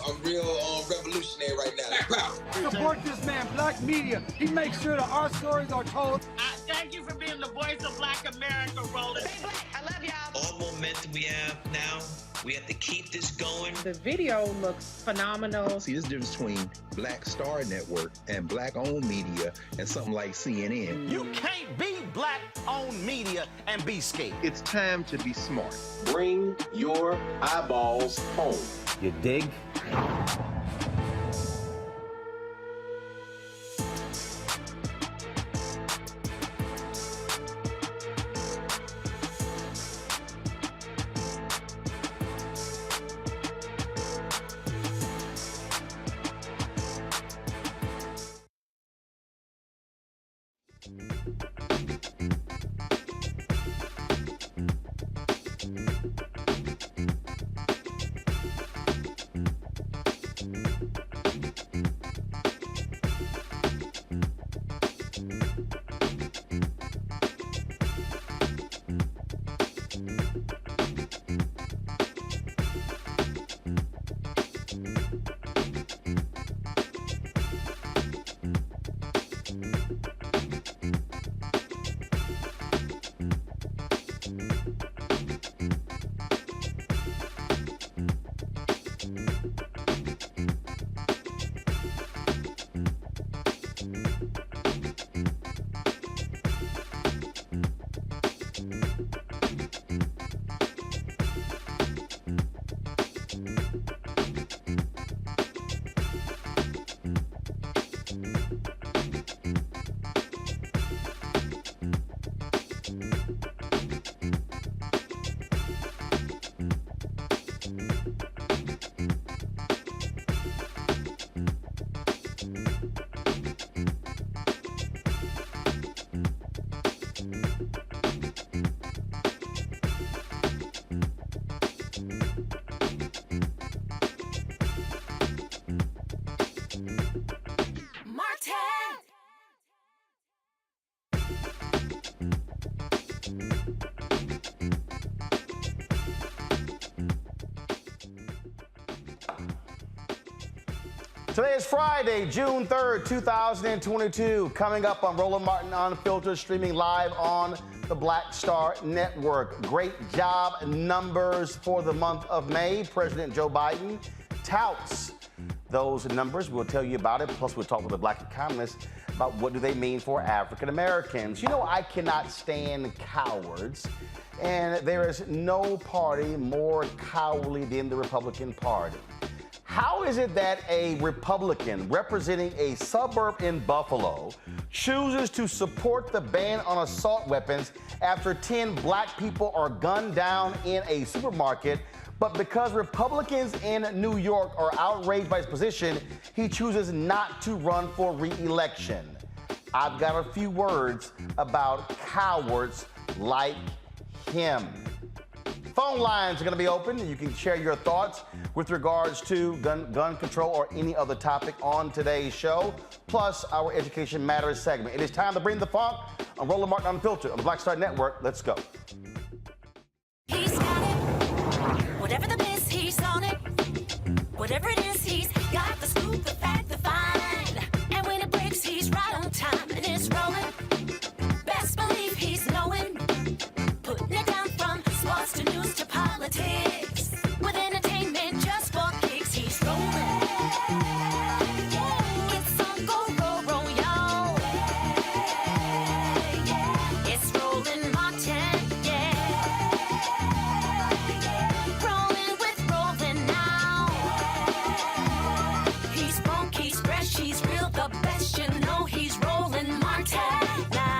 I'm real revolutionary right now. Support this man, Black Media. He makes sure that our stories are told. Thank you for being the voice of Black America, Roland. Stay black. I love y'all. All momentum we have now, we have to keep this going. The video looks phenomenal. See, there's a difference between Black Star Network and Black-owned media and something like CNN. You can't be Black-owned media and be scared. It's time to be smart. Bring your eyeballs home. You dig? Today is Friday, June 3rd, 2022. Coming up on Roland Martin Unfiltered, streaming live on the Black Star Network. Great job numbers for the month of May. President Joe Biden touts those numbers. We'll tell you about it. Plus, we'll talk with a black economist about what do they mean for African Americans. You know, I cannot stand cowards. And there is no party more cowardly than the Republican Party. How is it that a Republican representing a suburb in Buffalo chooses to support the ban on assault weapons after 10 black people are gunned down in a supermarket? But because Republicans in New York are outraged by his position, he chooses not to run for re-election. I've got a few words about cowards like him. Phone lines are going to be open. You can share your thoughts with regards to gun control or any other topic on today's show, plus our Education Matters segment. It is time to bring the funk on Roland Martin Unfiltered on the Black Star Network. Let's go. He's got it. Whatever the miss, he's on it. Whatever it is, he's got the scoop, the fact, the find. And when it breaks, he's right on time and it's rolling. Best believe he's knowing. Putting it down from sports to news to politics. With entertainment just for kicks, he's rolling. It's on go, y'all. It's Roland Martin, yeah. Rolling with Roland now. He's funk, he's fresh, he's real, the best, you know he's Roland Martin now.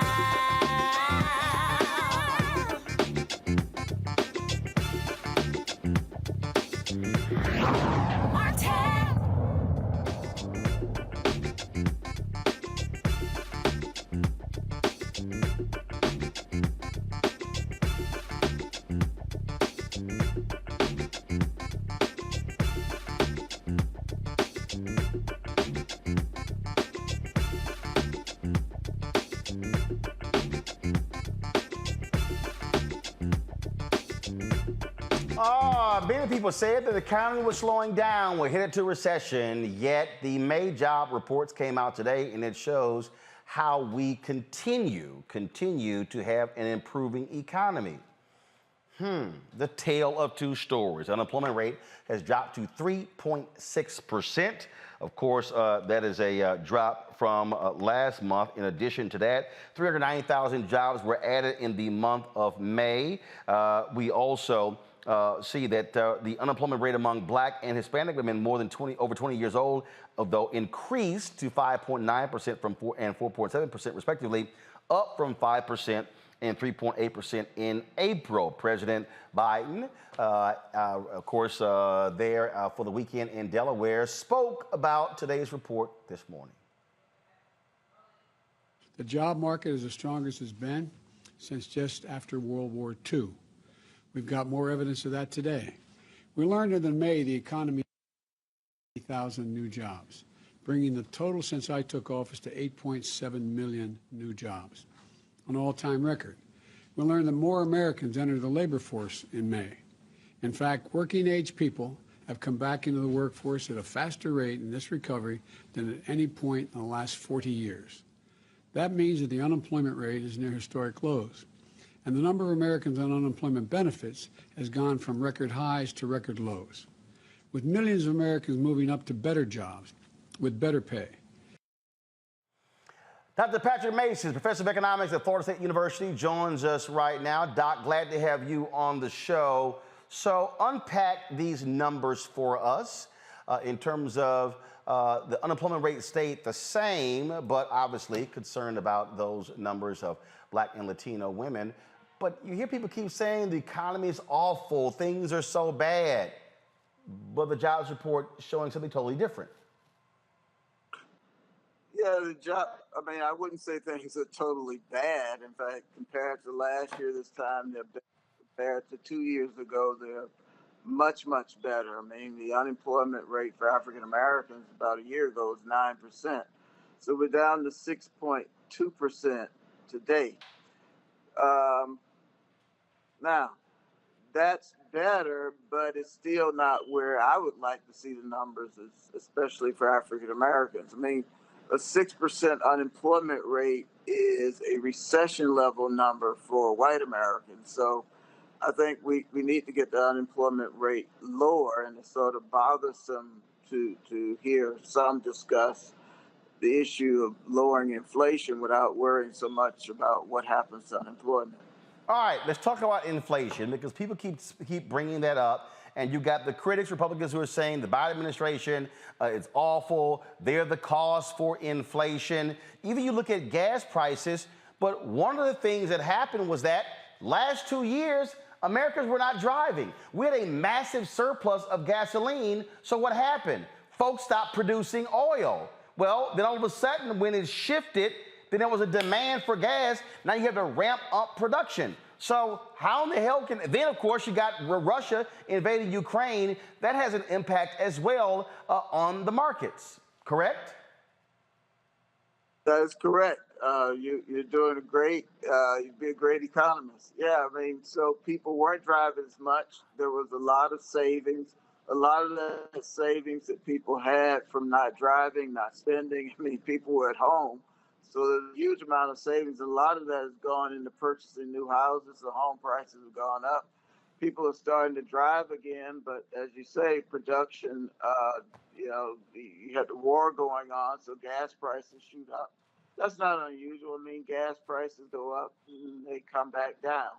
Many people said that the economy was slowing down, we're headed to recession, yet the May job reports came out today and it shows how we continue to have an improving economy. The tale of two stories. Unemployment rate has dropped to 3.6%. Of course, that is a drop from last month. In addition to that, 390,000 jobs were added in the month of May. We also see that the unemployment rate among black and Hispanic women over 20 years old, although increased to 5.9% from 4.7% respectively, up from 5% and 3.8% in April. President Biden, of course, there for the weekend in Delaware, spoke about today's report this morning. The job market is the strongest it's been since just after World War II. We've got more evidence of that today. We learned that in May the economy 80,000 new jobs, bringing the total since I took office to 8.7 million new jobs, an all-time record. We learned that more Americans entered the labor force in May. In fact, working-age people have come back into the workforce at a faster rate in this recovery than at any point in the last 40 years. That means that the unemployment rate is near historic lows, and the number of Americans on unemployment benefits has gone from record highs to record lows, with millions of Americans moving up to better jobs with better pay. Dr. Patrick Mason, professor of economics at Florida State University, joins us right now. Doc, glad to have you on the show. So unpack these numbers for us in terms of the unemployment rate stayed the same, but obviously concerned about those numbers of black and Latino women. But you hear people keep saying the economy is awful, things are so bad, but the jobs report showing something totally different. Yeah, I wouldn't say things are totally bad. In fact, compared to last year, this time, compared to 2 years ago, they're much, much better. I mean, the unemployment rate for African Americans about a year ago was 9%. So we're down to 6.2% today. Now, that's better, but it's still not where I would like to see the numbers, especially for African Americans. I mean, a 6% unemployment rate is a recession level number for white Americans. So I think we need to get the unemployment rate lower, and it's sort of bothersome to hear some discuss the issue of lowering inflation without worrying so much about what happens to unemployment. All right, let's talk about inflation because people keep bringing that up. And you got the critics, Republicans, who are saying the Biden administration is awful. They're the cause for inflation. Even you look at gas prices. But one of the things that happened was that last 2 years, Americans were not driving. We had a massive surplus of gasoline. So what happened? Folks stopped producing oil. Well, then all of a sudden, when it shifted, then there was a demand for gas. Now you have to ramp up production. So how in the hell can, then of course you got Russia invading Ukraine. That has an impact as well on the markets, correct? That is correct. You're doing a great, you'd be a great economist. Yeah, I mean, so people weren't driving as much. There was a lot of savings. A lot of the savings that people had from not driving, not spending. I mean, people were at home. So there's a huge amount of savings. A lot of that has gone into purchasing new houses. The home prices have gone up. People are starting to drive again. But as you say, production, you had the war going on, so gas prices shoot up. That's not unusual. I mean, gas prices go up and they come back down.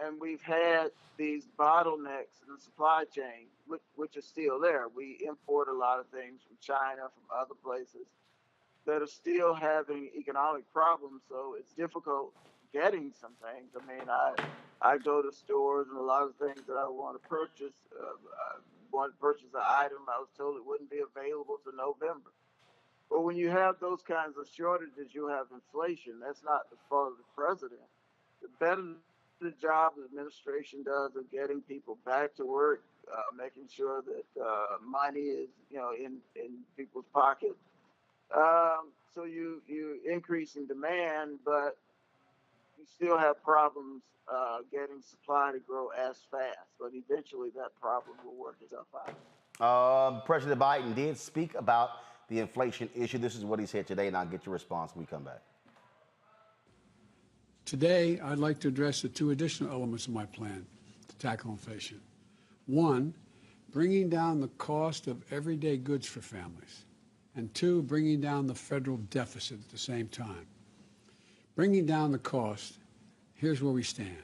And we've had these bottlenecks in the supply chain, which are still there. We import a lot of things from China, from other places that are still having economic problems. So it's difficult getting some things. I mean, I go to stores and a lot of things that I want to purchase. I want to purchase an item. I was told it wouldn't be available to November. But when you have those kinds of shortages, you have inflation. That's not the fault of the president. The better the job the administration does of getting people back to work, making sure that money is, in people's pockets. So you increasing demand, but you still have problems getting supply to grow as fast. But eventually, that problem will work itself out. President Biden did speak about the inflation issue. This is what he said today, and I'll get your response when we come back. Today, I'd like to address the two additional elements of my plan to tackle inflation. One, bringing down the cost of everyday goods for families. And two, bringing down the federal deficit at the same time. Bringing down the cost, here's where we stand.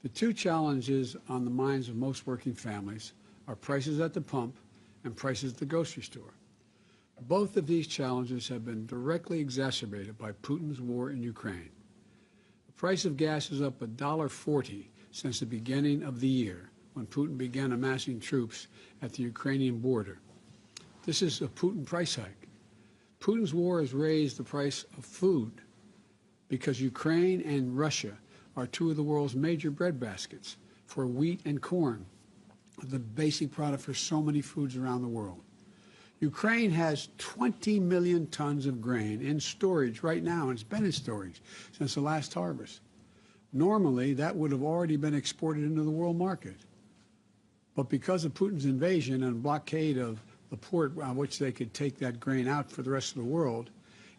The two challenges on the minds of most working families are prices at the pump and prices at the grocery store. Both of these challenges have been directly exacerbated by Putin's war in Ukraine. The price of gas is up $1.40 since the beginning of the year, when Putin began amassing troops at the Ukrainian border. This is a Putin price hike. Putin's war has raised the price of food because Ukraine and Russia are two of the world's major breadbaskets for wheat and corn, the basic product for so many foods around the world. Ukraine has 20 million tons of grain in storage right now, and it's been in storage since the last harvest. Normally, that would have already been exported into the world market. But because of Putin's invasion and blockade of the port on which they could take that grain out for the rest of the world,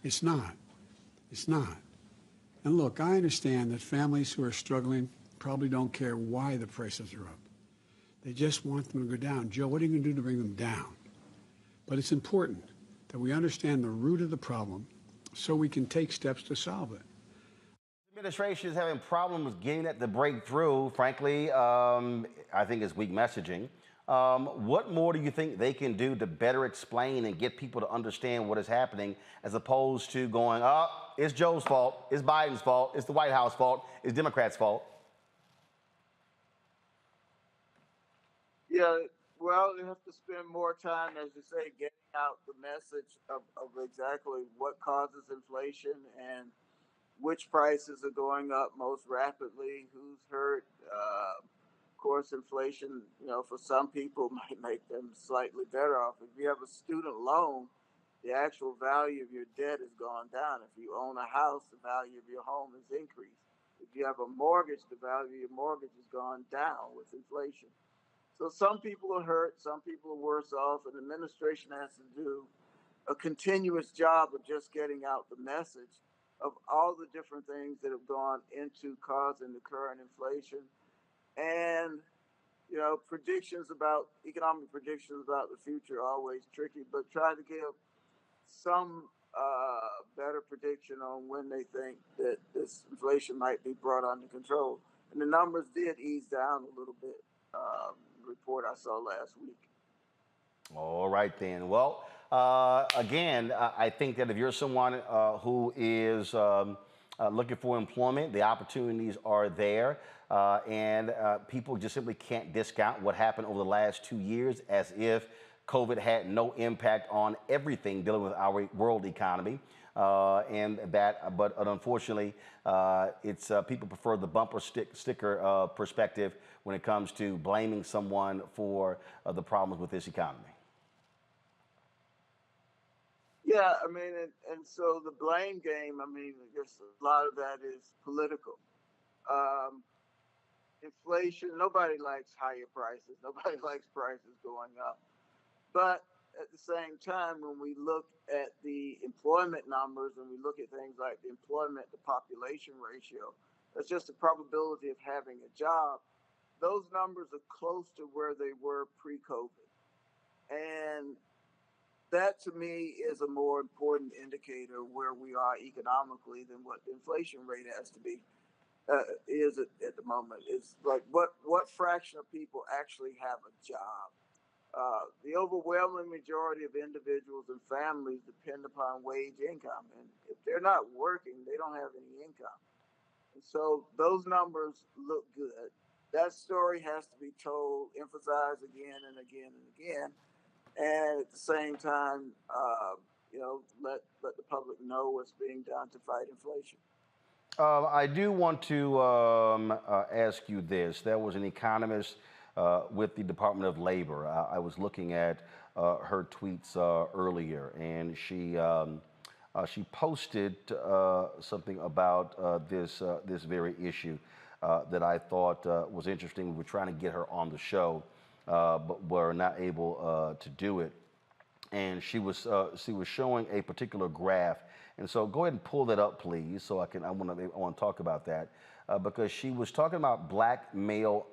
it's not. It's not. And look, I understand that families who are struggling probably don't care why the prices are up. They just want them to go down. Joe, what are you going to do to bring them down? But it's important that we understand the root of the problem so we can take steps to solve it. The administration is having problems getting at the breakthrough. Frankly, I think it's weak messaging. What more do you think they can do to better explain and get people to understand what is happening, as opposed to going, it's Joe's fault, it's Biden's fault, it's the White House fault, it's Democrats' fault? Yeah, well, you have to spend more time, as you say, getting out the message of exactly what causes inflation and which prices are going up most rapidly, who's hurt. Of course, inflation, for some people might make them slightly better off. If you have a student loan, the actual value of your debt has gone down. If you own a house, the value of your home has increased. If you have a mortgage, the value of your mortgage has gone down with inflation. So some people are hurt, some people are worse off, and the administration has to do a continuous job of just getting out the message of all the different things that have gone into causing the current inflation. And, economic predictions about the future are always tricky, but try to give some better prediction on when they think that this inflation might be brought under control. And the numbers did ease down a little bit, report I saw last week. All right, then. Well, again, I think that if you're someone who is looking for employment, the opportunities are there. And people just simply can't discount what happened over the last 2 years as if COVID had no impact on everything dealing with our world economy. But unfortunately, it's people prefer the bumper sticker perspective when it comes to blaming someone for the problems with this economy. Yeah, I mean, and so the blame game, I mean, I guess a lot of that is political. Inflation, nobody likes higher prices. Nobody likes prices going up. But at the same time, when we look at the employment numbers and we look at things like the employment to population ratio, that's just the probability of having a job. Those numbers are close to where they were pre-COVID. And that to me is a more important indicator where we are economically than what the inflation rate has to be is at the moment. It's like what fraction of people actually have a job. The overwhelming majority of individuals and families depend upon wage income, and if they're not working, they don't have any income. And so those numbers look good. That story has to be told, emphasized again and again and again. And at the same time, let the public know what's being done to fight inflation. I do want to ask you this. There was an economist with the Department of Labor. I was looking at her tweets earlier, and she posted something about this very issue that I thought was interesting. We were trying to get her on the show, but were not able to do it. And she was showing a particular graph. And so go ahead and pull that up, please, so I want to talk about that because she was talking about black male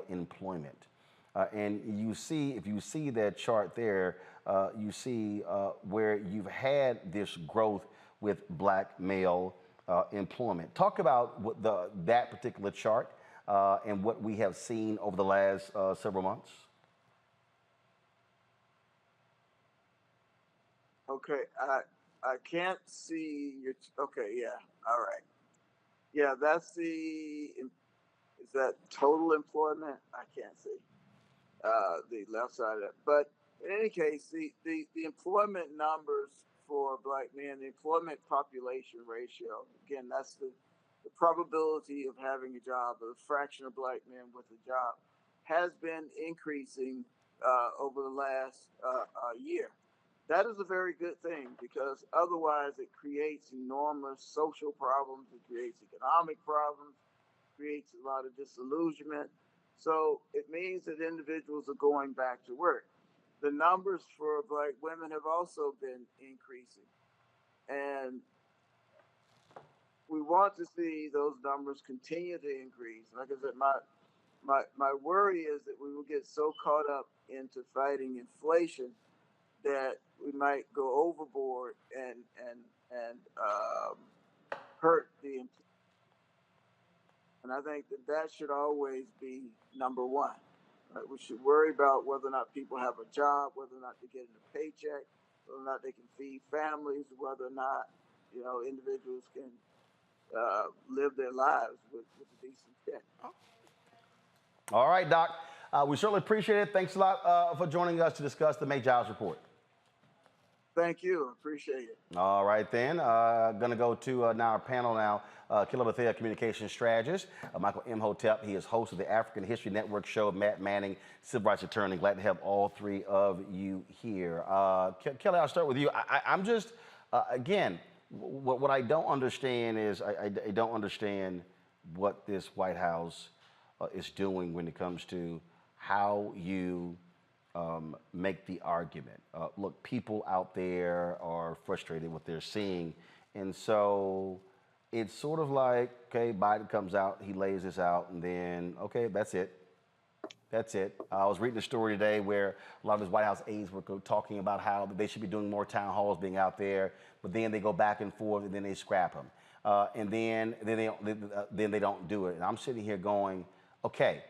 employment. And you see, if you see that chart there, you see where you've had this growth with black male employment. Talk about what that particular chart and what we have seen over the last several months. Okay, I can't see your. Okay, yeah, all right. Yeah, that's is that total employment? I can't see the left side of it. But in any case, the employment numbers for black men, the employment population ratio, again, that's the probability of having a job, the fraction of black men with a job, has been increasing over the last year. That is a very good thing because otherwise it creates enormous social problems, it creates economic problems, creates a lot of disillusionment. So it means that individuals are going back to work. The numbers for black women have also been increasing. And we want to see those numbers continue to increase. Like I said, my worry is that we will get so caught up into fighting inflation that we might go overboard and hurt the employee. And I think that should always be number one. Right? We should worry about whether or not people have a job, whether or not they're getting a paycheck, whether or not they can feed families, whether or not individuals can live their lives with a decent check. All right, Doc. We certainly appreciate it. Thanks a lot for joining us to discuss the May Jobs Report. Thank you. Appreciate it. All right, then. Going to go to now our panel now. Killer Bethea, communications strategist. Michael Imhotep, he is host of the African History Network show. Matt Manning, civil rights attorney. Glad to have all three of you here. Kelly, I'll start with you. I'm just, again, What I don't understand is I don't understand what this White House is doing when it comes to how you make the argument. Look, people out there are frustrated with what they're seeing, and so it's sort of like, okay, Biden comes out, he lays this out, and then, okay, that's it. That's it. I was reading a story today where a lot of his White House aides were talking about how they should be doing more town halls, being out there, but then they go back and forth, and then they scrap them, and then they don't do it. And I'm sitting here going, okay,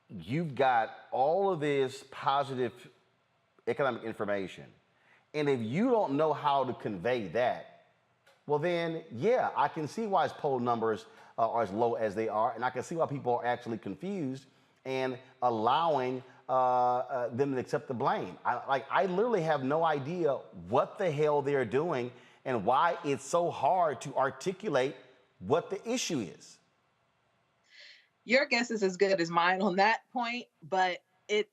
you've got all of this positive economic information, and if you don't know how to convey that, well then, yeah, I can see why his poll numbers are as low as they are, and I can see why people are actually confused and allowing them to accept the blame. I literally have no idea what the hell they're doing and why it's so hard to articulate what the issue is. Your guess is as good as mine on that point, but it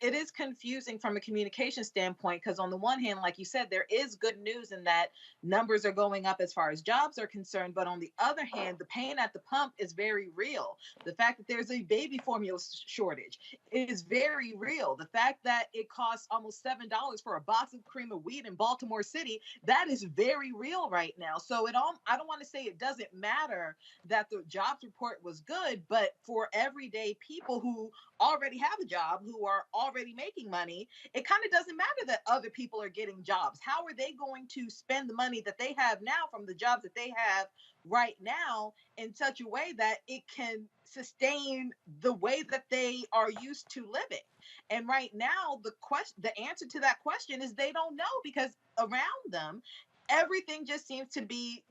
is confusing from a communication standpoint, because on the one hand, like you said, there is good news in that numbers are going up as far as jobs are concerned, but on the other hand, the pain at the pump is very real. The fact that there's a baby formula shortage is very real. The fact that it costs almost $7 for a box of cream of wheat in Baltimore City, that is very real right now. So I don't want to say it doesn't matter that the jobs report was good, but for everyday people who already have a job, who are already making money, it kind of doesn't matter that other people are getting jobs. How are they going to spend the money that they have now from the jobs that they have right now in such a way that it can sustain the way that they are used to living? And right now, the answer to that question is they don't know, because around them, everything just seems to be,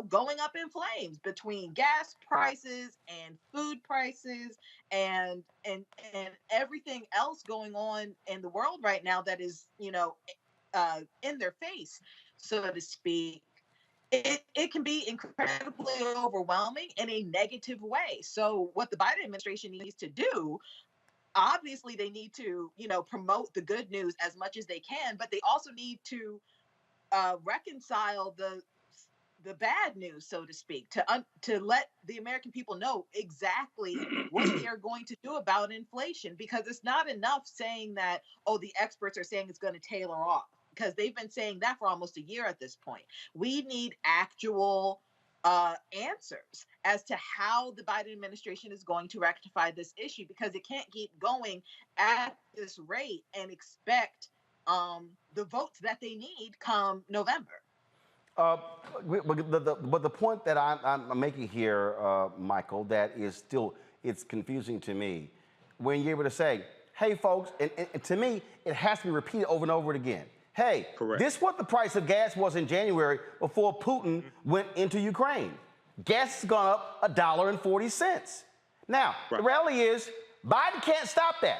going up in flames between gas prices and food prices and everything else going on in the world right now that is, in their face, so to speak. It can be incredibly overwhelming in a negative way. So what the Biden administration needs to do, obviously they need to, promote the good news as much as they can, but they also need to reconcile the bad news, so to speak, to let the American people know exactly what they are going to do about inflation, because it's not enough saying that, oh, the experts are saying it's going to tailor off, because they've been saying that for almost a year at this point. We need actual answers as to how the Biden administration is going to rectify this issue, because it can't keep going at this rate and expect the votes that they need come November. But the point that I'm making here, Michael, that is still, it's confusing to me. When you're able to say, hey, folks, and to me, it has to be repeated over and over again. Hey, correct, this is what the price of gas was in January before Putin went into Ukraine. Gas has gone up $1.40. Now, right, the reality is Biden can't stop that.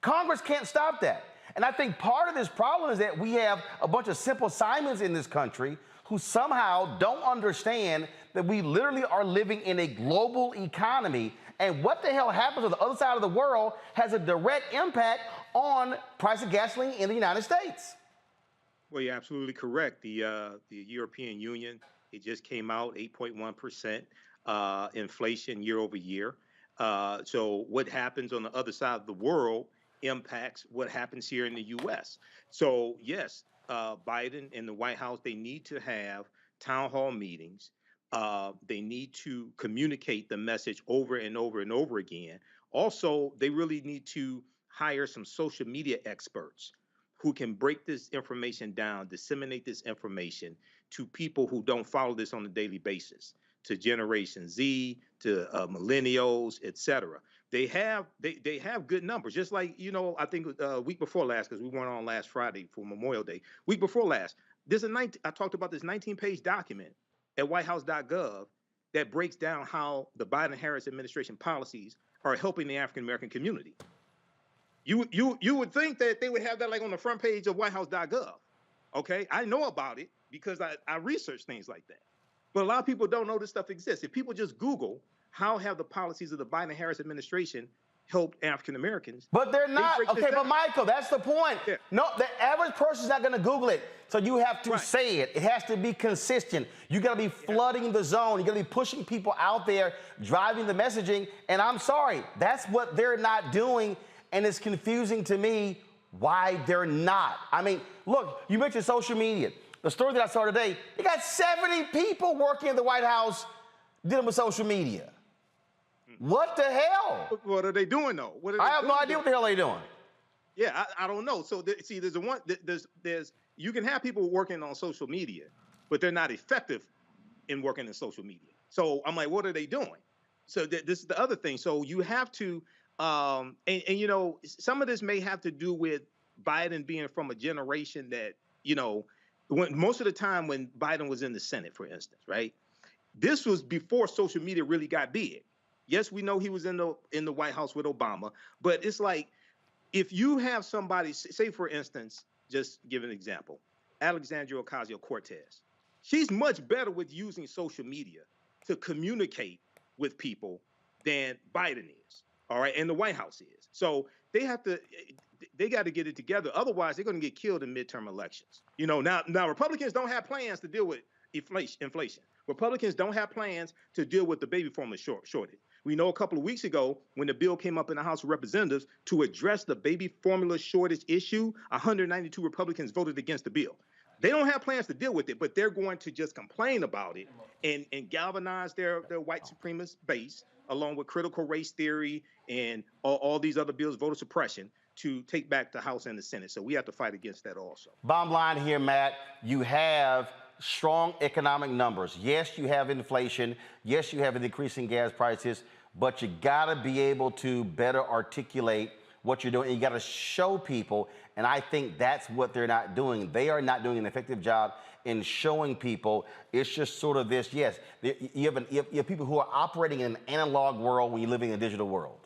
Congress can't stop that. And I think part of this problem is that we have a bunch of simple Simons in this country who somehow don't understand that we literally are living in a global economy, and what the hell happens on the other side of the world has a direct impact on price of gasoline in the United States. Well, you're absolutely correct. The European Union, it just came out 8.1% inflation year over year. So what happens on the other side of the world impacts what happens here in the U.S. So yes, Biden and the White House, they need to have town hall meetings. They need to communicate the message over and over and over again. Also, they really need to hire some social media experts who can break this information down, disseminate this information to people who don't follow this on a daily basis, to Generation Z, to millennials, etc. They have good numbers. Just like, I think week before last, because we went on last Friday for Memorial Day. Week before last, I talked about this 19-page document at whitehouse.gov that breaks down how the Biden-Harris administration policies are helping the African American community. You would think that they would have that like on the front page of whitehouse.gov. Okay, I know about it because I research things like that. But a lot of people don't know this stuff exists. If people just Google how have the policies of the Biden-Harris administration helped African Americans. But they're not. Okay, but Michael, that's the point. Yeah. No, the average person's not going to Google it. So you have to say it. It has to be consistent. You got to be flooding the zone. You got to be pushing people out there, driving the messaging. And I'm sorry, that's what they're not doing. And it's confusing to me why they're not. I mean, look, you mentioned social media. The story that I saw today, they got 70 people working in the White House dealing with social media. What the hell? What are they doing though? I have no idea what the hell they're doing. Yeah, I don't know. So see, there's you can have people working on social media, but they're not effective in working in social media. So I'm like, what are they doing? So this is the other thing. So you have to, and you know, some of this may have to do with Biden being from a generation that, you know, when most of the time when Biden was in the Senate, for instance, right? This was before social media really got big. Yes, we know he was in the White House with Obama, but it's like if you have somebody, say for instance, just give an example, Alexandria Ocasio-Cortez. She's much better with using social media to communicate with people than Biden is, all right, and the White House is. So they got to get it together. Otherwise, they're going to get killed in midterm elections. You know, now Republicans don't have plans to deal with inflation. Republicans don't have plans to deal with the baby formula shortage. We know a couple of weeks ago when the bill came up in the House of Representatives to address the baby formula shortage issue, 192 Republicans voted against the bill. They don't have plans to deal with it, but they're going to just complain about it and galvanize their white supremacist base, along with critical race theory and all these other bills, voter suppression, to take back the House and the Senate. So we have to fight against that also. Bottom line here, Matt, you have strong economic numbers. Yes, you have inflation. Yes, you have an increasing gas prices, but you got to be able to better articulate what you're doing. And you got to show people, and I think that's what they're not doing. They are not doing an effective job in showing people. It's just sort of this, yes, you have people who are operating in an analog world when you're living in a digital world.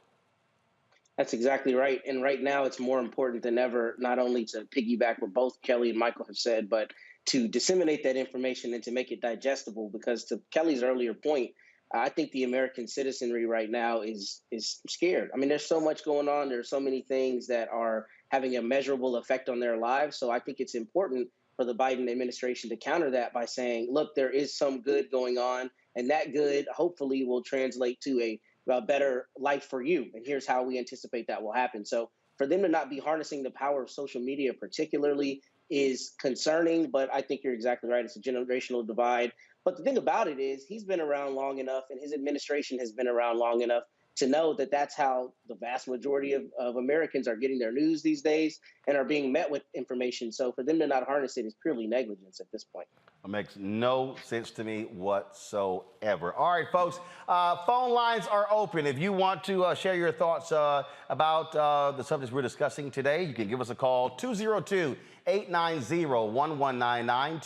That's exactly right. And right now it's more important than ever, not only to piggyback what both Kelly and Michael have said, but to disseminate that information and to make it digestible. Because to Kelly's earlier point, I think the American citizenry right now is scared. I mean, there's so much going on. There's so many things that are having a measurable effect on their lives. So I think it's important for the Biden administration to counter that by saying, look, there is some good going on, and that good hopefully will translate to a better life for you. And here's how we anticipate that will happen. So for them to not be harnessing the power of social media particularly is concerning, but I think you're exactly right. It's a generational divide. But the thing about it is he's been around long enough and his administration has been around long enough to know that that's how the vast majority of Americans are getting their news these days and are being met with information. So for them to not harness it is purely negligence at this point. It makes no sense to me whatsoever. All right, folks, phone lines are open. If you want to share your thoughts about the subjects we're discussing today, you can give us a call, 202-890-1199,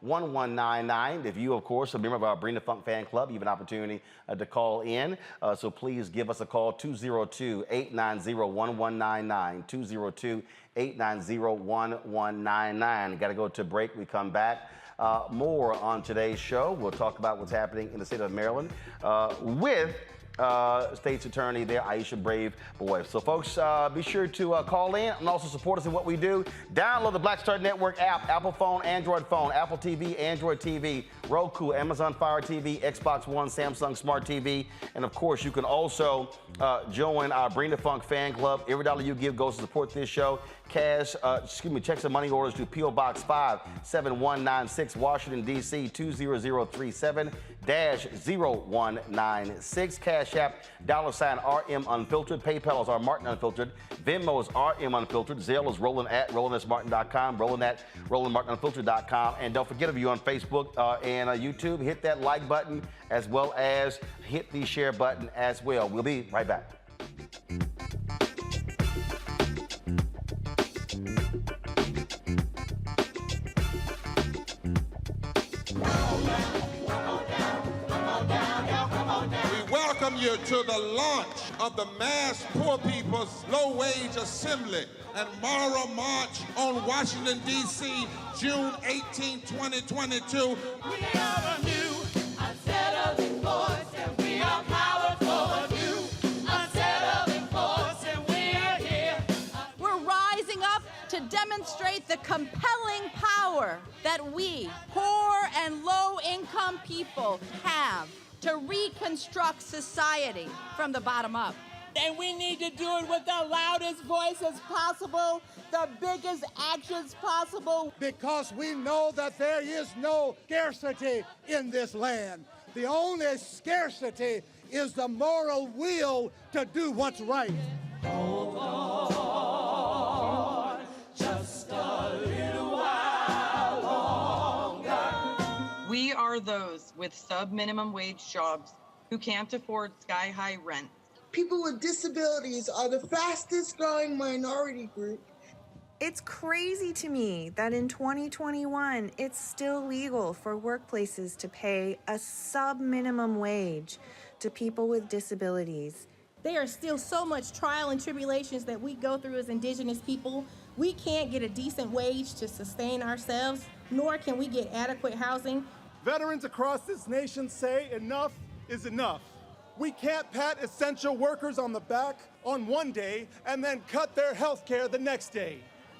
202-890-1199. If you, of course, are a member of our Bring the Funk fan club, you have an opportunity to call in. So please give us a call, 202-890-1199, 202-890-1199. Got to go to break. We come back. More on today's show. We'll talk about what's happening in the state of Maryland with State's Attorney there, Aisha Brave Boy. So, folks, be sure to call in and also support us in what we do. Download the Black Star Network app, Apple phone, Android phone, Apple TV, Android TV, Roku, Amazon Fire TV, Xbox One, Samsung Smart TV. And, of course, you can also join our Bring the Funk fan club. Every dollar you give goes to support this show. Checks and money orders to P.O. Box 57196, Washington, D.C. 20037-0196. Cash App, $RM Unfiltered. PayPal is R Martin Unfiltered. Venmo is RM Unfiltered. Zelle is Roland at RolandSMartin.com. Roland at RolandMartinUnfiltered.com. And don't forget, if you're on Facebook and YouTube, hit that like button as well as hit the share button as well. We'll be right back. Welcome you to the launch of the Mass Poor People's Low Wage Assembly and Moral March on Washington, D.C., June 18, 2022. We are a new, unsettling voice, and we are powerful new, to demonstrate the compelling power that we, poor and low-income people, have to reconstruct society from the bottom up. And we need to do it with the loudest voices possible, the biggest actions possible. Because we know that there is no scarcity in this land. The only scarcity is the moral will to do what's right. Hold on, just a little while longer. We are those with sub-minimum wage jobs who can't afford sky-high rent. People with disabilities are the fastest growing minority group. It's crazy to me that in 2021, it's still legal for workplaces to pay a sub-minimum wage to people with disabilities. There are still so much trial and tribulations that we go through as Indigenous people. We can't get a decent wage to sustain ourselves, nor can we get adequate housing. Veterans across this nation say enough is enough. We can't pat essential workers on the back on one day and then cut their health care the next day.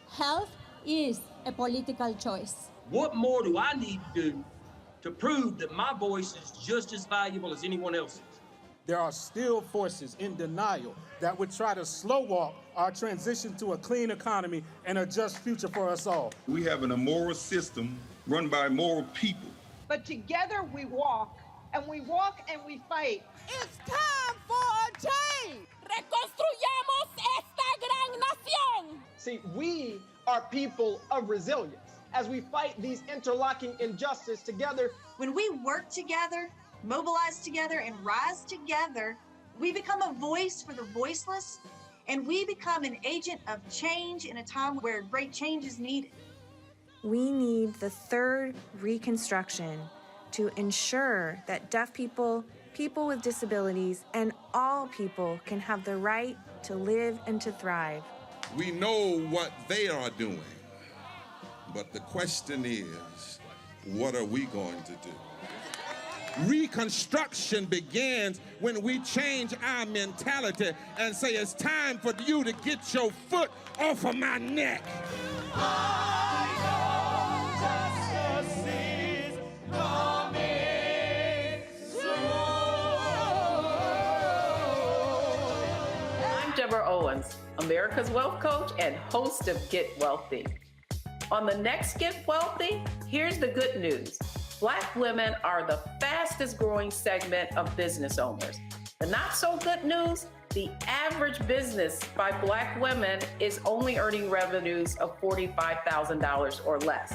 Health is a political choice. What more do I need to do to prove that my voice is just as valuable as anyone else's? There are still forces in denial that would try to slow walk our transition to a clean economy and a just future for us all. We have an immoral system run by immoral people. But together we walk, and we walk and we fight. It's time for a change. Reconstruyamos esta gran nación. See, we are people of resilience as we fight these interlocking injustices together. When we work together, mobilize together, and rise together, we become a voice for the voiceless, and we become an agent of change in a time where great change is needed. We need the third Reconstruction to ensure that deaf people, people with disabilities, and all people can have the right to live and to thrive. We know what they are doing, but the question is, what are we going to do? Reconstruction begins when we change our mentality and say it's time for you to get your foot off of my neck. I'm Deborah Owens, America's Wealth Coach and host of Get Wealthy. On the next Get Wealthy, here's the good news. Black women are the fastest growing segment of business owners. The not so good news, the average business by Black women is only earning revenues of $45,000 or less.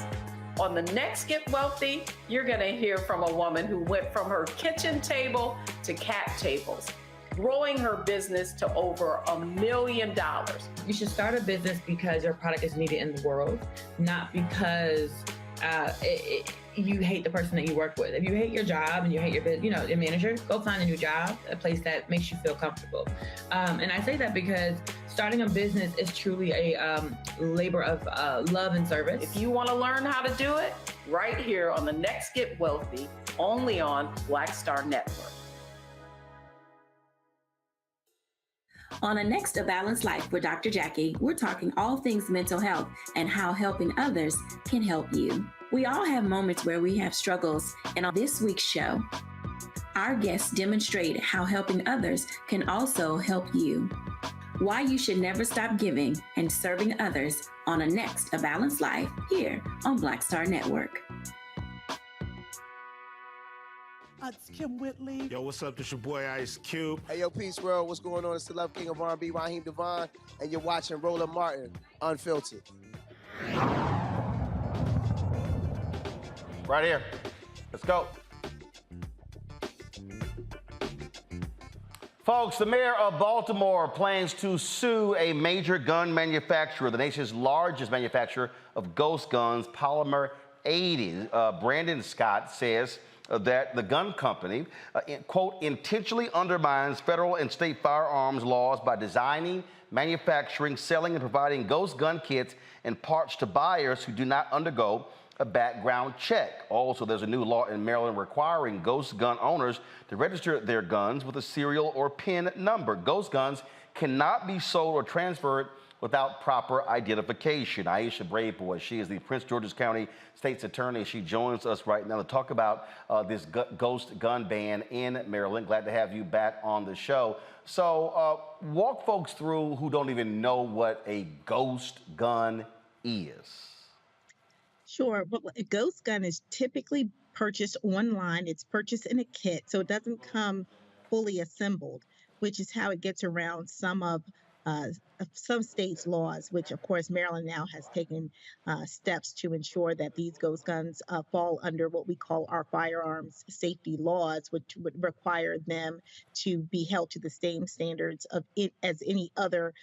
On the next Get Wealthy, you're gonna hear from a woman who went from her kitchen table to cat tables, growing her business to over $1 million. You should start a business because your product is needed in the world, not because you hate the person that you work with. If you hate your job and you hate your manager, go find a new job, a place that makes you feel comfortable. And I say that because starting a business is truly a labor of love and service. If you want to learn how to do it, right here on the next Get Wealthy, only on Black Star Network. On the next A Balanced Life with Dr. Jackie, we're talking all things mental health and how helping others can help you. We all have moments where we have struggles, and on this week's show, our guests demonstrate how helping others can also help you. Why you should never stop giving and serving others on the next A Balanced Life here on Black Star Network. It's Kim Whitley. Yo, what's up? This your boy Ice Cube. Hey, yo, Peace World. What's going on? It's the Love King of R&B, Raheem Devon, and you're watching Roland Martin, Unfiltered. Right here. Let's go. Folks, the mayor of Baltimore plans to sue a major gun manufacturer, the nation's largest manufacturer of ghost guns, Polymer 80. Brandon Scott says that the gun company, quote, intentionally undermines federal and state firearms laws by designing, manufacturing, selling, and providing ghost gun kits and parts to buyers who do not undergo a background check. Also, there's a new law in Maryland requiring ghost gun owners to register their guns with a serial or PIN number. Ghost guns cannot be sold or transferred without proper identification. Aisha Braveboy, she is the Prince George's County State's Attorney. She joins us right now to talk about this ghost gun ban in Maryland. Glad to have you back on the show. So walk folks through who don't even know what a ghost gun is. Sure. Well, a ghost gun is typically purchased online. It's purchased in a kit, so it doesn't come fully assembled, which is how it gets around uh, some states' laws. Which, of course, Maryland now has taken steps to ensure that these ghost guns fall under what we call our firearms safety laws, which would require them to be held to the same standards of it as any other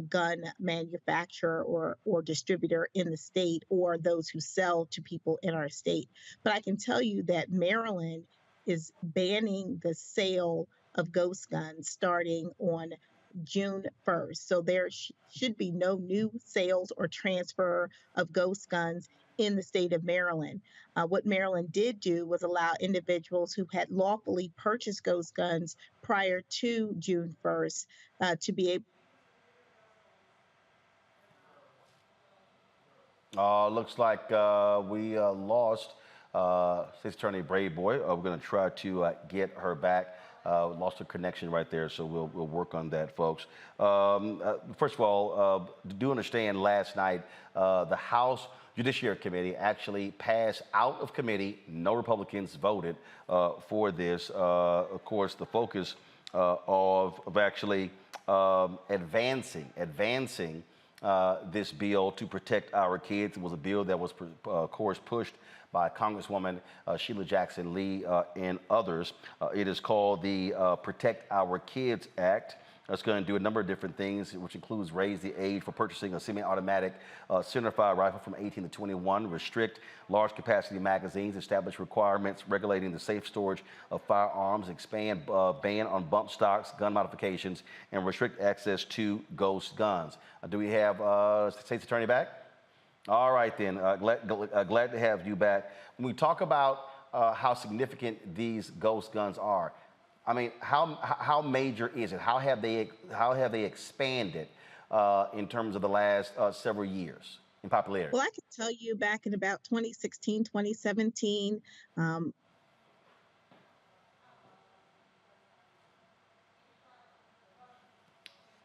gun manufacturer or distributor in the state, or those who sell to people in our state. But I can tell you that Maryland is banning the sale of ghost guns starting on June 1st. So there should be no new sales or transfer of ghost guns in the state of Maryland. What Maryland did do was allow individuals who had lawfully purchased ghost guns prior to June 1st to be able. Looks like we lost State's Attorney Braveboy. We're going to try to get her back. Lost her connection right there, so we'll work on that, folks. First of all, do understand last night the House Judiciary Committee actually passed out of committee. No Republicans voted for this. Of course, the focus of actually advancing this bill to protect our kids. It was a bill that was, of course, pushed by Congresswoman Sheila Jackson Lee and others. It is called the Protect Our Kids Act. It's going to do a number of different things, which includes raise the age for purchasing a semi-automatic centerfire rifle from 18 to 21, restrict large capacity magazines, establish requirements regulating the safe storage of firearms, expand ban on bump stocks, gun modifications, and restrict access to ghost guns. Do we have State's Attorney back? All right, then. Glad to have you back. When we talk about how significant these ghost guns are, I mean, how major is it? How have they expanded in terms of the last several years in popularity? Well, I can tell you back in about 2016, 2017.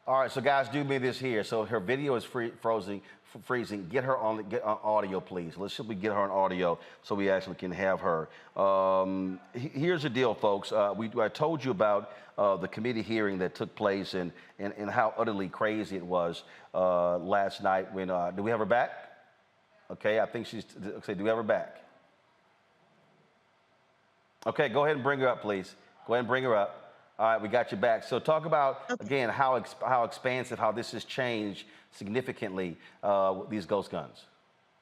All right, so guys, do me this here. So her video is freezing. Get her on audio, please. Let's simply get her on audio so we actually can have her. Here's the deal, folks. I told you about the committee hearing that took place and how utterly crazy it was last night. When do we have her back? Okay, I think she's. Okay, do we have her back? Okay, go ahead and bring her up, please. Go ahead and bring her up. All right, we got you back. So talk about, again, how expansive, how this has changed significantly, these ghost guns.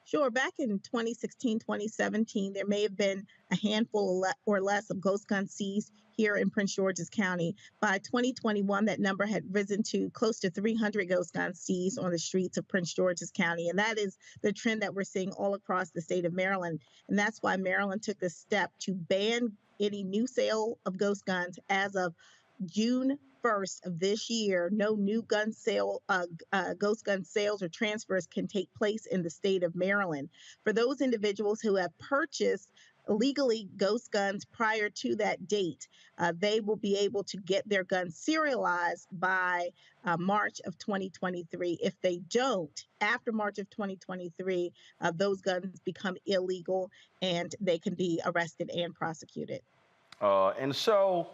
Sure. Back in 2016, 2017, there may have been a handful or less of ghost guns seized here in Prince George's County. By 2021, that number had risen to close to 300 ghost guns seized on the streets of Prince George's County. And that is the trend that we're seeing all across the state of Maryland. And that's why Maryland took the step to ban any new sale of ghost guns as of June 1st of this year. No new gun sale, ghost gun sales or transfers can take place in the state of Maryland. For those individuals who have purchased legally ghost guns prior to that date, they will be able to get their guns serialized by March of 2023. If they don't, after March of 2023, those guns become illegal and they can be arrested and prosecuted. So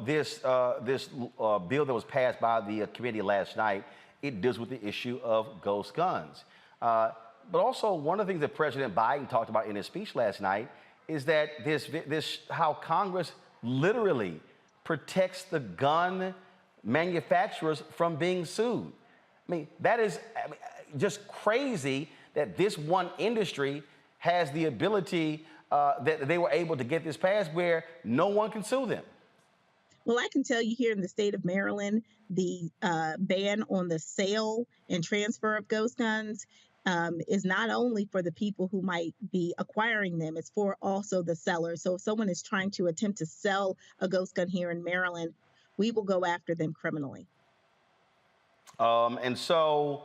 this bill that was passed by the committee last night, it deals with the issue of ghost guns. But also, one of the things that President Biden talked about in his speech last night is that how Congress literally protects the gun manufacturers from being sued. I mean, that is just crazy that this one industry has the ability that they were able to get this passed where no one can sue them. Well, I can tell you here in the state of Maryland, the ban on the sale and transfer of ghost guns is not only for the people who might be acquiring them, it's for also the sellers. So if someone is trying to attempt to sell a ghost gun here in Maryland, we will go after them criminally. And so,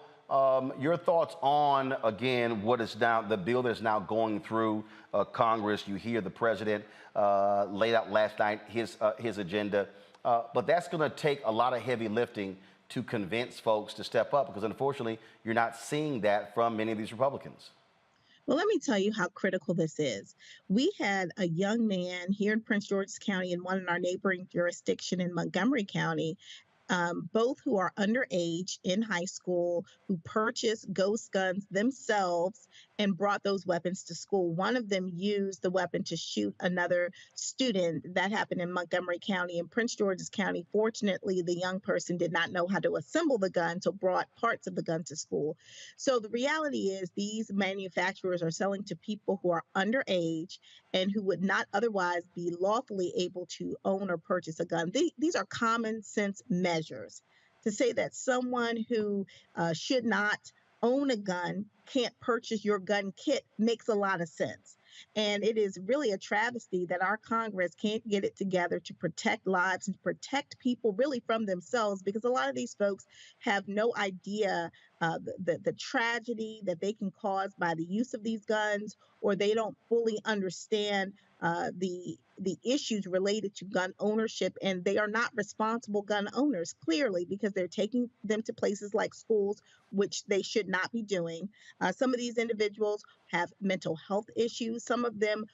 your thoughts on, again, what is now the bill that's now going through Congress. You hear the president laid out last night his agenda, but that's going to take a lot of heavy lifting to convince folks to step up, because unfortunately, you're not seeing that from many of these Republicans. Well, let me tell you how critical this is. We had a young man here in Prince George's County and one in our neighboring jurisdiction in Montgomery County, both who are underage in high school, who purchased ghost guns themselves and brought those weapons to school. One of them used the weapon to shoot another student. That happened in Montgomery County. In Prince George's County, fortunately, the young person did not know how to assemble the gun, so brought parts of the gun to school. So the reality is these manufacturers are selling to people who are underage and who would not otherwise be lawfully able to own or purchase a gun. These are common sense measures. To say that someone who should not own a gun can't purchase your gun kit makes a lot of sense. And it is really a travesty that our Congress can't get it together to protect lives and protect people really from themselves, because a lot of these folks have no idea the tragedy that they can cause by the use of these guns, or they don't fully understand the issues related to gun ownership, and they are not responsible gun owners, clearly, because they're taking them to places like schools, which they should not be doing. Some of these individuals have mental health issues. Some of them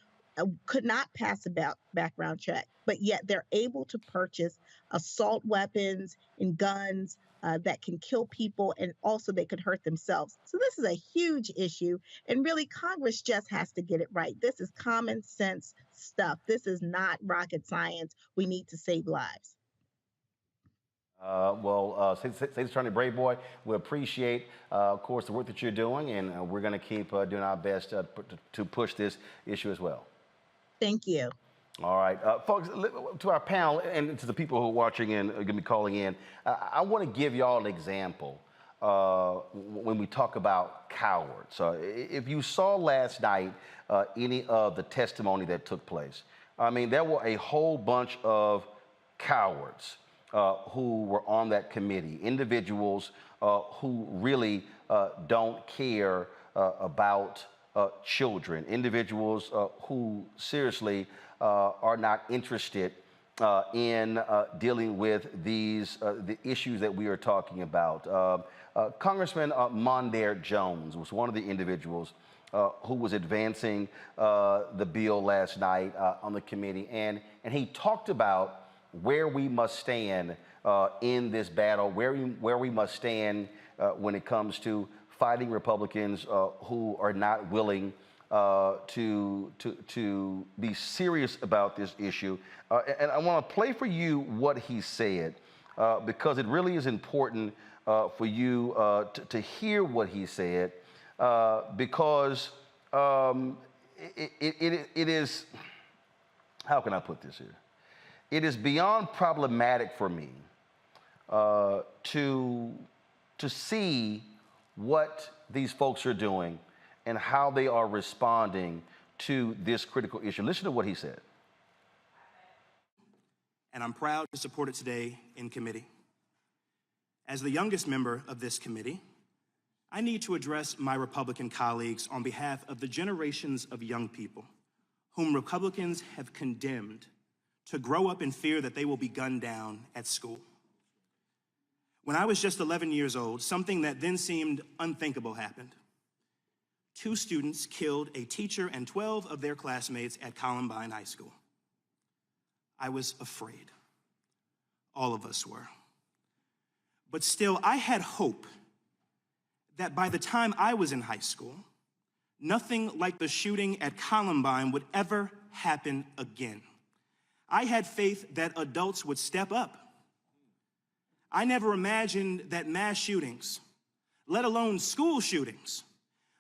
could not pass a background check, but yet they're able to purchase assault weapons and guns that can kill people, and also they could hurt themselves. So this is a huge issue, and really Congress just has to get it right. This is common sense stuff. This is not rocket science. We need to save lives. State Attorney Brave Boy, we appreciate, of course, the work that you're doing, and we're going to keep doing our best to push this issue as well. Thank you. All right, folks, to our panel and to the people who are watching and are going to be calling in, I want to give y'all an example when we talk about cowards. If you saw last night any of the testimony that took place, I mean, there were a whole bunch of cowards who were on that committee, individuals who really don't care about children, individuals who seriously are not interested in dealing with the issues that we are talking about. Congressman Mondaire Jones was one of the individuals who was advancing the bill last night on the committee, and he talked about where we must stand in this battle, where we must stand when it comes to fighting Republicans who are not willing to be serious about this issue. And I want to play for you what he said, because it really is important for you to hear what he said, because it is, how can I put this here? It is beyond problematic for me to see what these folks are doing and how they are responding to this critical issue. Listen to what he said. And I'm proud to support it today in committee. As the youngest member of this committee, I need to address my Republican colleagues on behalf of the generations of young people whom Republicans have condemned to grow up in fear that they will be gunned down at school. When I was just 11 years old, something that then seemed unthinkable happened. 2 students killed a teacher and 12 of their classmates at Columbine High School. I was afraid. All of us were. But still, I had hope that by the time I was in high school, nothing like the shooting at Columbine would ever happen again. I had faith that adults would step up. I never imagined that mass shootings, let alone school shootings,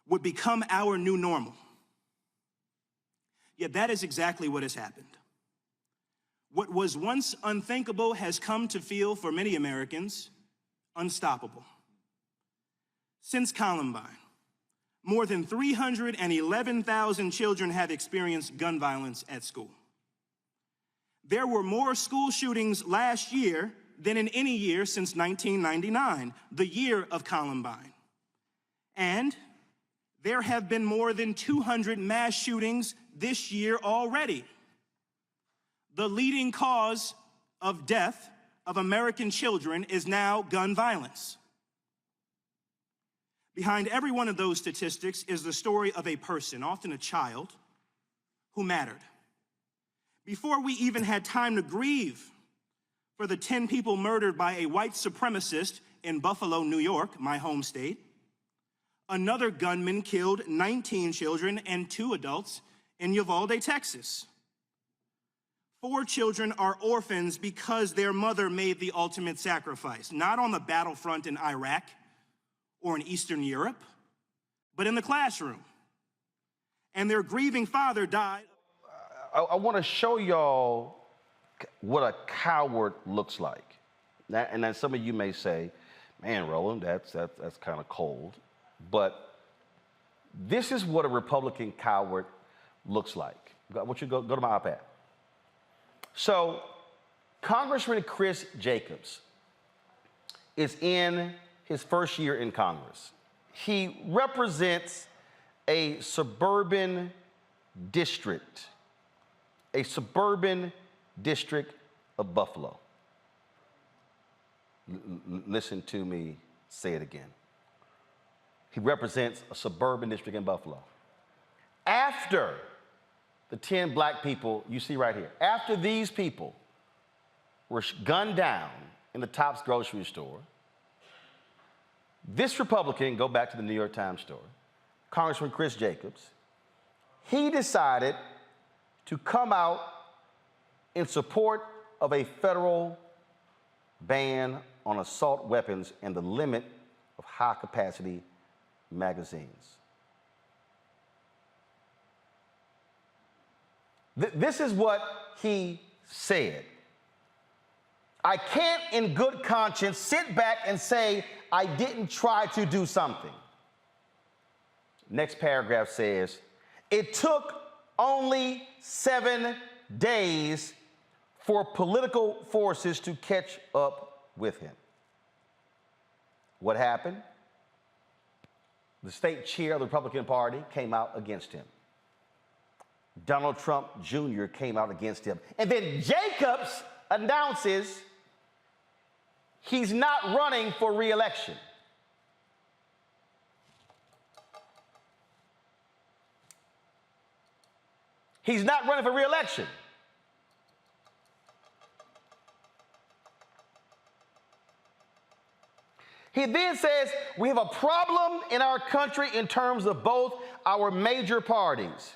would become our new normal. Yet that is exactly what has happened. What was once unthinkable has come to feel, for many Americans, unstoppable. Since Columbine, more than 311,000 children have experienced gun violence at school. There were more school shootings last year than in any year since 1999, the year of Columbine. And there have been more than 200 mass shootings this year already. The leading cause of death of American children is now gun violence. Behind every one of those statistics is the story of a person, often a child, who mattered. Before we even had time to grieve for the 10 people murdered by a white supremacist in Buffalo, New York, my home state, another gunman killed 19 children and 2 adults in Uvalde, Texas. 4 children are orphans because their mother made the ultimate sacrifice, not on the battlefront in Iraq or in Eastern Europe, but in the classroom. And their grieving father died. I want to show y'all what a coward looks like. And then some of you may say, man, Roland, that's kind of cold. But this is what a Republican coward looks like. I want you to go to my iPad. So Congressman Chris Jacobs is in his first year in Congress. He represents a suburban district of Buffalo. Listen to me say it again. He represents a suburban district in Buffalo. After the 10 black people you see right here, after these people were gunned down in the Tops grocery store, this Republican, go back to the New York Times story, Congressman Chris Jacobs, he decided to come out in support of a federal ban on assault weapons and the limit of high-capacity magazines. This is what he said. I can't in good conscience sit back and say I didn't try to do something. Next paragraph says, it took only 7 days for political forces to catch up with him. What happened? The state chair of the Republican Party came out against him. Donald Trump Jr. came out against him. And then Jacobs announces he's not running for re-election. He's not running for re-election. He then says, we have a problem in our country in terms of both our major parties.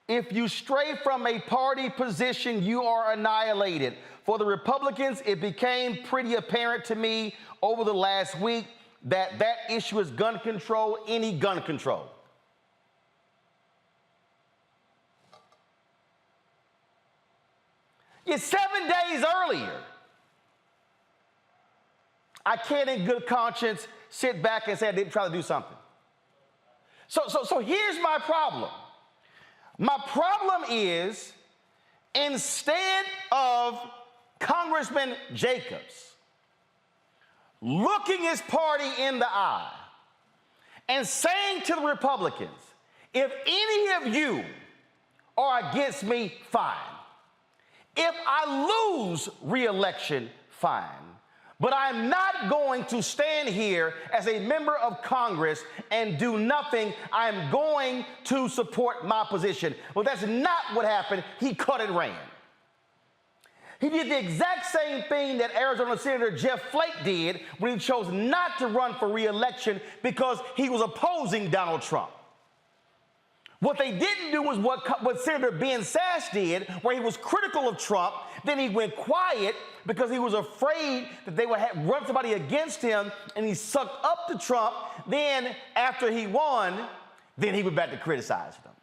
If you stray from a party position, you are annihilated. For the Republicans, it became pretty apparent to me over the last week that issue is gun control, any gun control. It's 7 days earlier. I can't in good conscience sit back and say I didn't try to do something. So here's my problem. My problem is, instead of Congressman Jacobs looking his party in the eye and saying to the Republicans, if any of you are against me, fine. If I lose re-election, fine. But I'm not going to stand here as a member of Congress and do nothing. I'm going to support my position. Well, that's not what happened. He cut and ran. He did the exact same thing that Arizona Senator Jeff Flake did when he chose not to run for re-election because he was opposing Donald Trump. What they didn't do was what Senator Ben Sasse did, where he was critical of Trump. Then he went quiet because he was afraid that they would run somebody against him, and he sucked up to Trump. Then, after he won, then he went back to criticizing them.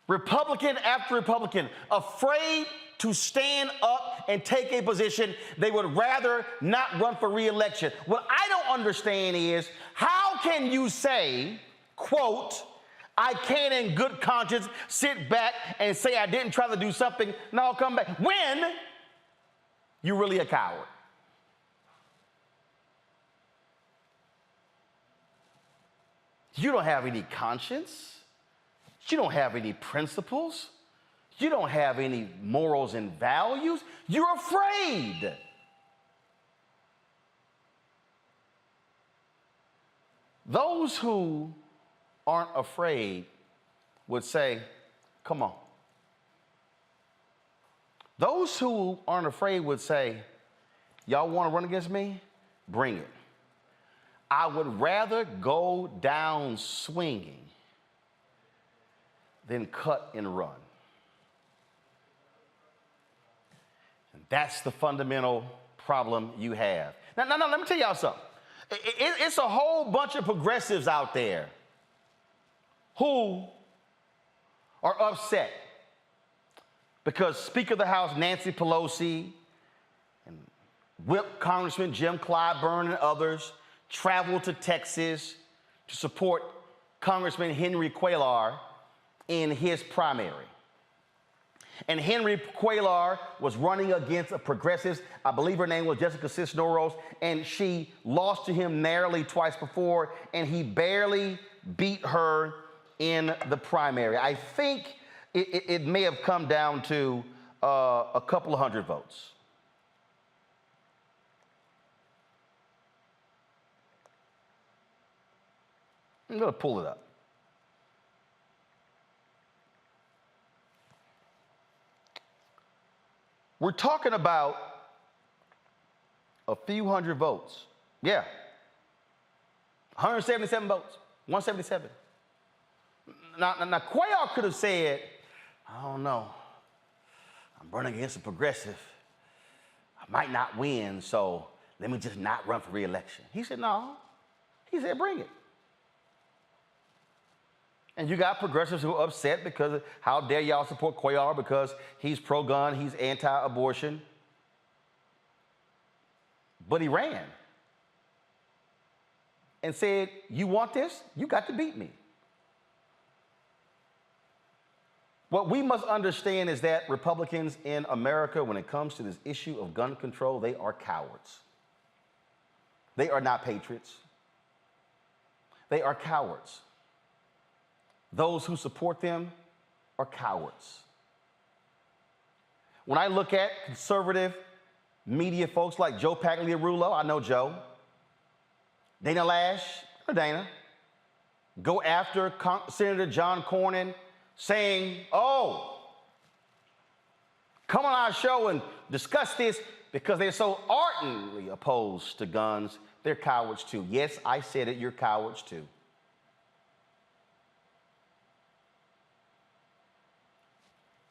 Republican after Republican, afraid to stand up and take a position. They would rather not run for re-election. What I don't understand is, how can you say, quote, I can't in good conscience sit back and say I didn't try to do something, and I'll come back. When you're really a coward. You don't have any conscience. You don't have any principles. You don't have any morals and values. You're afraid. Those who aren't afraid would say, come on. Those who aren't afraid would say, y'all want to run against me? Bring it. I would rather go down swinging than cut and run. And that's the fundamental problem you have. Now, let me tell y'all something. It's a whole bunch of progressives out there who are upset because Speaker of the House Nancy Pelosi and Whip Congressman Jim Clyburn and others traveled to Texas to support Congressman Henry Cuellar in his primary. And Henry Cuellar was running against a progressive, I believe her name was Jessica Cisneros, and she lost to him narrowly twice before, and he barely beat her in the primary. I think it may have come down to a couple of hundred votes. I'm going to pull it up. We're talking about a few hundred votes. Yeah. 177 votes. 177. Now Cuellar could have said, I don't know. I'm running against a progressive. I might not win, so let me just not run for re-election. He said, no. He said, bring it. And you got progressives who are upset because how dare y'all support Cuellar because he's pro-gun, he's anti-abortion. But he ran and said, you want this? You got to beat me. What we must understand is that Republicans in America, when it comes to this issue of gun control, they are cowards. They are not patriots. They are cowards. Those who support them are cowards. When I look at conservative media folks like Joe Pagliarulo, I know Joe, Dana Lash, or Dana, go after Senator John Cornyn saying, oh, come on our show and discuss this because they're so ardently opposed to guns. They're cowards too. Yes, I said it, you're cowards too.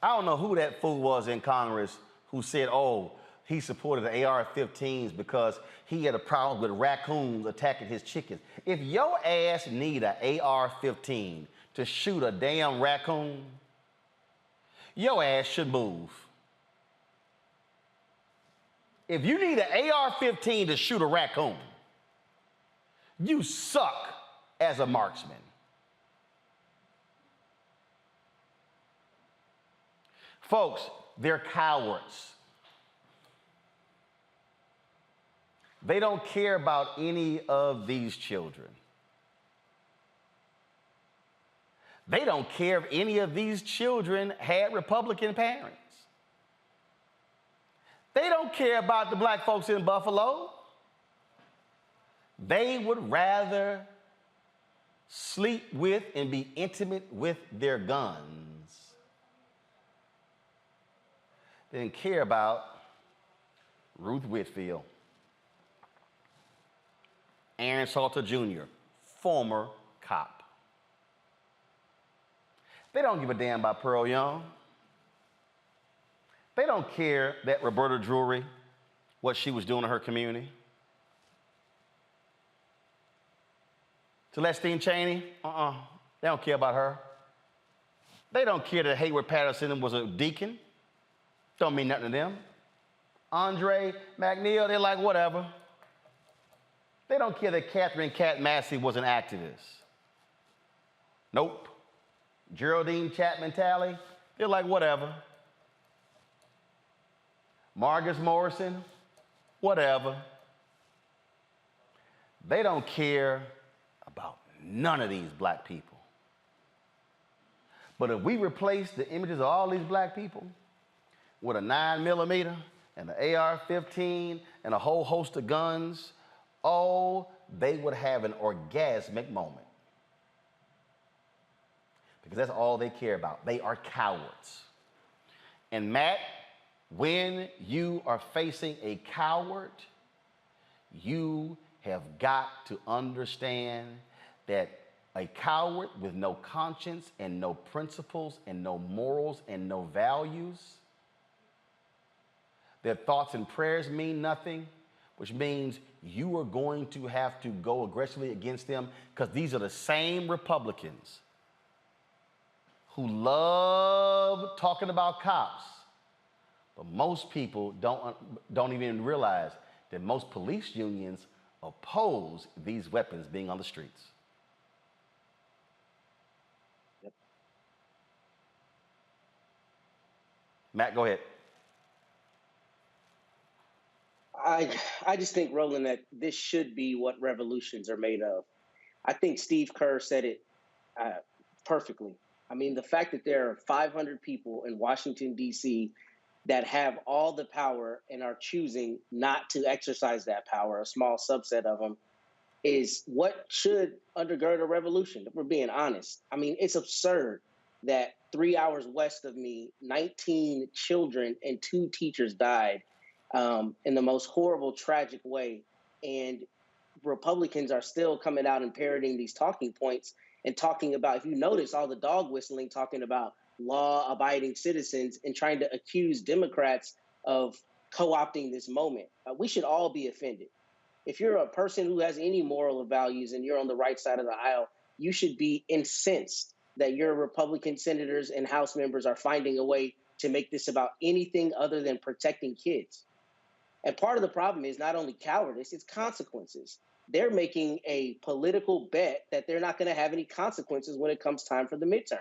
I don't know who that fool was in Congress who said, oh, he supported the AR-15s because he had a problem with raccoons attacking his chickens. If your ass need an AR-15 to shoot a damn raccoon, your ass should move. If you need an AR-15 to shoot a raccoon, you suck as a marksman. Folks, they're cowards. They don't care about any of these children. They don't care if any of these children had Republican parents. They don't care about the black folks in Buffalo. They would rather sleep with and be intimate with their guns than care about Ruth Whitfield, Aaron Salter Jr., former cop. They don't give a damn about Pearl Young. They don't care that Roberta Drury, what she was doing in her community. Celestine Chaney, they don't care about her. They don't care that Hayward Patterson was a deacon. Don't mean nothing to them. Andre McNeil, they're like, whatever. They don't care that Catherine Cat Massey was an activist. Nope. Geraldine Chapman Talley, they're like, whatever. Marcus Morrison, whatever. They don't care about none of these black people. But if we replace the images of all these black people with a 9mm and an AR-15 and a whole host of guns, oh, they would have an orgasmic moment. Because that's all they care about. They are cowards. And Matt, when you are facing a coward, you have got to understand that a coward with no conscience and no principles and no morals and no values, their thoughts and prayers mean nothing, which means you are going to have to go aggressively against them, because these are the same Republicans who love talking about cops. But most people don't even realize that most police unions oppose these weapons being on the streets. Yep. Matt, go ahead. I just think, Roland, that this should be what revolutions are made of. I think Steve Kerr said it perfectly. I mean, the fact that there are 500 people in Washington, D.C. that have all the power and are choosing not to exercise that power, a small subset of them, is what should undergird a revolution, if we're being honest. I mean, it's absurd that 3 hours west of me, 19 children and 2 teachers died in the most horrible, tragic way. And Republicans are still coming out and parroting these talking points and talking about, if you notice, all the dog whistling, talking about law-abiding citizens and trying to accuse Democrats of co-opting this moment. We should all be offended. If you're a person who has any moral values and you're on the right side of the aisle, you should be incensed that your Republican senators and House members are finding a way to make this about anything other than protecting kids. And part of the problem is not only cowardice, it's consequences. They're making a political bet that they're not going to have any consequences when it comes time for the midterm.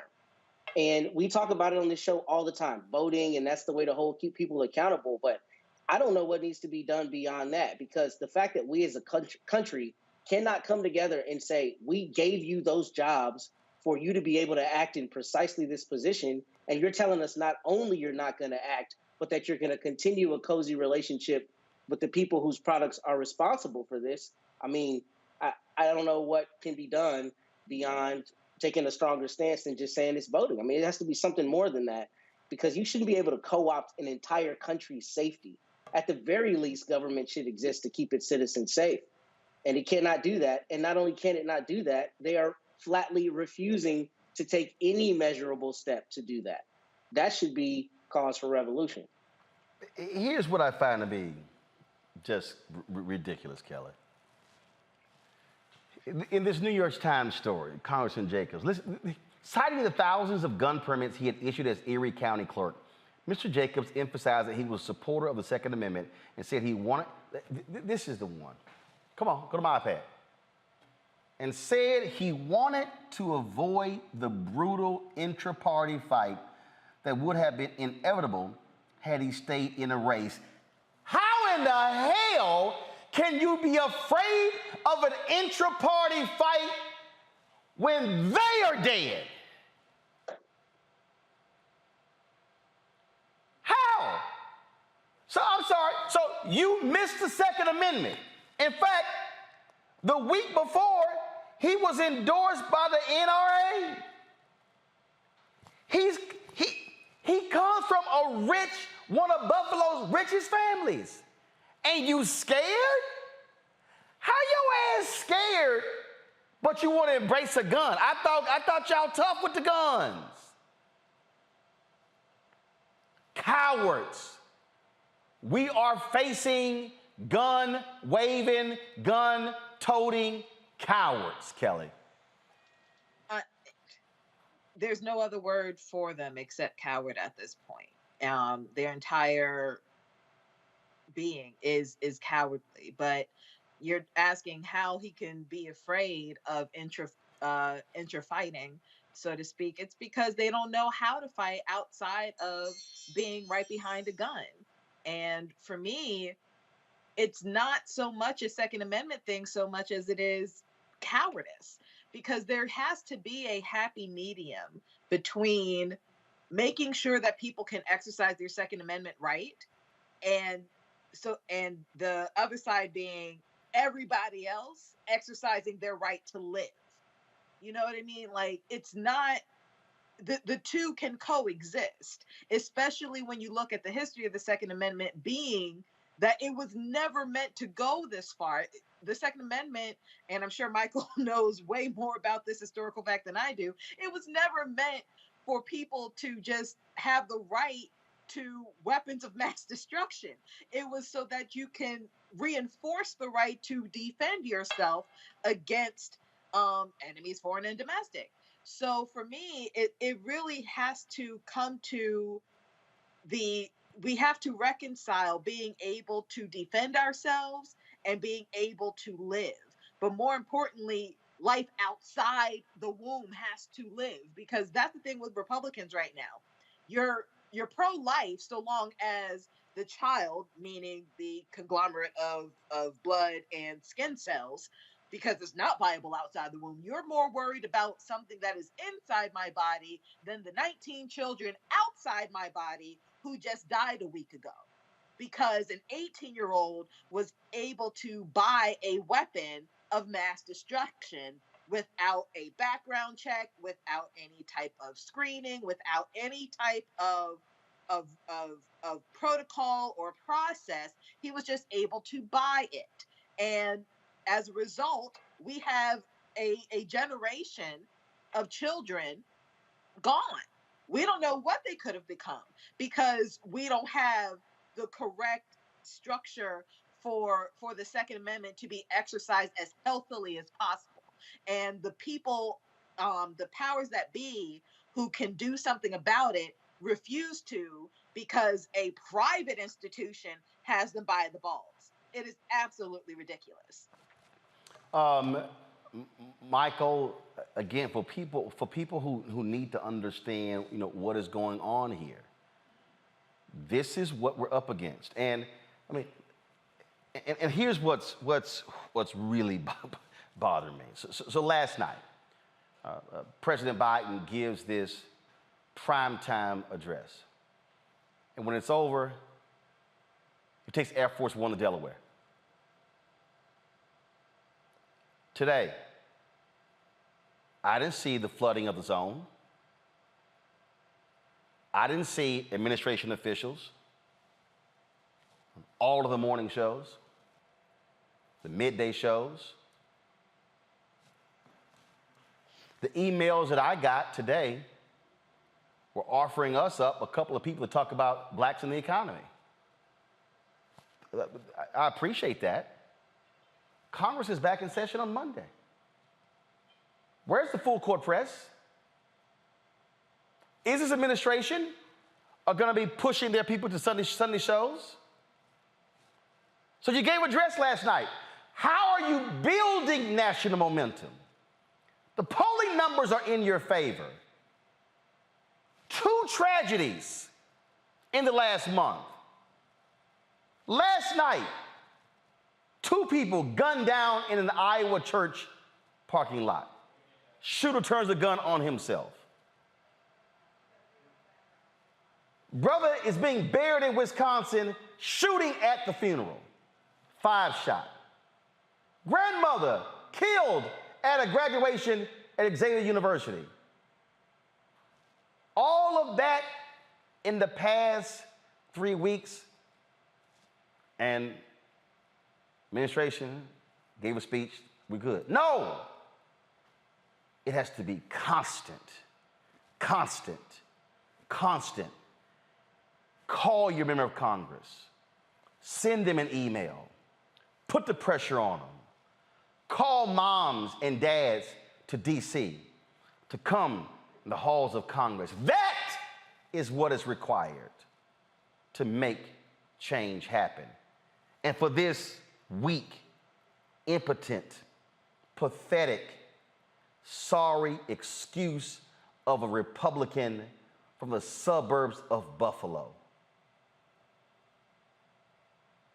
And we talk about it on this show all the time, voting, and that's the way to keep people accountable. But I don't know what needs to be done beyond that, because the fact that we as a country cannot come together and say, we gave you those jobs for you to be able to act in precisely this position, and you're telling us not only you're not going to act, but that you're going to continue a cozy relationship with the people whose products are responsible for this. I mean, I don't know what can be done beyond taking a stronger stance than just saying it's voting. I mean, it has to be something more than that, because you shouldn't be able to co-opt an entire country's safety. At the very least, government should exist to keep its citizens safe. And it cannot do that. And not only can it not do that, they are flatly refusing to take any measurable step to do that. That should be cause for revolution. Here's what I find to be just ridiculous, Kelly. In this New York Times story, Congressman Jacobs, citing the thousands of gun permits he had issued as Erie County clerk, Mr. Jacobs emphasized that he was a supporter of the Second Amendment and said he wanted, this is the one. Come on, go to my iPad. And said he wanted to avoid the brutal intra-party fight that would have been inevitable had he stayed in a race. How in the hell can you be afraid of an intra-party fight when they are dead? How? So I'm sorry, so you missed the Second Amendment. In fact, the week before, he was endorsed by the NRA. He comes from one of Buffalo's richest families. And you scared? How your ass scared, but you want to embrace a gun? I thought y'all tough with the guns. Cowards. We are facing gun-waving, gun-toting cowards, Kelly. There's no other word for them except coward at this point. Their entire being is cowardly. But you're asking how he can be afraid of intra fighting. so to speak, it's because they don't know how to fight outside of being right behind a gun. And for me, it's not so much a Second Amendment thing so much as it is cowardice, because there has to be a happy medium between making sure that people can exercise their Second Amendment right, and and the other side being everybody else exercising their right to live. You know what I mean? Like, it's not, the two can coexist, especially when you look at the history of the Second Amendment being that it was never meant to go this far. The Second Amendment, and I'm sure Michael knows way more about this historical fact than I do, it was never meant for people to just have the right to weapons of mass destruction. It was so that you can reinforce the right to defend yourself against enemies, foreign and domestic. So for me, it really has to come to we have to reconcile being able to defend ourselves and being able to live. But more importantly, life outside the womb has to live, because that's the thing with Republicans right now. You're pro-life so long as the child, meaning the conglomerate of blood and skin cells, because it's not viable outside the womb. You're more worried about something that is inside my body than the 19 children outside my body who just died a week ago, because an 18-year-old was able to buy a weapon of mass destruction without a background check, without any type of screening, without any type of protocol or process. He was just able to buy it. And as a result, we have a generation of children gone. We don't know what they could have become because we don't have the correct structure for the Second Amendment to be exercised as healthily as possible. And the people, the powers that be who can do something about it, refuse to, because a private institution has them by the balls. It is absolutely ridiculous. Michael, again, for people who need to understand, what is going on here, this is what we're up against. And I mean, and here's what's really bothering me. So last night, President Biden gives this primetime address, and when it's over, he takes Air Force One to Delaware. Today, I didn't see the flooding of the zone. I didn't see administration officials, all of the morning shows, the midday shows. The emails that I got today were offering us up a couple of people to talk about blacks in the economy. I appreciate that. Congress is back in session on Monday. Where's the full court press? Is this administration going to be pushing their people to Sunday shows? So you gave an address last night. How are you building national momentum? The polling numbers are in your favor. 2 tragedies in the last month. Last night, 2 people gunned down in an Iowa church parking lot. Shooter turns the gun on himself. Brother is being buried in Wisconsin, shooting at the funeral. 5 shot. Grandmother killed at a graduation at Xavier University. All of that in the past 3 weeks, and administration gave a speech, we're good. No! It has to be constant, constant, constant. Call your member of Congress. Send them an email. Put the pressure on them. Call moms and dads to D.C. to come in the halls of Congress. That is what is required to make change happen. And for this weak, impotent, pathetic, sorry excuse of a Republican from the suburbs of Buffalo.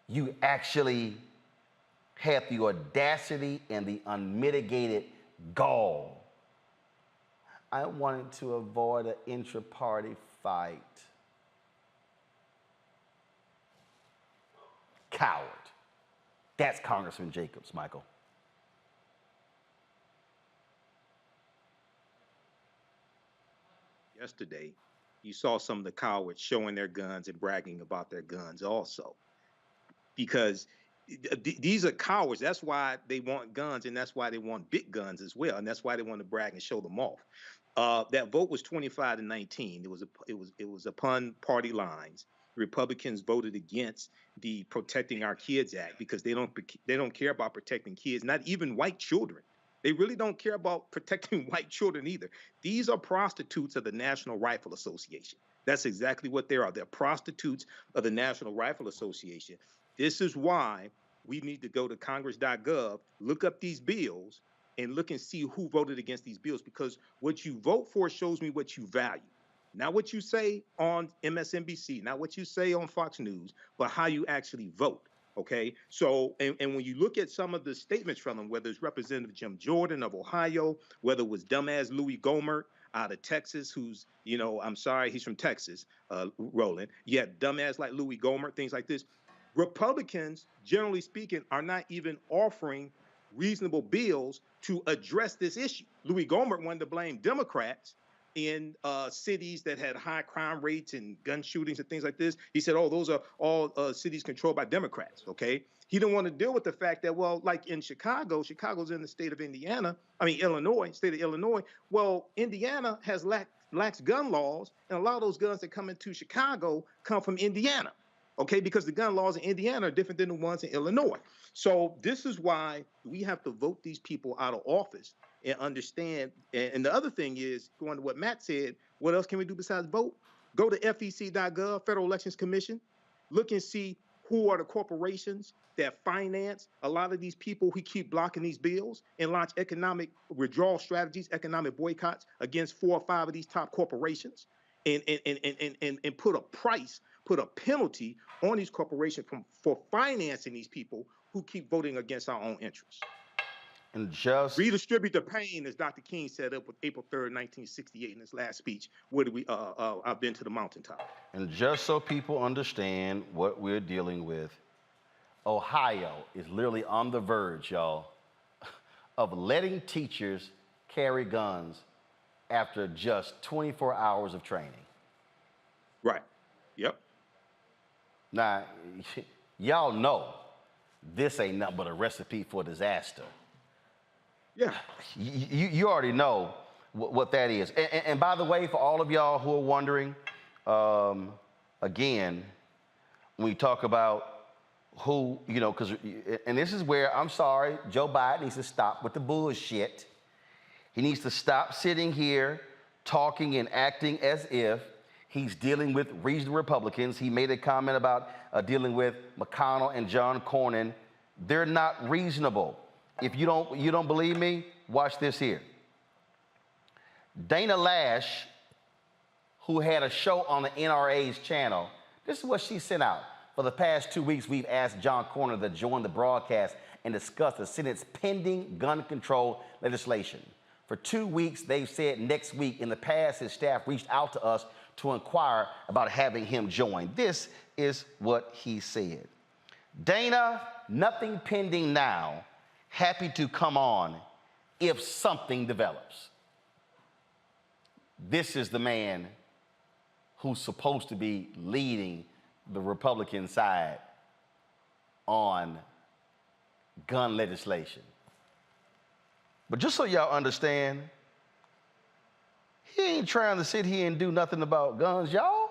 You actually had the audacity and the unmitigated gall. I wanted to avoid an intra-party fight. Coward. That's Congressman Jacobs, Michael. Yesterday, you saw some of the cowards showing their guns and bragging about their guns also. Because these are cowards. That's why they want guns, and that's why they want big guns as well, and that's why they want to brag and show them off. That vote was 25-19. It was upon party lines. Republicans voted against the Protecting Our Kids Act because they don't care about protecting kids, not even white children. They really don't care about protecting white children either. These are prostitutes of the National Rifle Association. That's exactly what they are. They're prostitutes of the National Rifle Association. This is why we need to go to congress.gov, look up these bills, and look and see who voted against these bills, because what you vote for shows me what you value. Not what you say on MSNBC, not what you say on Fox News, but how you actually vote, okay? So, and when you look at some of the statements from them, whether it's Representative Jim Jordan of Ohio, whether it was dumbass Louis Gohmert out of Texas, who's, you know, I'm sorry, he's from Texas, Roland. Yeah, dumbass like Louis Gohmert, things like this. Republicans, generally speaking, are not even offering reasonable bills to address this issue. Louis Gohmert wanted to blame Democrats in cities that had high crime rates and gun shootings and things like this. He said, oh, those are all cities controlled by Democrats, okay? He didn't want to deal with the fact that, well, like in Chicago's in the state of Illinois, state of Illinois. Well, Indiana has lax gun laws, and a lot of those guns that come into Chicago come from Indiana. Okay, because the gun laws in Indiana are different than the ones in Illinois. So this is why we have to vote these people out of office and understand. And the other thing is, going to what Matt said, what else can we do besides vote? Go to FEC.gov, Federal Elections Commission, look and see who are the corporations that finance a lot of these people who keep blocking these bills, and launch economic withdrawal strategies, economic boycotts against 4 or 5 of these top corporations, and put a penalty on these corporations for financing these people who keep voting against our own interests. And just redistribute the pain, as Dr. King said up with April 3rd, 1968 in his last speech. Where do we? I've been to the mountaintop. And just so people understand what we're dealing with, Ohio is literally on the verge, y'all, of letting teachers carry guns after just 24 hours of training. Right. Yep. Now, y'all know this ain't nothing but a recipe for disaster. Yeah. You already know what that is. And by the way, for all of y'all who are wondering, again, when we talk about who, you know, and this is where, I'm sorry, Joe Biden needs to stop with the bullshit. He needs to stop sitting here talking and acting as if he's dealing with reasonable Republicans. He made a comment about dealing with McConnell and John Cornyn. They're not reasonable. If you don't believe me, watch this here. Dana Lash, who had a show on the NRA's channel, this is what she sent out. For the past 2 weeks, we've asked John Cornyn to join the broadcast and discuss the Senate's pending gun control legislation. For 2 weeks, they've said next week. In the past, his staff reached out to us to inquire about having him join. This is what he said. Dana, nothing pending now. Happy to come on if something develops. This is the man who's supposed to be leading the Republican side on gun legislation. But just so y'all understand, he ain't trying to sit here and do nothing about guns, y'all.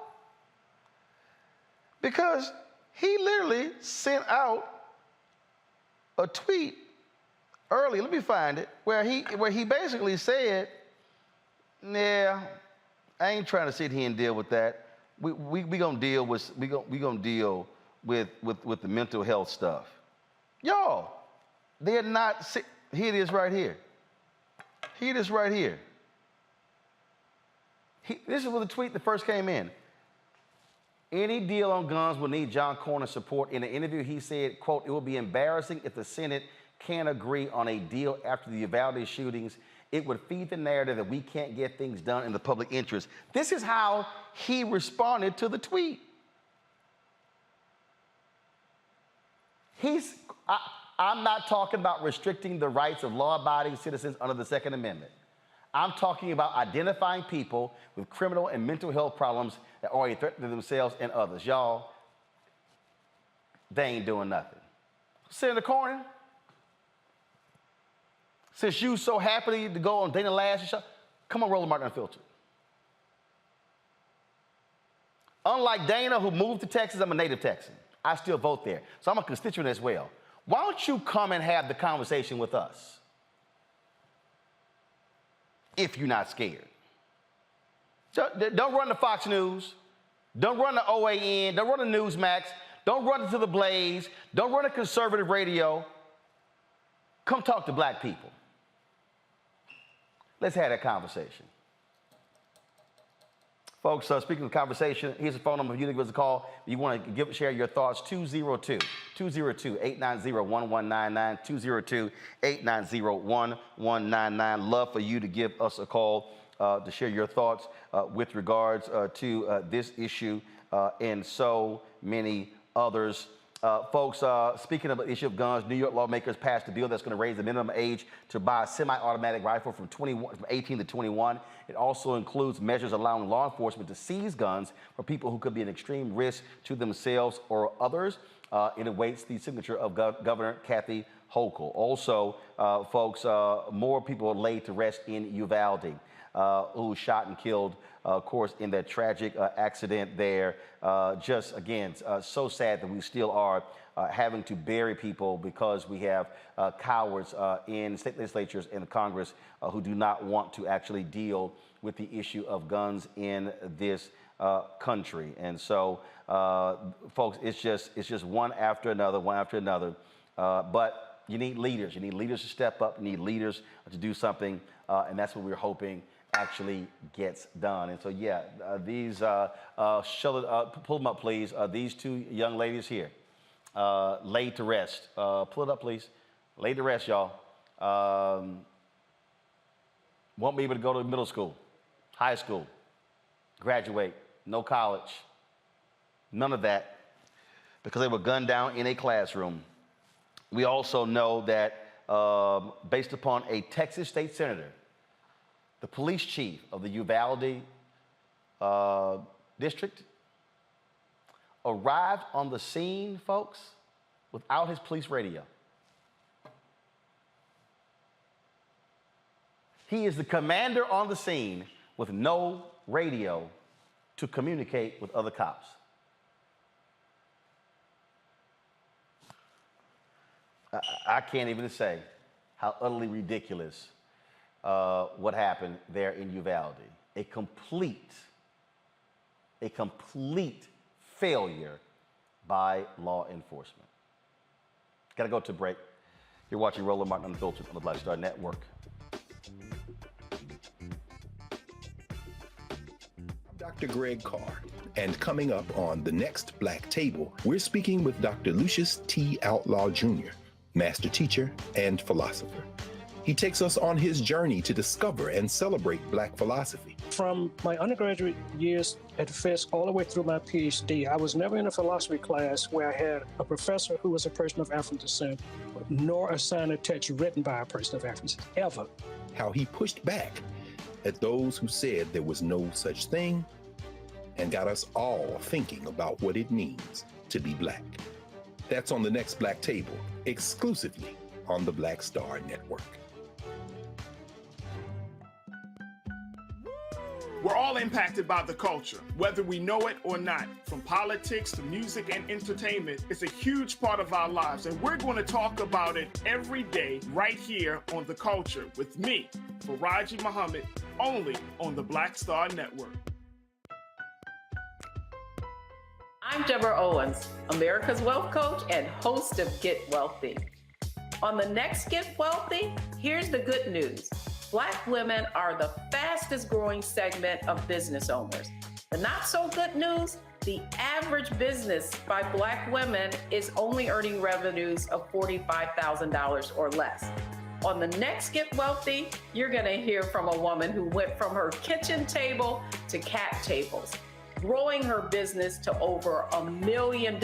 Because he literally sent out a tweet early, let me find it, where he basically said, yeah, I ain't trying to sit here and deal with that. We gonna deal with the mental health stuff. Y'all, they're not, here it is right here. Here it is right here. This is where the tweet that first came in. Any deal on guns will need John Cornyn's support. In an interview, he said, quote, "It will be embarrassing if the Senate can't agree on a deal after the Uvalde shootings. It would feed the narrative that we can't get things done in the public interest." This is how he responded to the tweet. I'm not talking about restricting the rights of law-abiding citizens under the Second Amendment. I'm talking about identifying people with criminal and mental health problems that are a threat to themselves and others. Y'all, they ain't doing nothing. Senator Cornyn, since you so happily to go on Dana Lash's show, come on, Roland Martin Unfiltered. Unlike Dana, who moved to Texas, I'm a native Texan. I still vote there. So I'm a constituent as well. Why don't you come and have the conversation with us? If you're not scared. Don't run to Fox News. Don't run to OAN. Don't run to Newsmax. Don't run to the Blaze. Don't run to conservative radio. Come talk to black people. Let's have that conversation. Folks, speaking of conversation, here's a phone number for you to give us a call. If you want to share your thoughts, 202-890-1199, 202-890-1199. Love for you to give us a call to share your thoughts with regards to this issue and so many others. Folks, speaking of the issue of guns, New York lawmakers passed a bill that's going to raise the minimum age to buy a semi-automatic rifle from 18 to 21. It also includes measures allowing law enforcement to seize guns for people who could be an extreme risk to themselves or others. It awaits the signature of Governor Kathy Hochul. Also, folks, more people are laid to rest in Uvalde, who shot and killed, of course, in that tragic accident there. Just, again, so sad that we still are having to bury people because we have cowards in state legislatures and the Congress who do not want to actually deal with the issue of guns in this country. And so, folks, it's just one after another, one after another. But you need leaders. You need leaders to step up. You need leaders to do something, and that's what we're hoping actually gets done. And so, yeah, these, pull them up, please. These two young ladies here, laid to rest. Pull it up, please. Laid to rest, y'all. Won't be able to go to middle school, high school, graduate, no college, none of that, because they were gunned down in a classroom. We also know that based upon a Texas state senator, the police chief of the Uvalde district arrived on the scene, folks, without his police radio. He is the commander on the scene with no radio to communicate with other cops. I can't even say how utterly ridiculous what happened there in Uvalde. A complete failure by law enforcement. Gotta go to break. You're watching Roland Martin Unfiltered on the Black Star Network. Dr. Greg Carr, and coming up on The Next Black Table, we're speaking with Dr. Lucius T. Outlaw Jr., master teacher and philosopher. He takes us on his journey to discover and celebrate Black philosophy. From my undergraduate years at Fisk all the way through my PhD, I was never in a philosophy class where I had a professor who was a person of African descent, nor a sign of text written by a person of African descent, ever. How he pushed back at those who said there was no such thing, and got us all thinking about what it means to be Black. That's on The Next Black Table, exclusively on the Black Star Network. We're all impacted by the culture, whether we know it or not. From politics to music and entertainment, it's a huge part of our lives, and we're going to talk about it every day right here on The Culture with me, Faraji Muhammad, only on the Black Star Network. I'm Deborah Owens, America's Wealth Coach and host of Get Wealthy. On the next Get Wealthy, here's the good news. Black women are the fastest growing segment of business owners. The not so good news, the average business by Black women is only earning revenues of $45,000 or less. On the next Get Wealthy, you're gonna hear from a woman who went from her kitchen table to cat tables, growing her business to over $1 million.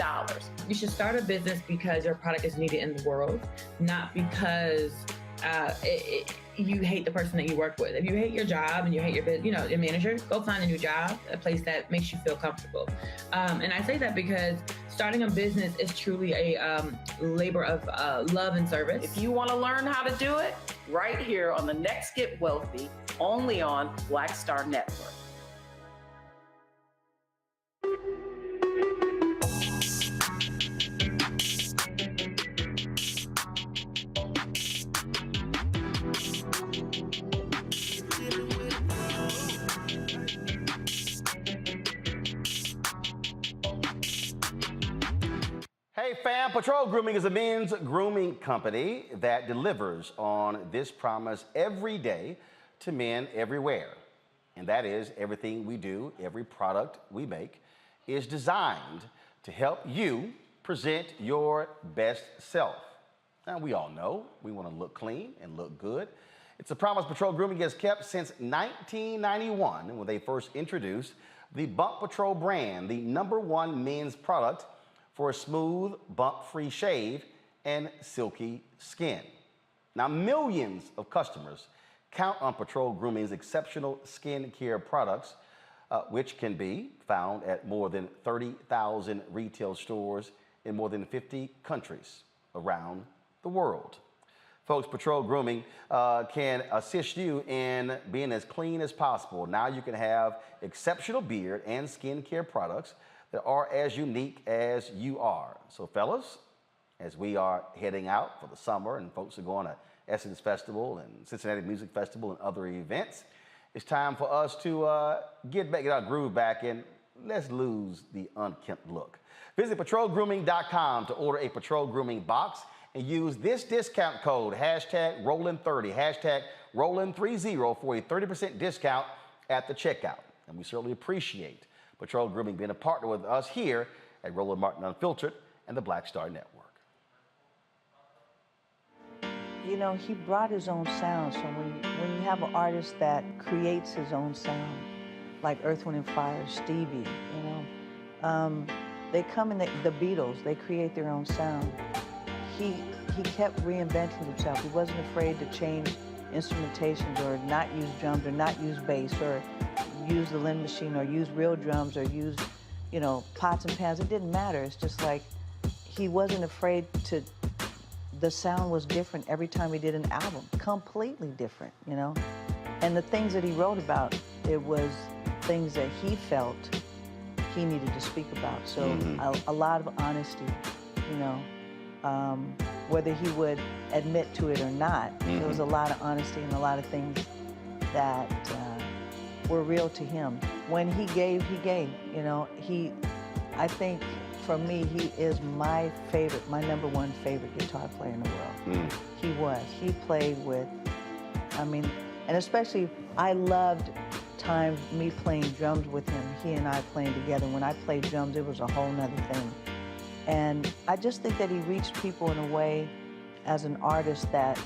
You should start a business because your product is needed in the world, not because you hate the person that you work with. If you hate your job and you hate your manager, go find a new job, a place that makes you feel comfortable. And I say that because starting a business is truly a labor of love and service. If you want to learn how to do it, right here on the next Get Wealthy, only on Black Star Network. Hey fam, Patrol Grooming is a men's grooming company that delivers on this promise every day to men everywhere. And that is everything we do, every product we make is designed to help you present your best self. Now we all know we want to look clean and look good. It's a promise Patrol Grooming has kept since 1991 when they first introduced the Bump Patrol brand, the #1 men's product for a smooth, bump-free shave and silky skin. Now, millions of customers count on Patrol Grooming's exceptional skin care products, which can be found at more than 30,000 retail stores in more than 50 countries around the world. Folks, Patrol Grooming can assist you in being as clean as possible. Now you can have exceptional beard and skin care products that are as unique as you are. So fellas, as we are heading out for the summer and folks are going to Essence Festival and Cincinnati Music Festival and other events, it's time for us to get our groove back and let's lose the unkempt look. Visit patrolgrooming.com to order a Patrol Grooming box and use this discount code, #Rollin30, #Rollin30 for a 30% discount at the checkout. And we certainly appreciate Patrol Grooming being a partner with us here at Roland Martin Unfiltered and the Black Star Network. You know, he brought his own sound. So when you have an artist that creates his own sound, like Earth, Wind & Fire, Stevie, they come in, the Beatles, they create their own sound. He kept reinventing himself. He wasn't afraid to change instrumentations or not use drums or not use bass or use the Linn machine or use real drums or use, pots and pans. It didn't matter. It's just like he wasn't afraid to, the sound was different every time he did an album, completely different, And the things that he wrote about, it was things that he felt he needed to speak about. So a lot of honesty, whether he would admit to it or not, there was a lot of honesty and a lot of things that were real to him. When he gave, I think for me, he is my #1 favorite guitar player in the world. He was. He played with, and especially I loved me playing drums with him, he and I playing together. When I played drums, it was a whole nother thing. And I just think that he reached people in a way as an artist that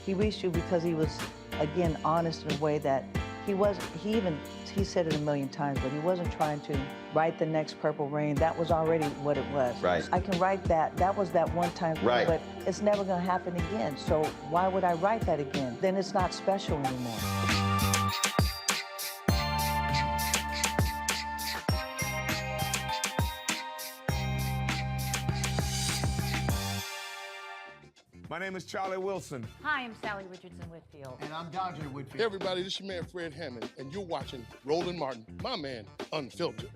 he reached you because he was, again, honest in a way that he said it a million times, but he wasn't trying to write the next Purple Rain. That was already what it was. Right. I can write that. That was that one time thing, right. But it's never going to happen again. So why would I write that again? Then it's not special anymore. My name is Charlie Wilson. Hi, I'm Sally Richardson Whitfield. And I'm Dodger Whitfield. Hey everybody, this is your man Fred Hammond, and you're watching Roland Martin, my man, Unfiltered.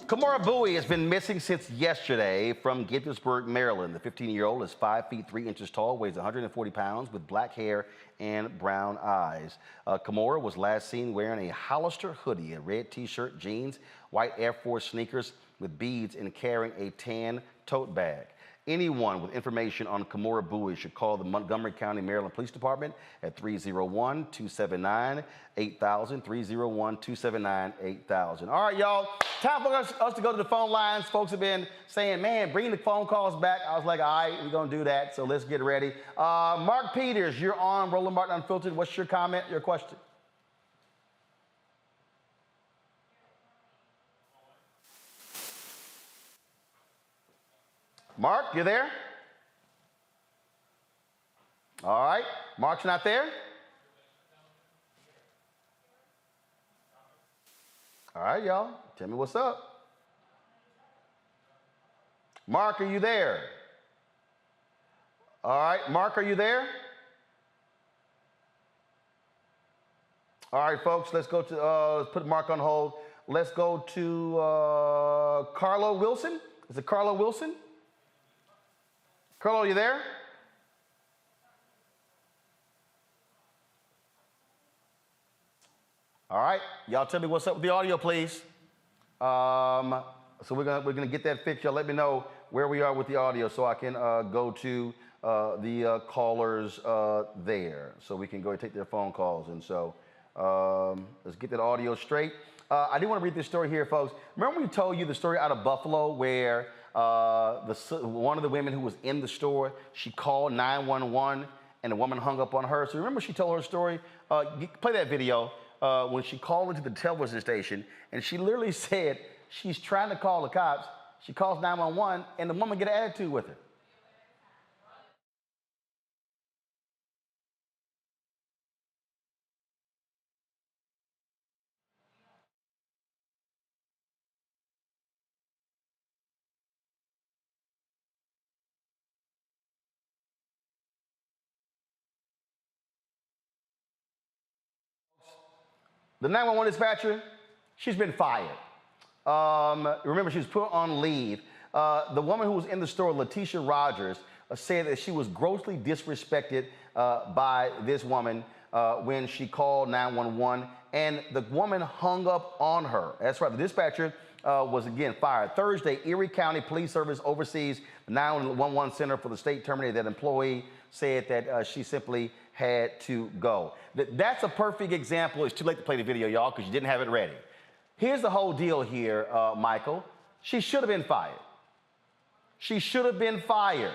Kamora Bowie has been missing since yesterday from Gaithersburg, Maryland. The 15-year-old is 5 feet 3 inches tall, weighs 140 pounds, with black hair and brown eyes. Kamora was last seen wearing a Hollister hoodie, a red t-shirt, jeans, white Air Force sneakers with beads, and carrying a tan tote bag. Anyone with information on Kamora Bowie should call the Montgomery County, Maryland Police Department at 301-279-8000, 301-279-8000. All right, y'all, time for us to go to the phone lines. Folks have been saying, man, bring the phone calls back. I was like, all right, we're going to do that, so let's get ready. Mark Peters, you're on Roland Martin Unfiltered. What's your comment, your question? Mark, you there? All right, Mark's not there? All right, y'all, tell me what's up. Mark, are you there? All right, Mark, are you there? All right, folks, let's go to, let's put Mark on hold. Let's go to Carlo Wilson. Is it Carlo Wilson? Carlo, are you there? All right, y'all tell me what's up with the audio, please. So we're gonna get that fixed. Y'all let me know where we are with the audio so I can go to the callers there, so we can go and take their phone calls. And so let's get that audio straight. I do want to read this story here, folks. Remember we told you the story out of Buffalo where one of the women who was in the store, she called 911 and the woman hung up on her. So remember she told her story? Play that video when she called into the television station and she literally said she's trying to call the cops. She calls 911 and the woman get an attitude with her. The 911 dispatcher, she's been fired. Remember, she was put on leave. The woman who was in the store, Letitia Rogers, said that she was grossly disrespected by this woman when she called 911, and the woman hung up on her. That's right, the dispatcher was again fired. Thursday, Erie County Police Service oversees the 911 center for the state terminated that employee said that she simply had to go. That's a perfect example. It's too late to play the video, y'all, because you didn't have it ready. Here's the whole deal here, Michael. She should have been fired. She should have been fired.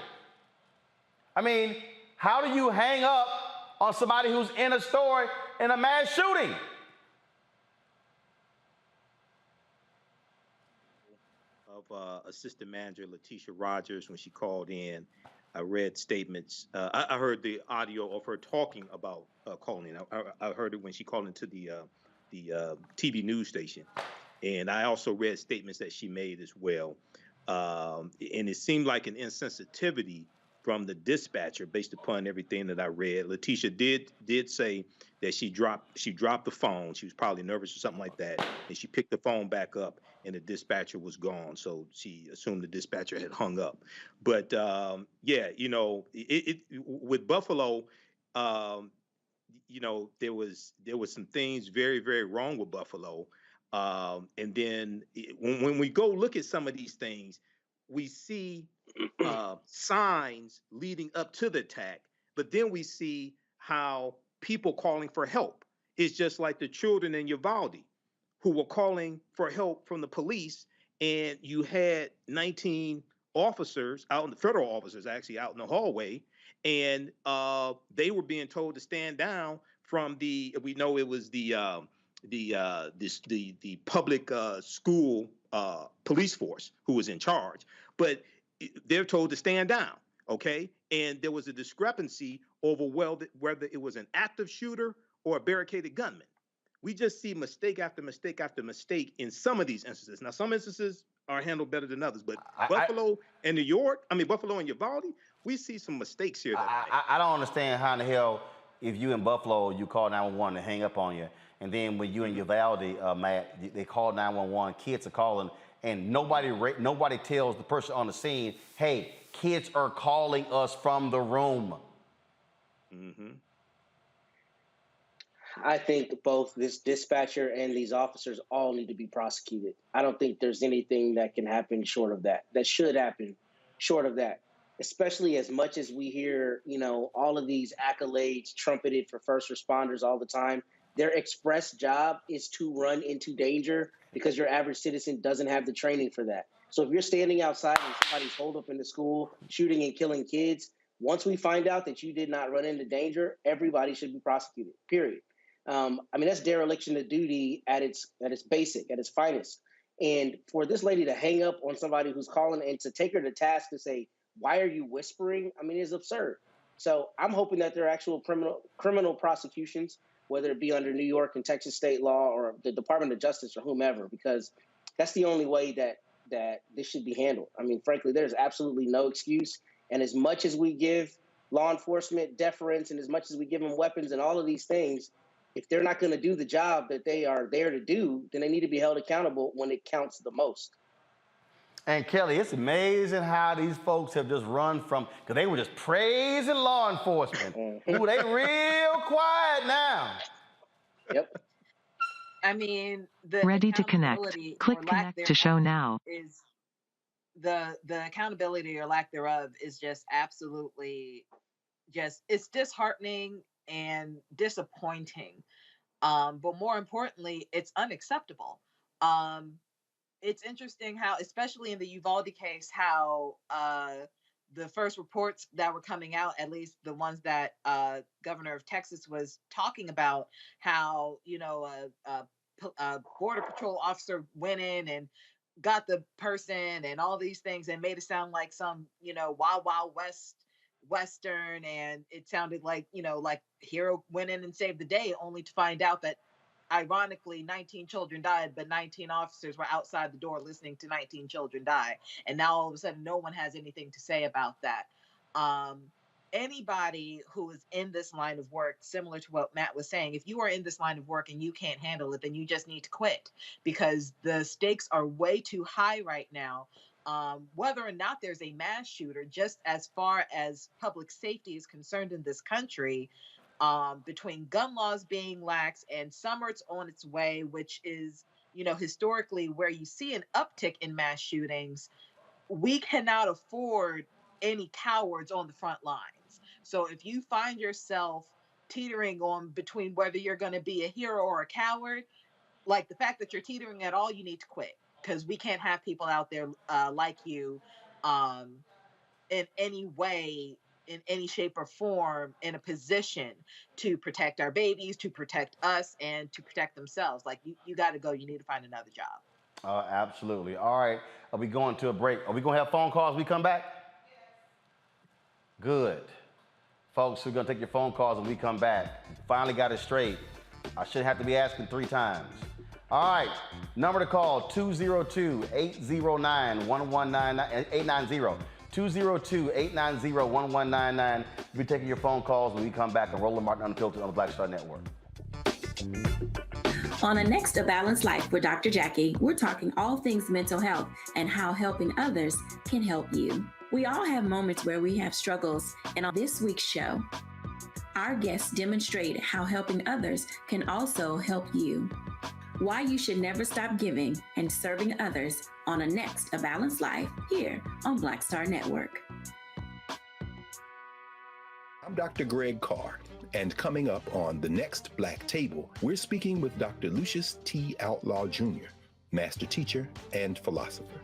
I mean, how do you hang up on somebody who's in a store in a mass shooting? Of assistant manager Letitia Rogers when she called in. I read statements. I heard the audio of her talking about calling. I heard it when she called into the TV news station, and I also read statements that she made as well. And it seemed like an insensitivity from the dispatcher based upon everything that I read. Letitia did say that she dropped the phone. She was probably nervous or something like that, and she picked the phone back up, and the dispatcher was gone. So she assumed the dispatcher had hung up. But yeah, you know, with Buffalo, you know, there was some things very, very wrong with Buffalo. And then when we go look at some of these things, we see signs leading up to the attack, but then we see how people calling for help. It's just like the children in Uvalde who were calling for help from the police, and you had 19 officers out in the federal officers actually out in the hallway, and they were being told to stand down from we know it was the public school police force who was in charge, but they're told to stand down, okay? And there was a discrepancy over whether it was an active shooter or a barricaded gunman. We just see mistake after mistake after mistake in some of these instances. Now, some instances are handled better than others, but Buffalo and Uvalde, we see some mistakes here. I don't understand how in the hell, if you in Buffalo, you call 911 to hang up on you, and then when you in Uvalde, Matt, they call 911, kids are calling, and nobody tells the person on the scene, hey, kids are calling us from the room. Mm-hmm. I think both this dispatcher and these officers all need to be prosecuted. I don't think there's anything that can happen short of that, that should happen short of that, especially as much as we hear, all of these accolades trumpeted for first responders all the time. Their express job is to run into danger because your average citizen doesn't have the training for that. So if you're standing outside and somebody's holed up in the school, shooting and killing kids, once we find out that you did not run into danger, everybody should be prosecuted, period. That's dereliction of duty at its basic, at its finest. And for this lady to hang up on somebody who's calling and to take her to task to say, why are you whispering? It's absurd. So I'm hoping that there are actual criminal prosecutions, whether it be under New York and Texas state law or the Department of Justice or whomever, because that's the only way that this should be handled. Frankly, there's absolutely no excuse. And as much as we give law enforcement deference and as much as we give them weapons and all of these things, if they're not going to do the job that they are there to do, then they need to be held accountable when it counts the most. And Kelly, it's amazing how these folks have just run from, because they were just praising law enforcement. Ooh, they real quiet now. Yep. The ready to connect. Click connect to show now. Is the accountability or lack thereof is just absolutely it's disheartening and disappointing. But more importantly, it's unacceptable. It's interesting how, especially in the Uvalde case, how the first reports that were coming out, at least the ones that Governor of Texas was talking about, how a Border Patrol officer went in and got the person and all these things and made it sound like some Wild Wild West Western, and it sounded like like hero went in and saved the day, only to find out that ironically 19 children died, but 19 officers were outside the door listening to 19 children die, and now all of a sudden no one has anything to say about that. Anybody who is in this line of work, similar to what Matt was saying, if you are in this line of work and you can't handle it, then you just need to quit, because the stakes are way too high right now. Whether or not there's a mass shooter, just as far as public safety is concerned in this country, between gun laws being lax and summer's on its way, which is, historically where you see an uptick in mass shootings, we cannot afford any cowards on the front lines. So if you find yourself teetering on between whether you're going to be a hero or a coward, like the fact that you're teetering at all, you need to quit, because we can't have people out there like you in any way, in any shape or form, in a position to protect our babies, to protect us, and to protect themselves. Like, you got to go. You need to find another job. Absolutely. All right. Are we going to a break? Are we going to have phone calls when we come back? Good. Folks, we're going to take your phone calls when we come back. Finally got it straight. I shouldn't have to be asking 3 times. All right. Number to call, 202-809-1199, 202-890-1199. We'll be taking your phone calls when we come back on Roland Martin Unfiltered on the Black Star Network. On the next A Balanced Life with Dr. Jackie, we're talking all things mental health and how helping others can help you. We all have moments where we have struggles, and on this week's show, our guests demonstrate how helping others can also help you. Why you should never stop giving and serving others on the next A Balanced Life here on Black Star Network. I'm Dr. Greg Carr, and coming up on the next Black Table, we're speaking with Dr. Lucius T. Outlaw Jr., master teacher and philosopher.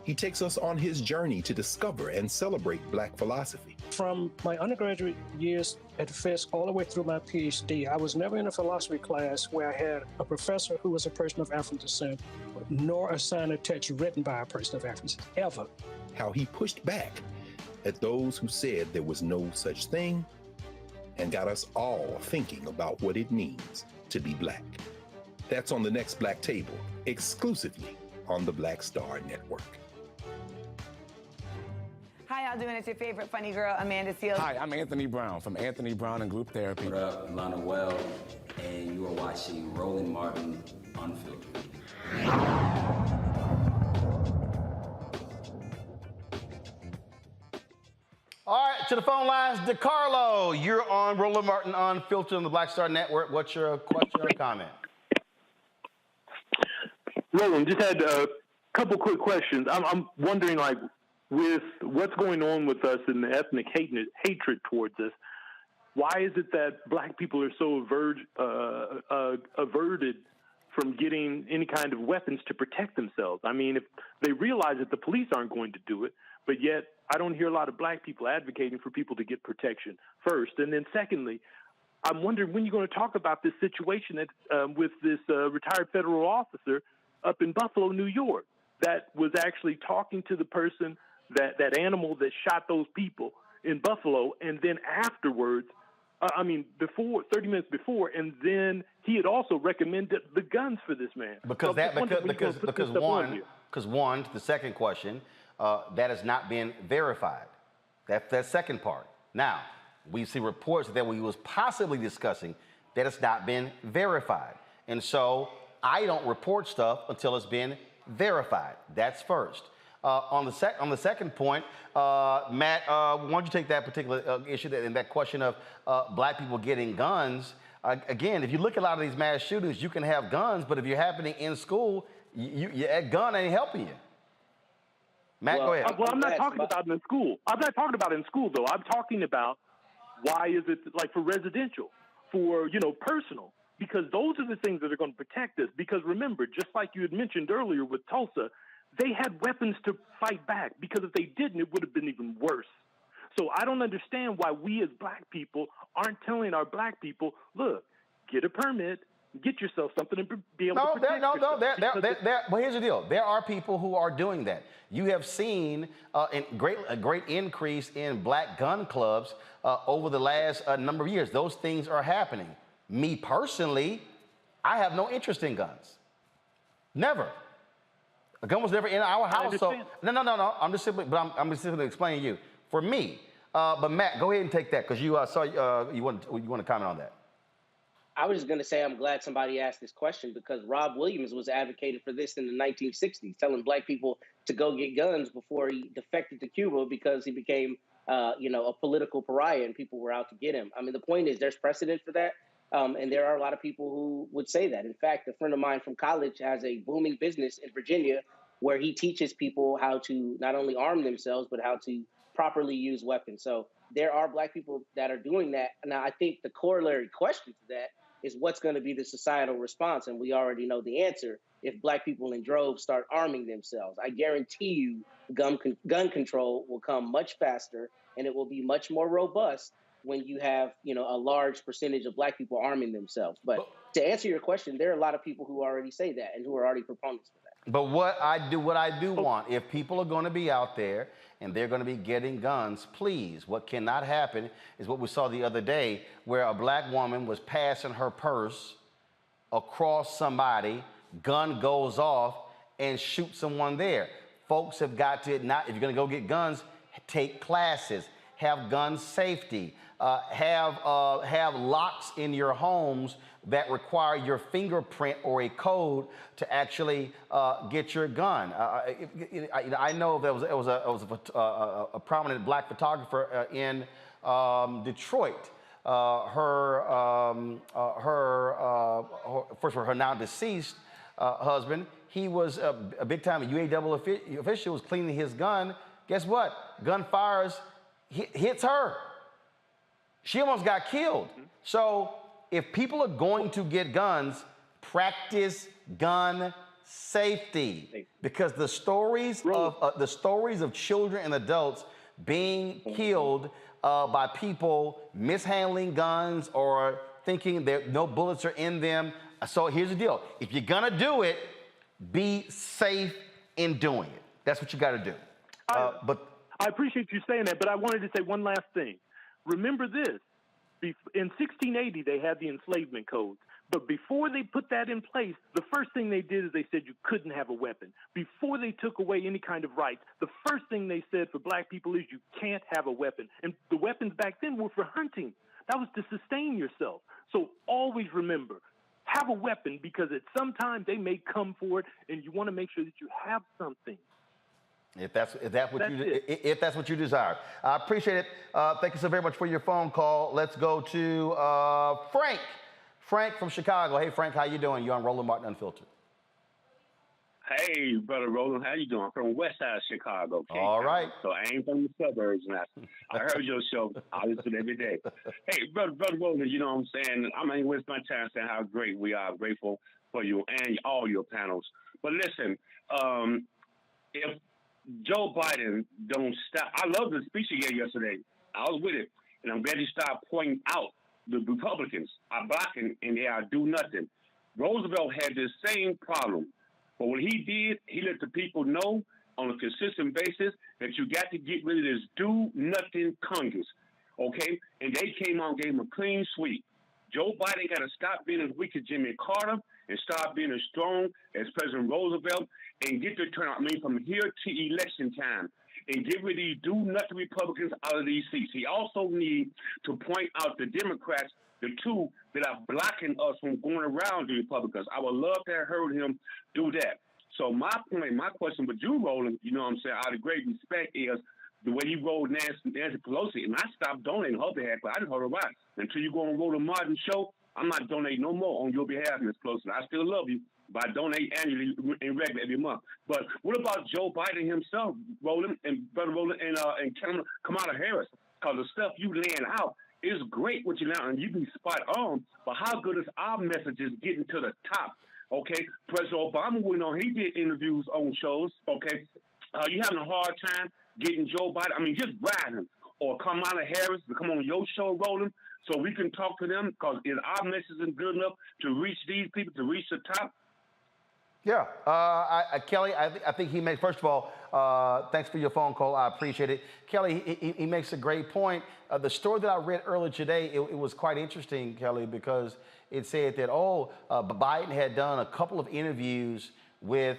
He takes us on his journey to discover and celebrate Black philosophy. From my undergraduate years at Fisk all the way through my PhD, I was never in a philosophy class where I had a professor who was a person of African descent, nor a sign of text written by a person of African descent, ever. How he pushed back at those who said there was no such thing, and got us all thinking about what it means to be Black. That's on the next Black Table, exclusively on the Black Star Network. Hi, y'all doing? It's your favorite funny girl, Amanda Seals. Hi, I'm Anthony Brown from Anthony Brown and Group Therapy. What up, I'm Lana Well, and you are watching Roland Martin Unfiltered. All right, to the phone lines, DeCarlo, you're on Roland Martin Unfiltered on the Black Star Network. What's your question or comment? Roland, just had a couple quick questions. I'm wondering, like, with what's going on with us and the ethnic hatred towards us, why is it that black people are so averted from getting any kind of weapons to protect themselves? I mean, if they realize that the police aren't going to do it, but yet I don't hear a lot of black people advocating for people to get protection first. And then secondly, I'm wondering when you're going to talk about this situation that, with this retired federal officer up in Buffalo, New York, that was actually talking to the person, that animal that shot those people in Buffalo, and then afterwards, 30 minutes before, and then he had also recommended the guns for this man. Because one, to the second question, that has not been verified. That's that second part. Now, we see reports that we was possibly discussing that it's not been verified. And so I don't report stuff until it's been verified. That's first. On the second point, Matt, why don't you take that particular issue and that question of black people getting guns? Again, if you look at a lot of these mass shootings, you can have guns, but if you're happening in school, that gun ain't helping you. Matt, go ahead. Well, I'm not talking about it in school. I'm not talking about it in school, though. I'm talking about why is it like for residential, for, personal, because those are the things that are going to protect us. Because remember, just like you had mentioned earlier with Tulsa, they had weapons to fight back, because if they didn't, it would have been even worse. So I don't understand why we as black people aren't telling our black people, look, get a permit, get yourself something and be able to protect yourself. Well, here's the deal. There are people who are doing that. You have seen a great increase in black gun clubs over the last number of years. Those things are happening. Me personally, I have no interest in guns. Never. A gun was never in our house. So no. I'm just simply explaining to you. For me, but Matt, go ahead and take that because you saw you want to comment on that. I was just going to say I'm glad somebody asked this question, because Rob Williams was advocating for this in the 1960s, telling black people to go get guns before he defected to Cuba because he became, a political pariah and people were out to get him. I mean, the point is there's precedent for that. And there are a lot of people who would say that. In fact, a friend of mine from college has a booming business in Virginia where he teaches people how to not only arm themselves, but how to properly use weapons. So there are black people that are doing that. Now, I think the corollary question to that is what's going to be the societal response? And we already know the answer. If black people in droves start arming themselves, I guarantee you gun control will come much faster, and it will be much more robust when you have, a large percentage of black people arming themselves. But to answer your question, there are a lot of people who already say that and who are already proponents for that. But what I do want, if people are going to be out there and they're going to be getting guns, please, what cannot happen is what we saw the other day, where a black woman was passing her purse across somebody, gun goes off, and shoots someone there. Folks have got to, if you're going to go get guns, take classes, have gun safety, have locks in your homes that require your fingerprint or a code to actually get your gun. I know there was a prominent black photographer in Detroit. Her now deceased husband, he was a big time UAW official, was cleaning his gun. Guess what? Gun fires, hits her. She almost got killed. So if people are going to get guns, practice gun safety, because the stories of children and adults being killed by people mishandling guns or thinking that no bullets are in them. So here's the deal: if you're gonna do it, be safe in doing it. That's what you got to do. But I appreciate you saying that, but I wanted to say one last thing. Remember this. In 1680, they had the enslavement code. But before they put that in place, the first thing they did is they said you couldn't have a weapon. Before they took away any kind of rights, the first thing they said for black people is you can't have a weapon. And the weapons back then were for hunting. That was to sustain yourself. So always remember, have a weapon, because at some time they may come for it, and you want to make sure that you have something. If that's what you desire. I appreciate it. Thank you so very much for your phone call. Let's go to Frank. Frank from Chicago. Hey, Frank, how you doing? You're on Roland Martin Unfiltered. Hey, brother Roland, how you doing? I'm from West Side Chicago. All right. So I ain't from the suburbs now. I heard your show. I listen every day. Hey, brother Roland, you know what I'm saying? I'm not even waste my time saying how great we are. Grateful for you and all your panels. But listen, if Joe Biden don't stop, I love the speech he gave yesterday. I was with it, and I'm glad he started pointing out the Republicans are blocking and they are do nothing. Roosevelt had the same problem. But what he did, he let the people know on a consistent basis that you got to get rid of this do-nothing Congress, okay? And they came out and gave him a clean sweep. Joe Biden got to stop being as weak as Jimmy Carter and start being as strong as President Roosevelt and get the turnout, from here to election time, and get rid of these do-nothing Republicans out of these seats. He also needs to point out the Democrats, the two that are blocking us from going around the Republicans. I would love to have heard him do that. So my question with you, Roland, you know what I'm saying, out of great respect, is the way you rolled Nancy Pelosi, and I stopped donating her behalf, but I didn't heard her right. Until you go on Roland Martin show, I'm not donating no more on your behalf, Ms. Pelosi. I still love you, but I donate annually and regular every month. But what about Joe Biden himself, Roland, and Brother Roland, and Kamala Harris? Because the stuff you laying out is great what you now, and you be spot on, but how good is our messages getting to the top? Okay, President Obama went on, he did interviews on shows, okay? You having a hard time getting Joe Biden, just riding him, or Kamala Harris to come on your show, Roland, so we can talk to them, because is our message isn't good enough to reach these people, to reach the top? Yeah, Kelly, I think he makes, first of all, thanks for your phone call. I appreciate it. Kelly, he makes a great point. The story that I read earlier today, it was quite interesting, Kelly, because it said that, Biden had done a couple of interviews with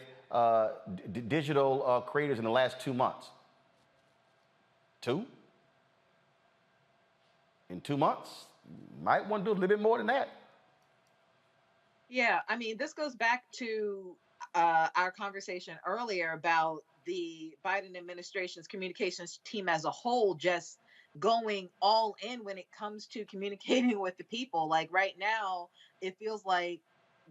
digital creators in the last 2 months. In 2 months? Might want to do a little bit more than that. Yeah, this goes back to our conversation earlier about the Biden administration's communications team as a whole just going all in when it comes to communicating with the people. Like right now, it feels like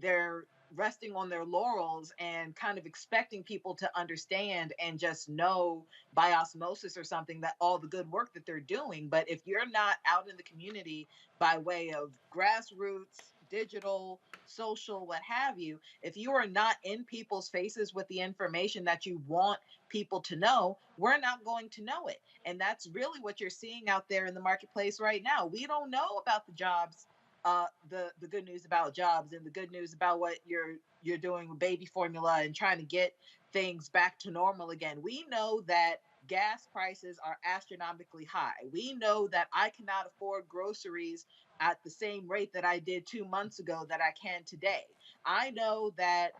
they're resting on their laurels and kind of expecting people to understand and just know by osmosis or something that all the good work that they're doing. But if you're not out in the community by way of grassroots, digital, social, what have you, if you are not in people's faces with the information that you want people to know, we're not going to know it. And that's really what you're seeing out there in the marketplace right now. We don't know about the jobs, the good news about jobs and the good news about what you're doing with baby formula and trying to get things back to normal again. We know that gas prices are astronomically high. We know that I cannot afford groceries at the same rate that I did 2 months ago that I can today. I know that,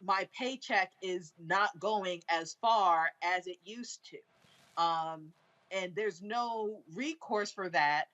my paycheck is not going as far as it used to. And there's no recourse for that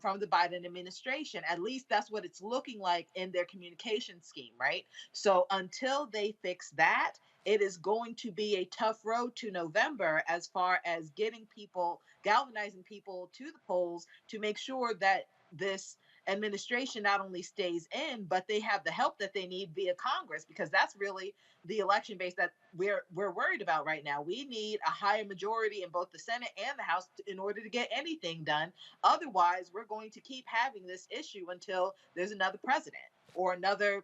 from the Biden administration. At least that's what it's looking like in their communication scheme, right? So until they fix that, it is going to be a tough road to November as far as getting people, galvanizing people to the polls to make sure that this administration not only stays in, but they have the help that they need via Congress, because that's really the election base that we're worried about right now. We need a higher majority in both the Senate and the House in order to get anything done. Otherwise, we're going to keep having this issue until there's another president or another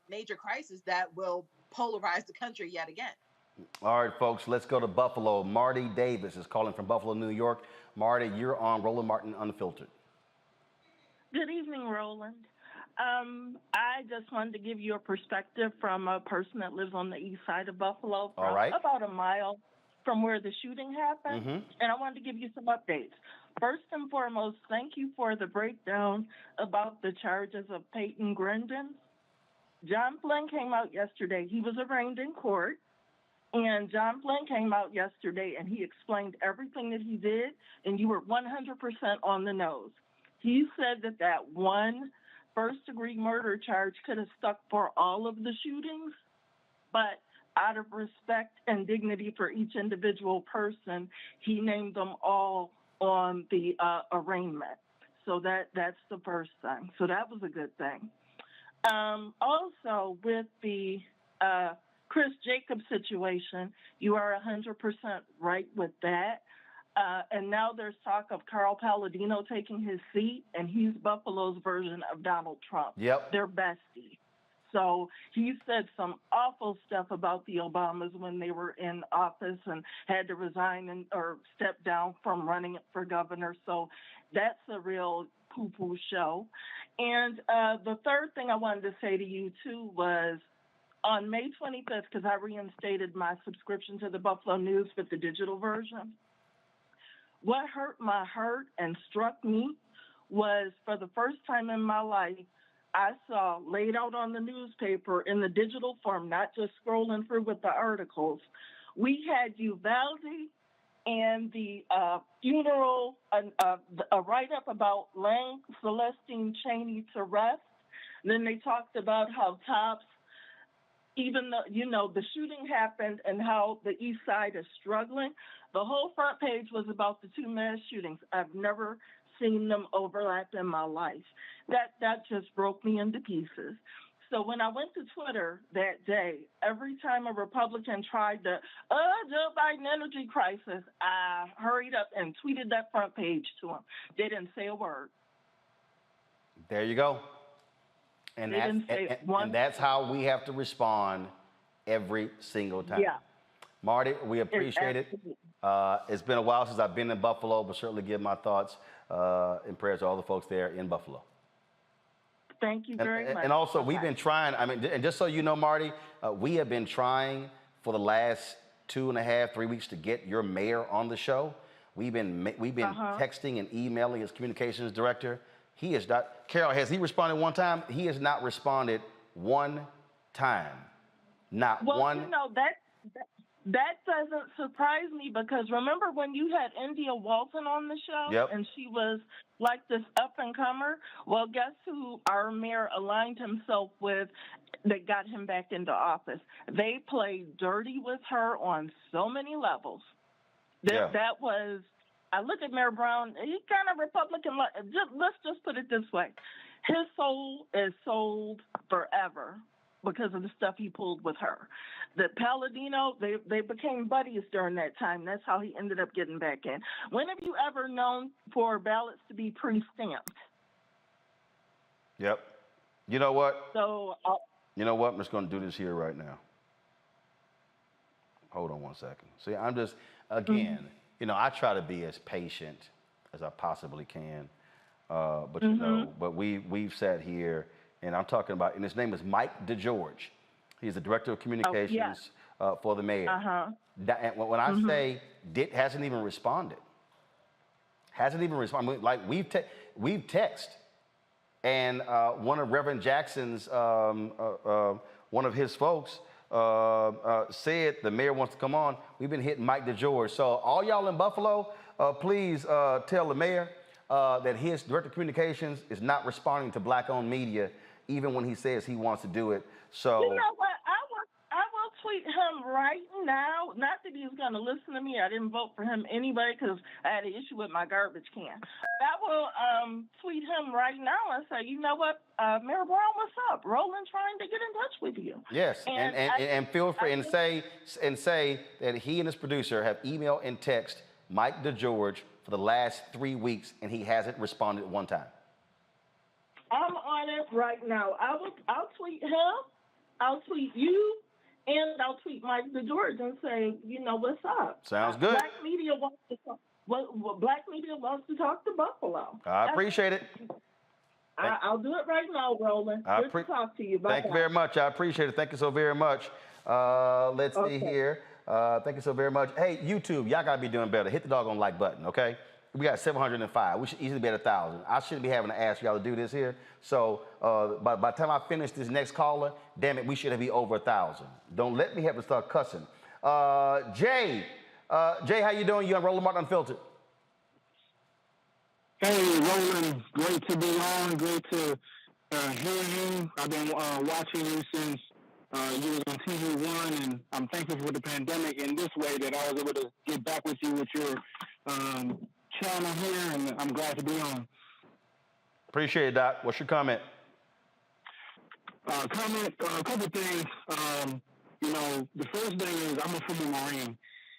major crisis that will polarize the country yet again. All right, folks, let's go to Buffalo. Marty Davis is calling from Buffalo, New York. Marty, you're on Roland Martin Unfiltered. Good evening, Roland. I just wanted to give you a perspective from a person that lives on the east side of Buffalo, All right. about a mile from where the shooting happened, and I wanted to give you some updates. First and foremost, thank you for the breakdown about the charges of Peyton Grandin. John Flynn came out yesterday. He was arraigned in court, and John Flynn came out yesterday, and he explained everything that he did, and you were 100% on the nose. He said that one first-degree murder charge could have stuck for all of the shootings, but out of respect and dignity for each individual person, he named them all on the arraignment. So that's the first thing. So that was a good thing. Also, with the Chris Jacobs situation, you are 100% right with that. And now there's talk of Carl Palladino taking his seat, and he's Buffalo's version of Donald Trump. Yep. They're besties. So he said some awful stuff about the Obamas when they were in office and had to resign or step down from running for governor. So that's a real poo-poo show. And the third thing I wanted to say to you, too, was on May 25th, because I reinstated my subscription to the Buffalo News with the digital version, what hurt my heart and struck me was, for the first time in my life, I saw laid out on the newspaper in the digital form, not just scrolling through with the articles, we had Uvalde and the funeral, a write-up about laying Celestine Chaney to rest. And then they talked about how Tops, even though, the shooting happened and how the East Side is struggling, the whole front page was about the two mass shootings. I've never seen them overlap in my life. That just broke me into pieces. So when I went to Twitter that day, every time a Republican tried to, Joe Biden energy crisis, I hurried up and tweeted that front page to them. They didn't say a word. There you go. And that's how we have to respond every single time. Yeah. Marty, we appreciate it. It's been a while since I've been in Buffalo, but certainly give my thoughts and prayers to all the folks there in Buffalo. Thank you very much. And also, we've been trying, and just so you know, Marty, we have been trying for the last 2.5, 3 weeks to get your mayor on the show. We've been texting and emailing his communications director. He is not, Carol, has he responded one time? He has not responded one time. Not one. Well, that doesn't surprise me, because remember when you had India Walton on the show? Yep. And she was like this up-and-comer? Well, guess who our mayor aligned himself with that got him back into office? They played dirty with her on so many levels. That was, I look at Mayor Brown, he's kind of Republican. Let's just put it this way. His soul is sold forever because of the stuff he pulled with her. The Palladino, they became buddies during that time. That's how he ended up getting back in. When have you ever known for ballots to be pre-stamped? Yep. You know what? So, you know what? I'm just going to do this here right now. Hold on one second. See, I'm just, again, I try to be as patient as I possibly can. But, but we've sat here, and I'm talking about, and his name is Mike DeGeorge. He's the director of communications for the mayor. And when I say hasn't even responded, like we've texted, and one of Reverend Jackson's, one of his folks said the mayor wants to come on. We've been hitting Mike DeGeorge. So all y'all in Buffalo, please tell the mayor that his director of communications is not responding to Black-owned media, even when he says he wants to do it. So you know what? I will tweet him right now. Not that he's going to listen to me. I didn't vote for him anyway because I had an issue with my garbage can. I will tweet him right now and say, you know what, Mayor Brown, what's up? Roland trying to get in touch with you. Yes, and feel free and say that he and his producer have emailed and text Mike DeGeorge for the last 3 weeks, and he hasn't responded one time. I'm on it right now. I'll tweet him. I'll tweet you, and I'll tweet Mike DeGeorge and say, what's up? Sounds good. Black media wants to talk. Black media wants to talk to Buffalo. I appreciate it. I'll do it right now, Roland. Good to talk to you. Bye. Thank you very much. I appreciate it. Thank you so very much. Let's see here. Thank you so very much. Hey, YouTube, y'all gotta be doing better. Hit the doggone like button, okay? We got 705. We should easily be at 1,000. I shouldn't be having to ask y'all to do this here. So by the time I finish this next caller, damn it, we should be over 1,000. Don't let me have to start cussing. Jay, how you doing? You on Roland Martin Unfiltered? Hey, Roland, great to be on. Great to hear you. I've been watching you since you was on TV1, and I'm thankful for the pandemic in this way that I was able to get back with you with your channel here, and I'm glad to be on. Appreciate it, Doc. What's your comment? A couple things. The first thing is I'm a former Marine,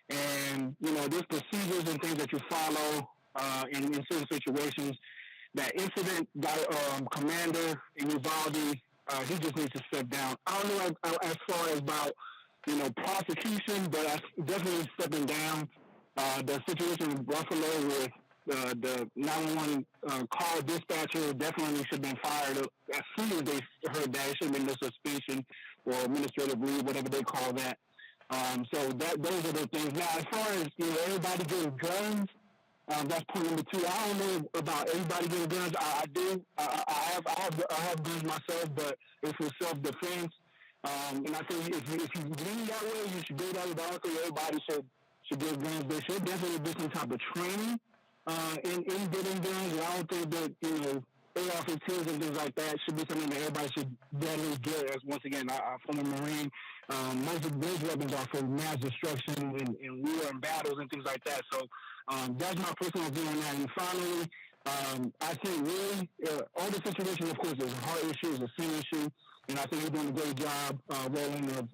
and there's procedures and things that you follow in certain situations. That incident commander in Uvalde, he just needs to step down. I don't know as far as about prosecution, but definitely stepping down. The situation in Buffalo with the 911 call dispatcher definitely should have been fired as soon as they heard that. It should have been no suspension or administrative leave, whatever they call that. So those are the things. Now, as far as everybody getting guns, that's point number two. I don't know about everybody getting guns. I do. I have guns myself, but it's for self-defense. And I think if you lean that way, you should do that. But also, everybody should get guns. There should definitely be some type of training in getting guns. I don't think that AR-15s and things like that should be something that everybody should definitely get. As once again, I'm from a Marine. Most of those weapons are for mass destruction and war and battles and things like that. So that's my personal view on that. And finally, I think really all the situation, of course, is a heart issue, is a sin issue. And I think you're doing a great job, Roland, of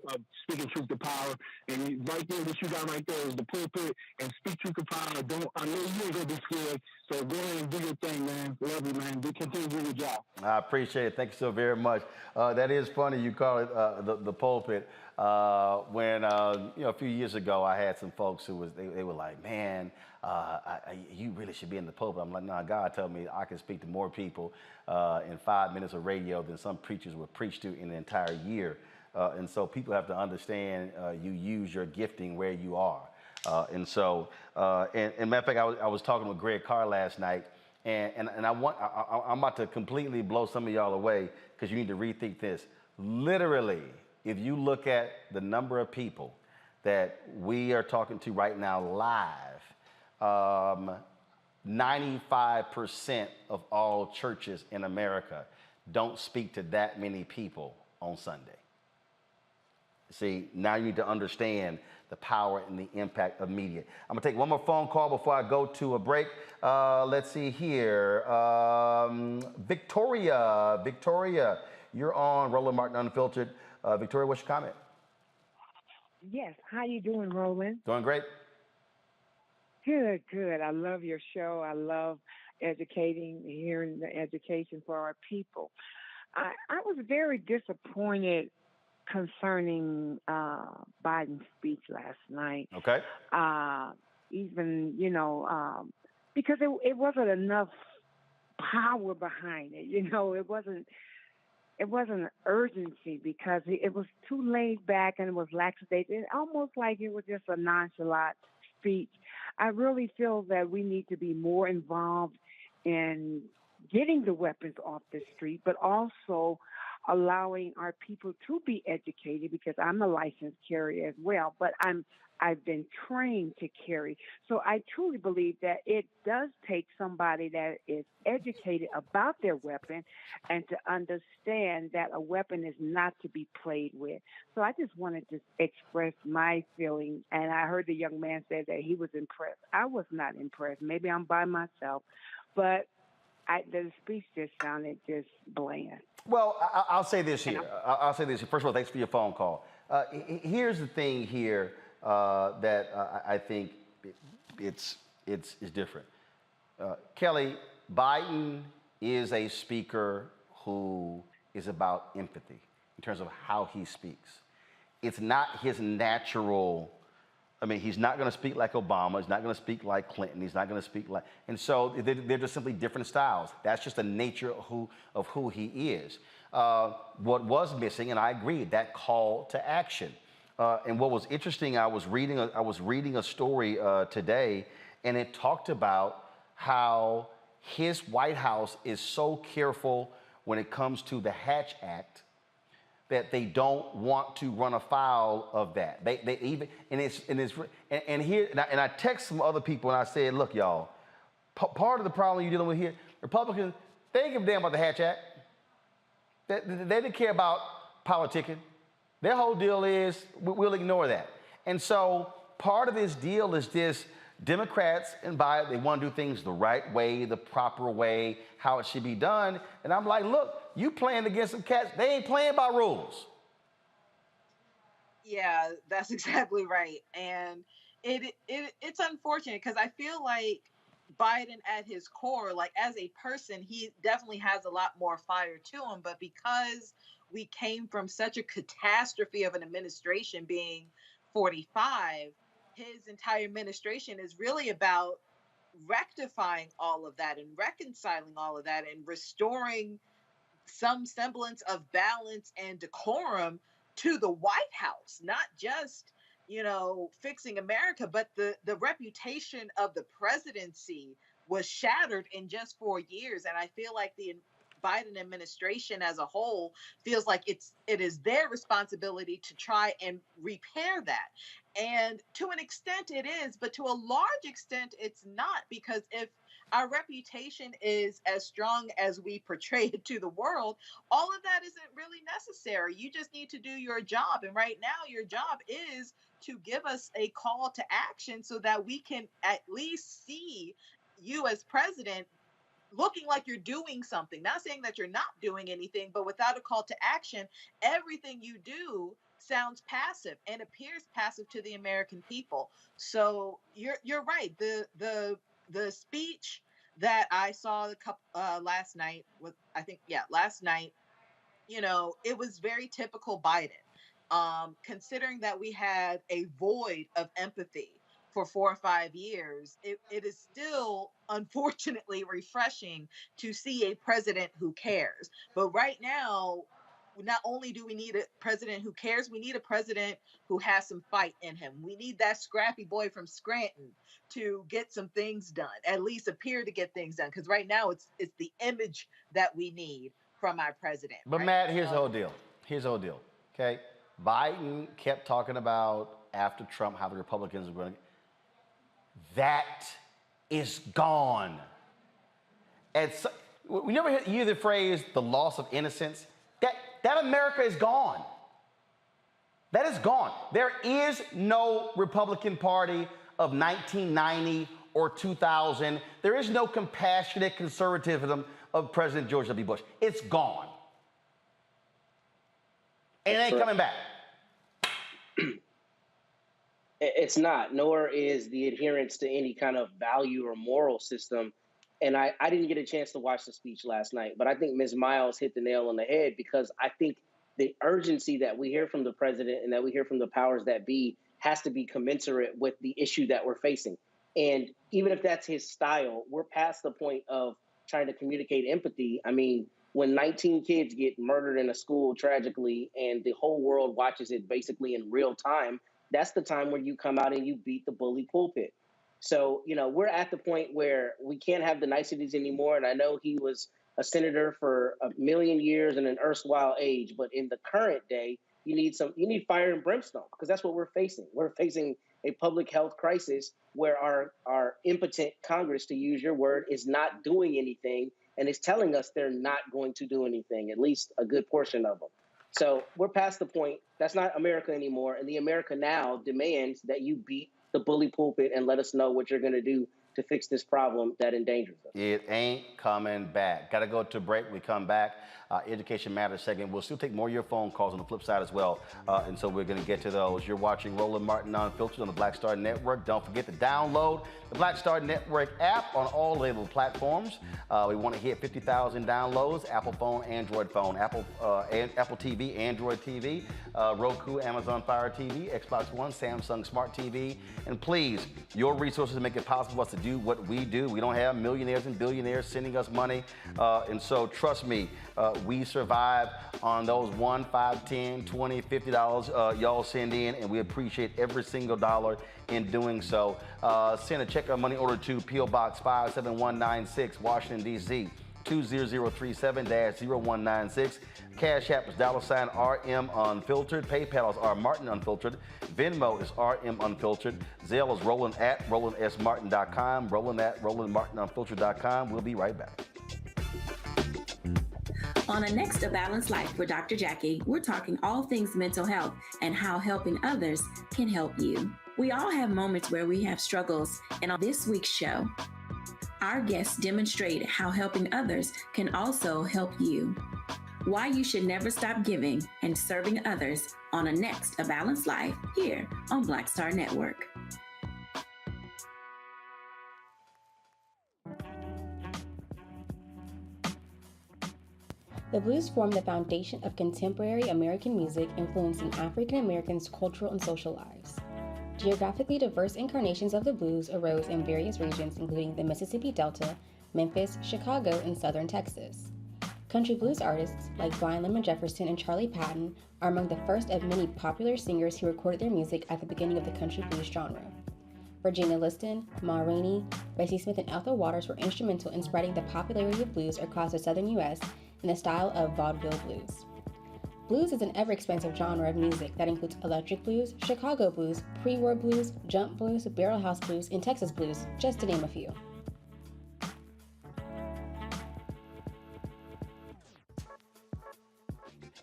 speaking truth to power. And right there, what you got right there is the pulpit and speak truth to power. I know you ain't going to be scared, so go ahead and do your thing, man. Love you, man. Continue to do your job. I appreciate it. Thank you so very much. That is funny. You call it the pulpit. When a few years ago, I had some folks who they were like, man, you really should be in the pulpit. I'm like, nah, God told me I can speak to more people in 5 minutes of radio than some preachers would preach to in an entire year. And so people have to understand you use your gifting where you are. And matter of fact, I was talking with Greg Carr last night, and I'm about to completely blow some of y'all away because you need to rethink this. Literally, if you look at the number of people that we are talking to right now live, 95% of all churches in America don't speak to that many people on Sunday. See, now you need to understand the power and the impact of media. I'm gonna take one more phone call before I go to a break. Let's see here. Victoria, you're on Roland Martin Unfiltered. Victoria, what's your comment? Yes, how you doing, Roland? Doing great. Good, good. I love your show. I love educating, hearing the education for our people. I was very disappointed concerning Biden's speech last night. Okay. Even, because it wasn't enough power behind it. It wasn't urgency because it was too laid back and it was lackadaisical. It almost like it was just a nonchalant speech. I really feel that we need to be more involved in getting the weapons off the street, but also allowing our people to be educated, because I'm a licensed carrier as well, but I've been trained to carry. So I truly believe that it does take somebody that is educated about their weapon and to understand that a weapon is not to be played with. So I just wanted to express my feeling, and I heard the young man say that he was impressed. I was not impressed. Maybe I'm by myself, but the speech just sounded just bland. Well, I'll say this here. I'll say this. First of all, thanks for your phone call. Here's the thing here that I think it's different. Kelly, Biden is a speaker who is about empathy in terms of how he speaks. It's not his natural. I mean, he's not going to speak like Obama. He's not going to speak like Clinton. He's not going to speak like, and so they're just simply different styles. That's just the nature of who he is. What was missing, and I agree, that call to action. And what was interesting, I was reading a story today, and it talked about how his White House is so careful when it comes to the Hatch Act that they don't want to run afoul of that. They even I text some other people and I said, look, y'all, part of the problem you're dealing with here, Republicans, they didn't give a damn about the Hatch Act. They didn't care about politicking. Their whole deal is we'll ignore that. And so part of this deal is this: Democrats and Biden, they want to do things the right way, the proper way, how it should be done. And I'm like, look, you playing against some cats. They ain't playing by rules. Yeah, that's exactly right. And it's unfortunate because I feel like Biden at his core, like as a person, he definitely has a lot more fire to him. But because we came from such a catastrophe of an administration being 45, his entire administration is really about rectifying all of that and reconciling all of that and restoring some semblance of balance and decorum to the White House, not just, fixing America, but the reputation of the presidency was shattered in just 4 years. And I feel like the Biden administration as a whole feels like it is their responsibility to try and repair that. And to an extent it is, but to a large extent it's not, because if our reputation is as strong as we portray it to the world, all of that isn't really necessary. You just need to do your job. And right now, your job is to give us a call to action so that we can at least see you as president looking like you're doing something. Not saying that you're not doing anything, but without a call to action, everything you do sounds passive and appears passive to the American people. So you're right. The speech that I saw last night last night, it was very typical Biden. Considering that we had a void of empathy for 4 or 5 years, it is still unfortunately refreshing to see a president who cares. But right now, not only do we need a president who cares, we need a president who has some fight in him. We need that scrappy boy from Scranton to get some things done, at least appear to get things done. Because right now it's the image that we need from our president. But right? Matt, here's the whole deal. Okay? Biden kept talking about after Trump how the Republicans were going to. That is gone. And so, we never hear the phrase the loss of innocence. That America is gone. That is gone. There is no Republican Party of 1990 or 2000. There is no compassionate conservatism of President George W. Bush. It's gone. And it ain't coming back. It's not, nor is the adherence to any kind of value or moral system. And I didn't get a chance to watch the speech last night, but I think Ms. Miles hit the nail on the head, because I think the urgency that we hear from the president and that we hear from the powers that be has to be commensurate with the issue that we're facing. And even if that's his style, we're past the point of trying to communicate empathy. I mean, when 19 kids get murdered in a school tragically and the whole world watches it basically in real time, that's the time where you come out and you beat the bully pulpit. So, we're at the point where we can't have the niceties anymore. And I know he was a senator for a million years in an erstwhile age, but in the current day, you need fire and brimstone, because that's what we're facing. We're facing a public health crisis where our impotent Congress, to use your word, is not doing anything and is telling us they're not going to do anything, at least a good portion of them. So we're past the point. That's not America anymore. And the America now demands that you beat the bully pulpit and let us know what you're going to do to fix this problem that endangers us. It ain't coming back. Got to go to break. We come back. Education Matters segment. We'll still take more of your phone calls on the flip side as well. And so we're going to get to those. You're watching Roland Martin Unfiltered on the Black Star Network. Don't forget to download the Black Star Network app on all available platforms. We want to hit 50,000 downloads. Apple phone, Android phone, Apple TV, Android TV, Roku, Amazon Fire TV, Xbox One, Samsung Smart TV. And please, your resources make it possible for us to do what we do. We don't have millionaires and billionaires sending us money. And so trust me, we survive on those $1, $5, $10, $20, $50 y'all send in, and we appreciate every single dollar in doing so. Send a check or money order to P.O. Box 57196, Washington, D.C. 20037-0196. Cash App is $RM Unfiltered. PayPal is R Martin Unfiltered. Venmo is RM Unfiltered. Zelle is Roland at RolandSMartin.com. Roland at RolandMartinUnfiltered.com. We'll be right back. On the next A Balanced Life with Dr. Jackie, we're talking all things mental health and how helping others can help you. We all have moments where we have struggles, and on this week's show, our guests demonstrate how helping others can also help you. Why you should never stop giving and serving others on a next A Balanced Life here on Black Star Network. The blues form the foundation of contemporary American music, influencing African Americans' cultural and social lives. Geographically diverse incarnations of the blues arose in various regions, including the Mississippi Delta, Memphis, Chicago, and southern Texas. Country blues artists like Brian Lemon Jefferson and Charlie Patton are among the first of many popular singers who recorded their music at the beginning of the country blues genre. Virginia Liston, Ma Rainey, Bessie Smith, and Ethel Waters were instrumental in spreading the popularity of blues across the southern U.S. in the style of vaudeville blues. Blues is an ever-expansive genre of music that includes electric blues, Chicago blues, pre-war blues, jump blues, barrel house blues, and Texas blues, just to name a few.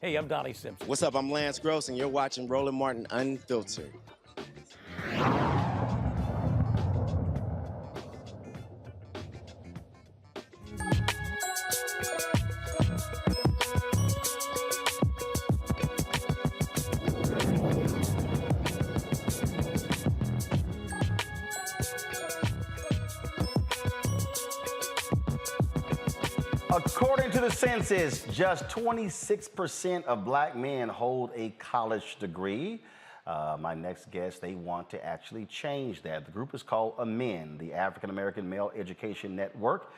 Hey, I'm Donnie Simpson. What's up? I'm Lance Gross, and you're watching Roland Martin Unfiltered. According to the census, just 26% of black men hold a college degree. My next guest, they want to actually change that. The group is called AMEN, the African American Male Education Network.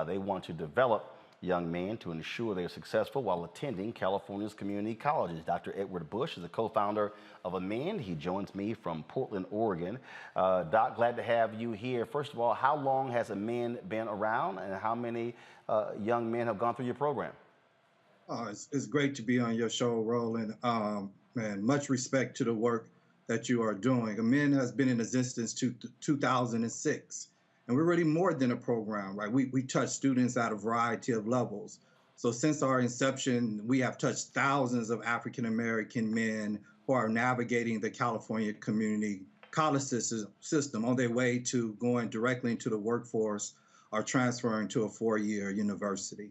They want to develop young men to ensure they're successful while attending California's community colleges. Dr. Edward Bush is the co-founder of AMEN. He joins me from Portland, Oregon. Doc, glad to have you here. First of all, how long has AMEN been around, and how many young men have gone through your program? It's great to be on your show, Roland. Man, much respect to the work that you are doing. AMEN has been in existence to 2006. And we're really more than a program, right? We touch students at a variety of levels. So since our inception, we have touched thousands of African-American men who are navigating the California community college system on their way to going directly into the workforce or transferring to a four-year university.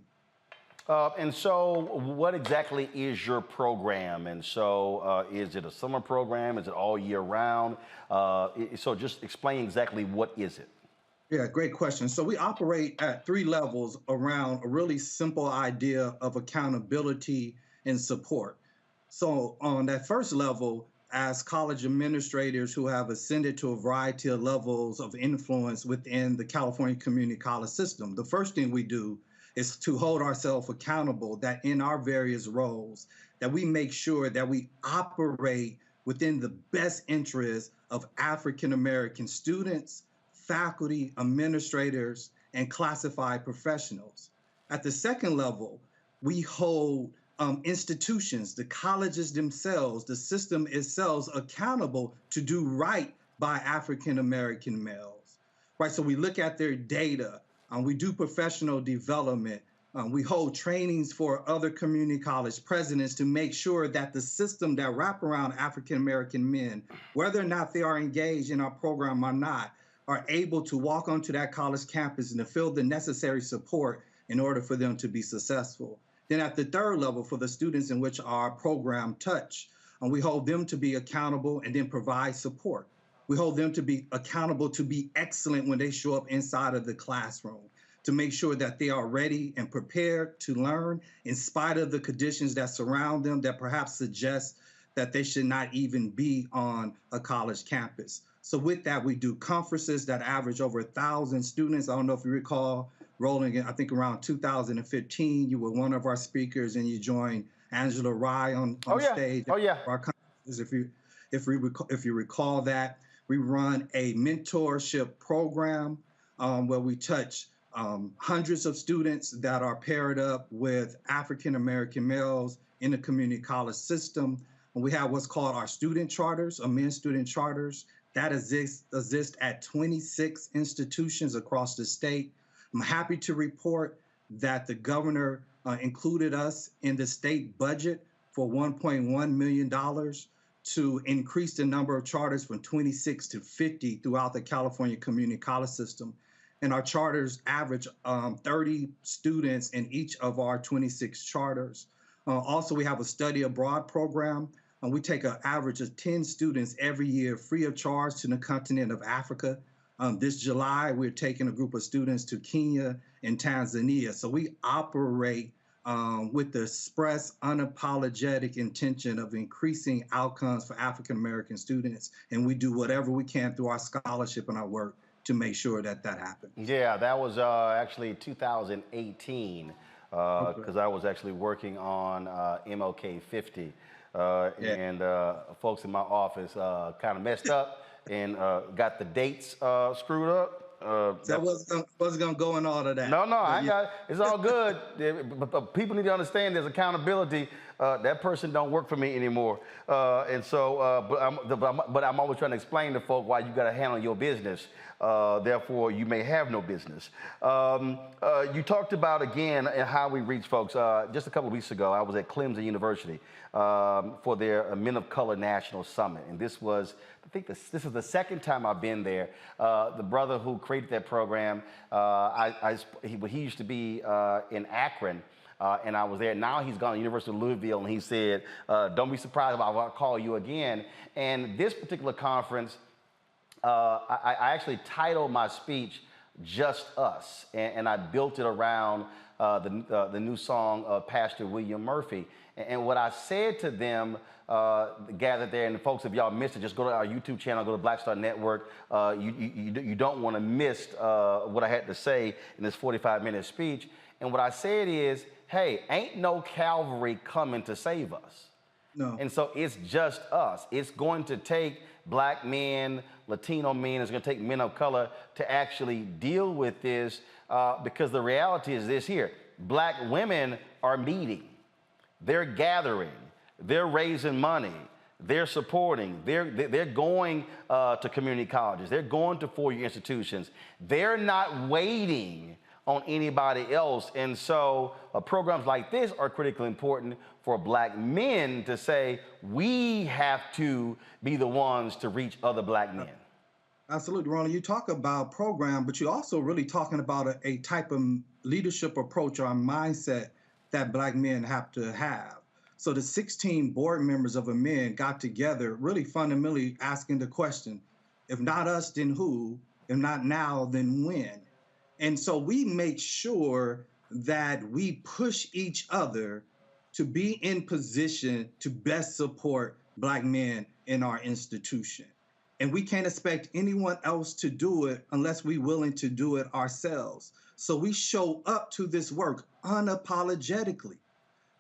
And so what exactly is your program? And so is it a summer program? Is it all year round? So just explain exactly what is it? Yeah, great question. So we operate at three levels around a really simple idea of accountability and support. So on that first level, as college administrators who have ascended to a variety of levels of influence within the California community college system, the first thing we do is to hold ourselves accountable that in our various roles, that we make sure that we operate within the best interest of African-American students, faculty, administrators, and classified professionals. At the second level, we hold institutions, the colleges themselves, the system itself accountable to do right by African-American males, right? So we look at their data, we do professional development, we hold trainings for other community college presidents to make sure that the system that wrap around African-American men, whether or not they are engaged in our program or not, are able to walk onto that college campus and to feel the necessary support in order for them to be successful. Then at the third level, for the students in which our program touch, we hold them to be accountable and then provide support. We hold them to be accountable to be excellent when they show up inside of the classroom, to make sure that they are ready and prepared to learn in spite of the conditions that surround them that perhaps suggest that they should not even be on a college campus. So with that, we do conferences that average over 1,000 students. I don't know if you recall, Roland, I think around 2015, you were one of our speakers and you joined Angela Rye on stage. Oh, yeah. Our conferences, if you recall that. We run a mentorship program where we touch hundreds of students that are paired up with African-American males in the community college system. And we have what's called our student charters, AMEN student charters, that exist at 26 institutions across the state. I'm happy to report that the governor included us in the state budget for $1.1 million to increase the number of charters from 26 to 50 throughout the California community college system. And our charters average 30 students in each of our 26 charters. Also, we have a study abroad program. We take an average of 10 students every year free of charge to the continent of Africa. This July, we're taking a group of students to Kenya and Tanzania. So we operate with the express, unapologetic intention of increasing outcomes for African-American students. And we do whatever we can through our scholarship and our work to make sure that that happens. Yeah, that was actually 2018, because I was actually working on MLK 50. And folks in my office kind of messed up and got the dates screwed up. That wasn't gonna go in all of that. No, I got it. It's all good. But people need to understand there's accountability. That person don't work for me anymore. And so, but I'm always trying to explain to folk why you got to handle your business. Therefore, you may have no business. You talked about, again, how we reach folks. Just a couple of weeks ago, I was at Clemson University for their Men of Color National Summit. And this was, I think this is the second time I've been there. The brother who created that program, he used to be in Akron. And I was there. Now he's gone to the University of Louisville, and he said, don't be surprised if I call you again. And this particular conference, I actually titled my speech, Just Us, and I built it around the new song of Pastor William Murphy. And what I said to them, gathered there, and folks, if y'all missed it, just go to our YouTube channel, go to Black Star Network. You don't want to miss what I had to say in this 45-minute speech. And what I said is, hey, ain't no Calvary coming to save us. No. And so it's just us. It's going to take Black men, Latino men, it's going to take men of color to actually deal with this, because the reality is this here. Black women are meeting. They're gathering. They're raising money. They're supporting. They're going to community colleges. They're going to four-year institutions. They're not waiting on anybody else. And so programs like this are critically important for Black men to say, we have to be the ones to reach other Black men. Absolutely, Ronald. You talk about program, but you're also really talking about a type of leadership approach or mindset that Black men have to have. So the 16 board members of a men got together, really fundamentally asking the question, if not us, then who? If not now, then when? And so we make sure that we push each other to be in position to best support Black men in our institution. And we can't expect anyone else to do it unless we're willing to do it ourselves. So we show up to this work unapologetically,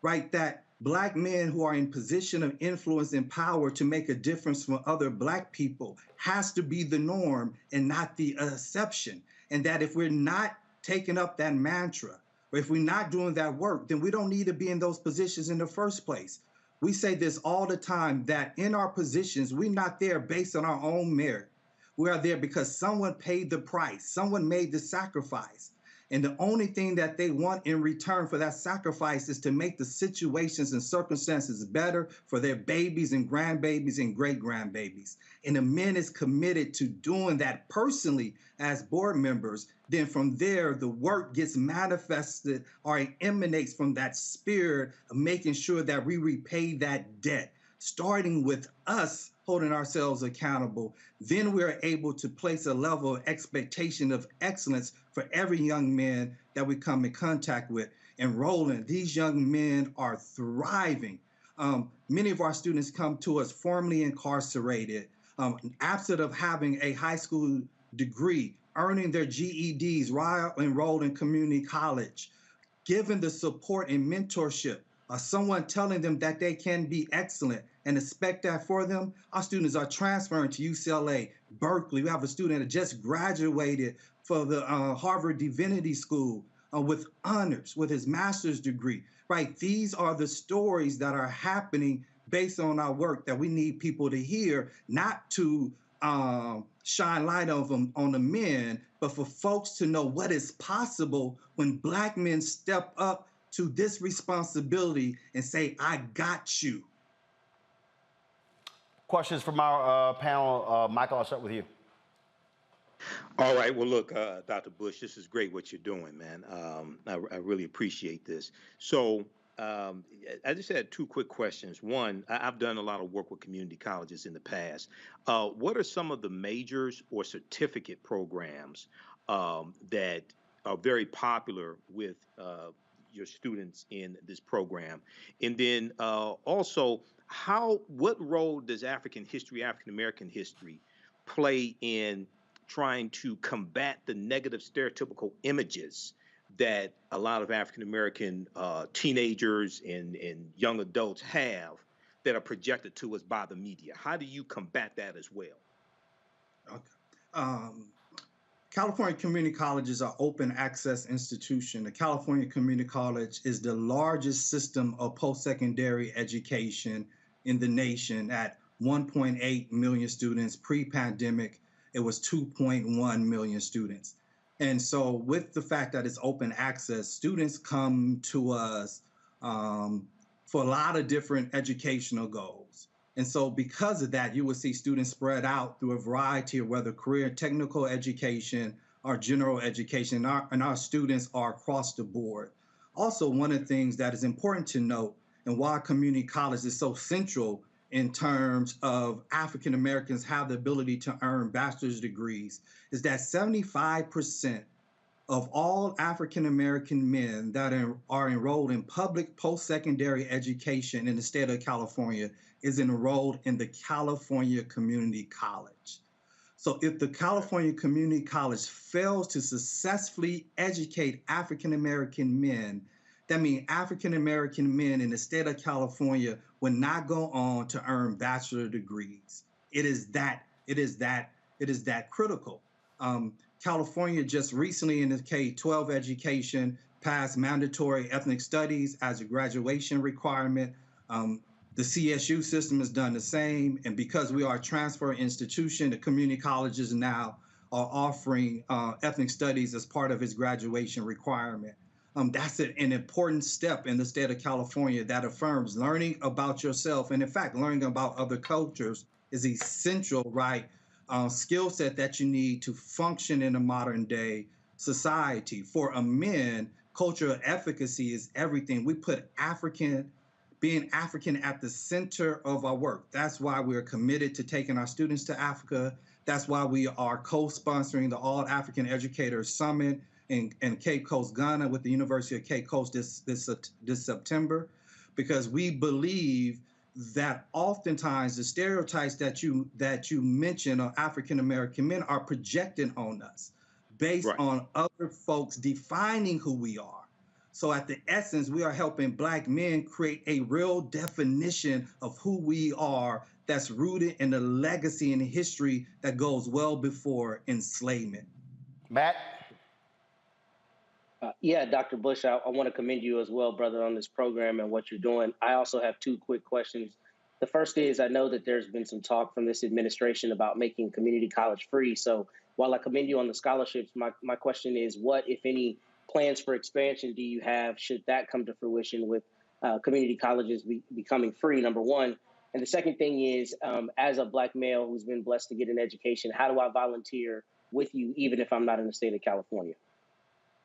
right? That Black men who are in position of influence and power to make a difference for other Black people has to be the norm and not the exception. And that if we're not taking up that mantra, or if we're not doing that work, then we don't need to be in those positions in the first place. We say this all the time, that in our positions, we're not there based on our own merit. We are there because someone paid the price, someone made the sacrifice. And the only thing that they want in return for that sacrifice is to make the situations and circumstances better for their babies and grandbabies and great-grandbabies. And the men is committed to doing that personally as board members. Then from there, the work gets manifested or it emanates from that spirit of making sure that we repay that debt, starting with us holding ourselves accountable. Then we're able to place a level of expectation of excellence for every young man that we come in contact with. And Roland, these young men are thriving. Many of our students come to us formerly incarcerated, absent of having a high school degree, earning their GEDs while enrolled in community college, given the support and mentorship, someone telling them that they can be excellent and expect that for them. Our students are transferring to UCLA, Berkeley. We have a student that just graduated for the Harvard Divinity School with honors, with his master's degree, right? These are the stories that are happening based on our work that we need people to hear, not to shine light on the men, but for folks to know what is possible when Black men step up to this responsibility and say, I got you. Questions from our panel. Michael, I'll start with you. All right. Well, look, Dr. Bush, this is great what you're doing, man. I really appreciate this. So I just had two quick questions. One, I've done a lot of work with community colleges in the past. What are some of the majors or certificate programs that are very popular with your students in this program? And then also, what role does African American history play in trying to combat the negative stereotypical images that a lot of African American teenagers and young adults have that are projected to us by the media? How do you combat that as well? Okay. California community colleges are open access institution. The California Community College is the largest system of post-secondary education in the nation at 1.8 million students. Pre-pandemic, it was 2.1 million students. And so with the fact that it's open access, students come to us for a lot of different educational goals. And so because of that, you will see students spread out through a variety of whether career and technical education or general education, and our students are across the board. Also, one of the things that is important to note and why community college is so central in terms of African Americans have the ability to earn bachelor's degrees is that 75% of all African American men that are enrolled in public post-secondary education in the state of California is enrolled in the California Community College. So if the California Community College fails to successfully educate African American men, that means African American men in the state of California would not go on to earn bachelor degrees. It is that critical. California just recently in the K-12 education passed mandatory ethnic studies as a graduation requirement. The CSU system has done the same. And because we are a transfer institution, the community colleges now are offering ethnic studies as part of its graduation requirement. That's an important step in the state of California that affirms learning about yourself. And in fact, learning about other cultures is essential, right? Skill set that you need to function in a modern day society. For a man, cultural efficacy is everything. We put being African at the center of our work. That's why we're committed to taking our students to Africa. That's why we are co-sponsoring the All African Educators Summit in Cape Coast, Ghana with the University of Cape Coast this September, because we believe that oftentimes the stereotypes that you mention of African American men are projected on us based on other folks defining who we are. So at the essence, we are helping Black men create a real definition of who we are that's rooted in the legacy and the history that goes well before enslavement. Matt? Yeah, Dr. Bush, I want to commend you as well, brother, on this program and what you're doing. I also have two quick questions. The first is, I know that there's been some talk from this administration about making community college free. So while I commend you on the scholarships, my question is, what, if any, plans for expansion do you have should that come to fruition with community colleges becoming free, number one? And the second thing is, as a Black male who's been blessed to get an education, how do I volunteer with you, even if I'm not in the state of California?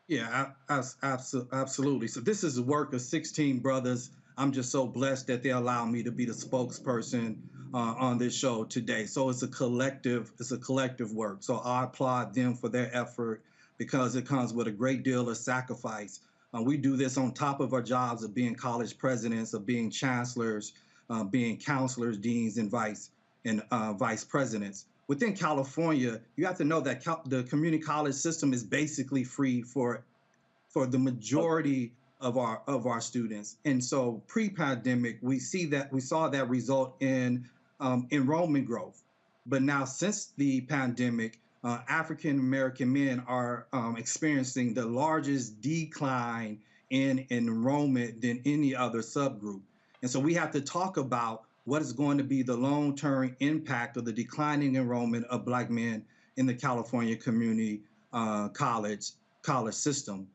Yeah, absolutely. So this is the work of 16 brothers. I'm just so blessed that they allow me to be the spokesperson on this show today. So it's a collective work. So I applaud them for their effort because it comes with a great deal of sacrifice. We do this on top of our jobs of being college presidents, of being chancellors, being counselors, deans, and vice presidents. Within California, you have to know that the community college system is basically free for the majority of our students. And so pre-pandemic, we saw that result in enrollment growth. But now since the pandemic, African American men are experiencing the largest decline in enrollment than any other subgroup. And so we have to talk about what is going to be the long-term impact of the declining enrollment of Black men in the California community college system.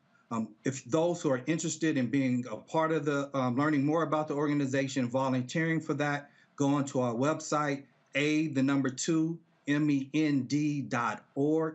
If those who are interested in being a part of the, learning more about the organization, volunteering for that, go onto our website, MEND.org.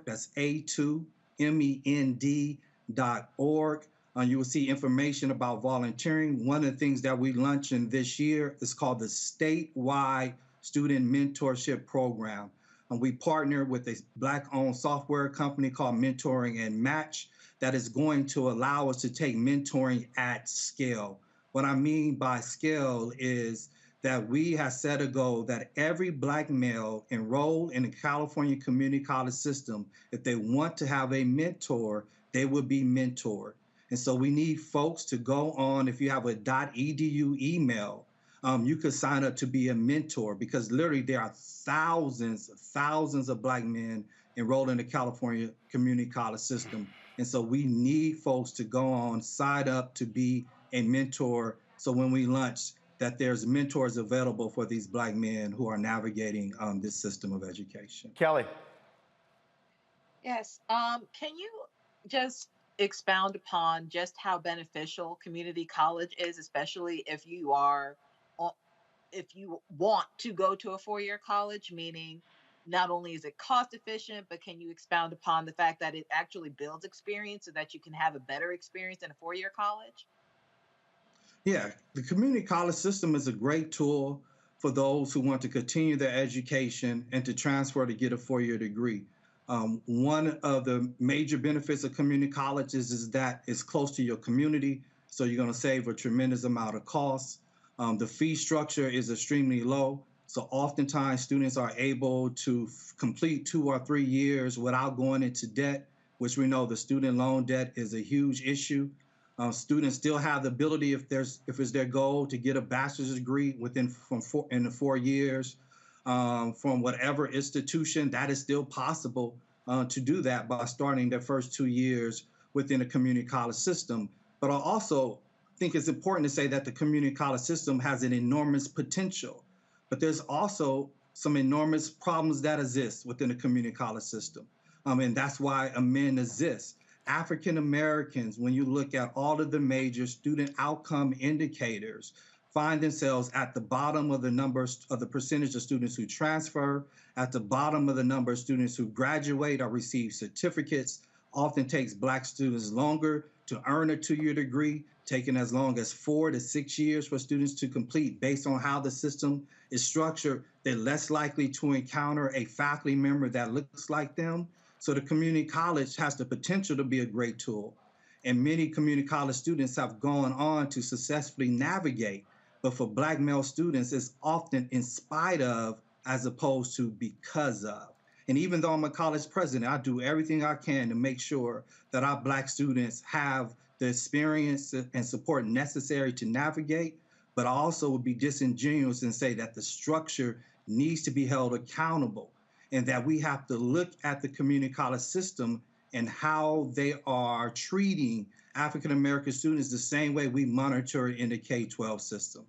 That's A2MEND.org. You will see information about volunteering. One of the things that we launched this year is called the Statewide Student Mentorship Program. We partner with a Black-owned software company called Mentoring and Match that is going to allow us to take mentoring at scale. What I mean by scale is that we have set a goal that every Black male enrolled in the California community college system, if they want to have a mentor, they will be mentored. And so we need folks to go on, if you have a .edu email, you could sign up to be a mentor, because literally there are thousands of Black men enrolled in the California community college system. And so we need folks to go on, sign up to be a mentor. So when we launch, that there's mentors available for these Black men who are navigating this system of education. Kelly. Yes. Can you just expound upon just how beneficial community college is, especially if you want to go to a four-year college, meaning not only is it cost efficient, but can you expound upon the fact that it actually builds experience so that you can have a better experience in a four-year college? Yeah, the community college system is a great tool for those who want to continue their education and to transfer to get a four-year degree. One of the major benefits of community colleges is that it's close to your community, so you're going to save a tremendous amount of costs. The fee structure is extremely low, so oftentimes students are able to complete 2 or 3 years without going into debt, which we know the student loan debt is a huge issue. Students still have the ability, if it's their goal, to get a bachelor's degree in the 4 years from whatever institution. That is still possible to do that by starting their first 2 years within a community college system. But I also think it's important to say that the community college system has an enormous potential, but there's also some enormous problems that exist within the community college system. And that's why AMEND exists. African Americans, when you look at all of the major student outcome indicators, find themselves at the bottom of the numbers of the percentage of students who transfer, at the bottom of the number of students who graduate or receive certificates. Often takes Black students longer to earn a 2-year degree, taking as long as 4 to 6 years for students to complete. Based on how the system is structured, they're less likely to encounter a faculty member that looks like them. So the community college has the potential to be a great tool. And many community college students have gone on to successfully navigate. But for Black male students, it's often in spite of as opposed to because of. And even though I'm a college president, I do everything I can to make sure that our Black students have the experience and support necessary to navigate. But I also would be disingenuous and say that the structure needs to be held accountable, and that we have to look at the community college system and how they are treating African-American students the same way we monitor in the K-12 system.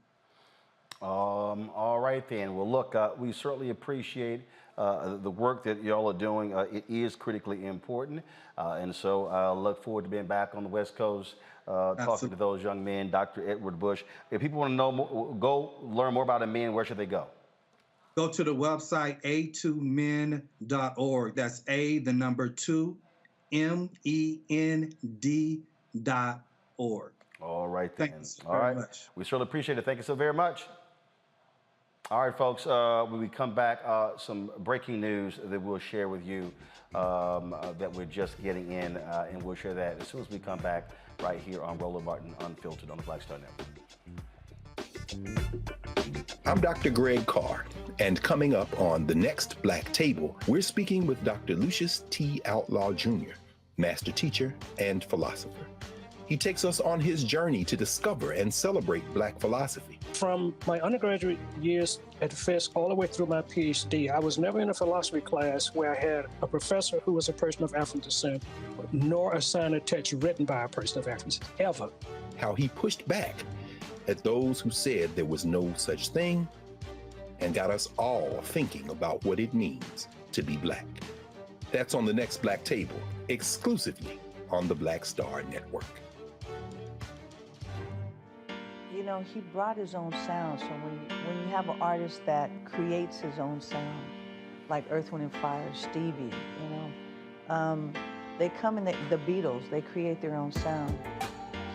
All right then. Well, look, we certainly appreciate the work that y'all are doing. It is critically important. And so I look forward to being back on the West Coast, talking to those young men, Dr. Edward Bush. If people want to know more, go learn more about AMEND, where should they go? Go to the website, a2mend.org. That's A2, MEND.org. All right, then. Thanks All very right. much. We certainly appreciate it. Thank you so very much. All right, folks, when we come back, some breaking news that we'll share with you that we're just getting in, and we'll share that as soon as we come back right here on Roland Martin Unfiltered on the Black Star Network. I'm Dr. Greg Carr, and coming up on The Next Black Table, we're speaking with Dr. Lucius T. Outlaw Jr., master teacher and philosopher. He takes us on his journey to discover and celebrate Black philosophy. From my undergraduate years at Fisk all the way through my PhD, I was never in a philosophy class where I had a professor who was a person of African descent, nor a sign of text written by a person of African descent, ever. How he pushed back at those who said there was no such thing, and got us all thinking about what it means to be Black. That's on The Next Black Table, exclusively on the Black Star Network. You know, he brought his own sound. So when you have an artist that creates his own sound, like Earth, Wind & Fire, Stevie, you know, they come in, the Beatles, they create their own sound.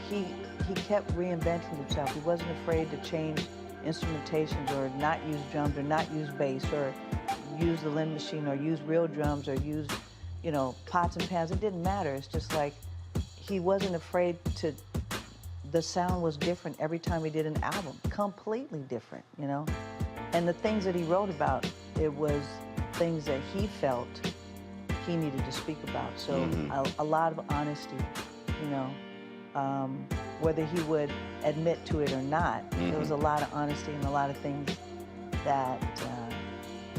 He kept reinventing himself. He wasn't afraid to change instrumentations or not use drums or not use bass or use the Lynn machine or use real drums or use, you know, pots and pans. It didn't matter. It's just like he wasn't afraid to, the sound was different every time he did an album, completely different, you know? And the things that he wrote about, it was things that he felt he needed to speak about. So a lot of honesty, you know, whether he would admit to it or not, there was a lot of honesty and a lot of things that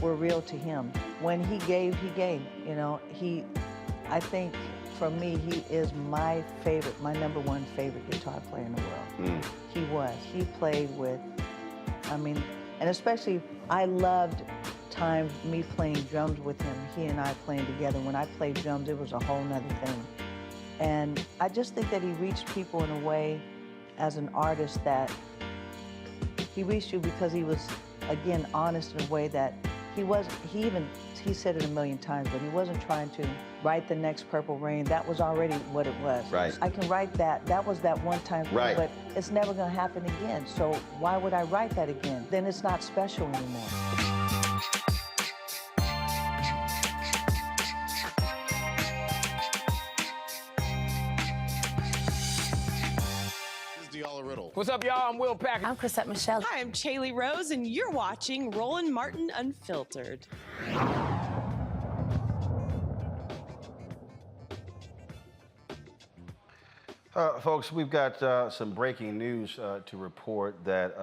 were real to him. When he gave, you know, I think for me, he is my favorite, my #1 favorite guitar player in the world. He was. He played with, I mean, and especially I loved me playing drums with him, he and I playing together. When I played drums, it was a whole nother thing. And I just think that he reached people in a way as an artist that he reached you because he was, again, honest in a way that he said it a million times, but he wasn't trying to write the next Purple Rain. That was already what it was. Right. I can write that. That was that one time thing, Right. but it's never going to happen again. So why would I write that again? Then it's not special anymore. What's up, y'all? I'm Will Packer. I'm Chrisette Michelle. Hi, I'm Chaley Rose, and you're watching Roland Martin Unfiltered. Folks, we've got some breaking news to report that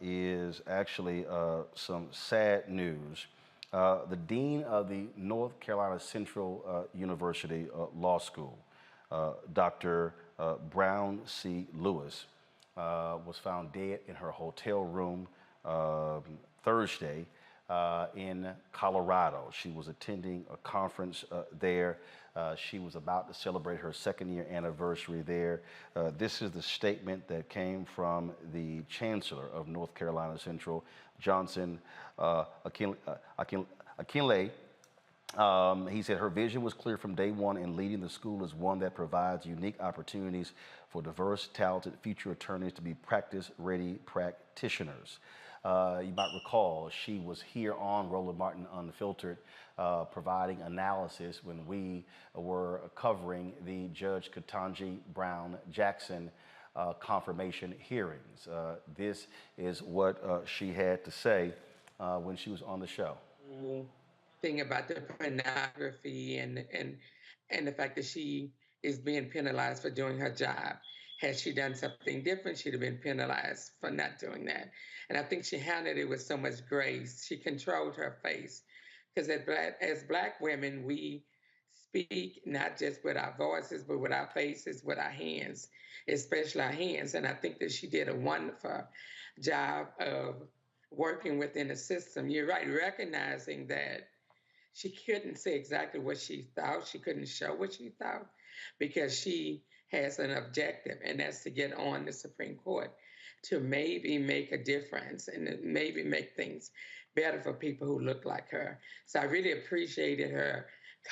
is actually some sad news. The dean of the North Carolina Central University Law School, Dr. Brown C. Lewis, was found dead in her hotel room Thursday in Colorado. She was attending a conference there. She was about to celebrate her second-year anniversary there. This is the statement that came from the Chancellor of North Carolina Central, Johnson Akinleye. He said her vision was clear from day one, and leading the school is one that provides unique opportunities for diverse, talented future attorneys to be practice-ready practitioners. You might recall she was here on Roland Martin Unfiltered providing analysis when we were covering the Judge Ketanji Brown Jackson confirmation hearings. This is what she had to say when she was on the show. Thing about the pornography and the fact that she is being penalized for doing her job. Had she done something different, she'd have been penalized for not doing that. And I think she handled it with so much grace. She controlled her face. Because as Black women, we speak not just with our voices, but with our faces, with our hands, especially our hands. And I think that she did a wonderful job of working within the system. You're right, recognizing that she couldn't say exactly what she thought. She couldn't show what she thought because she has an objective, and that's to get on the Supreme Court to maybe make a difference and maybe make things better for people who look like her. So I really appreciated her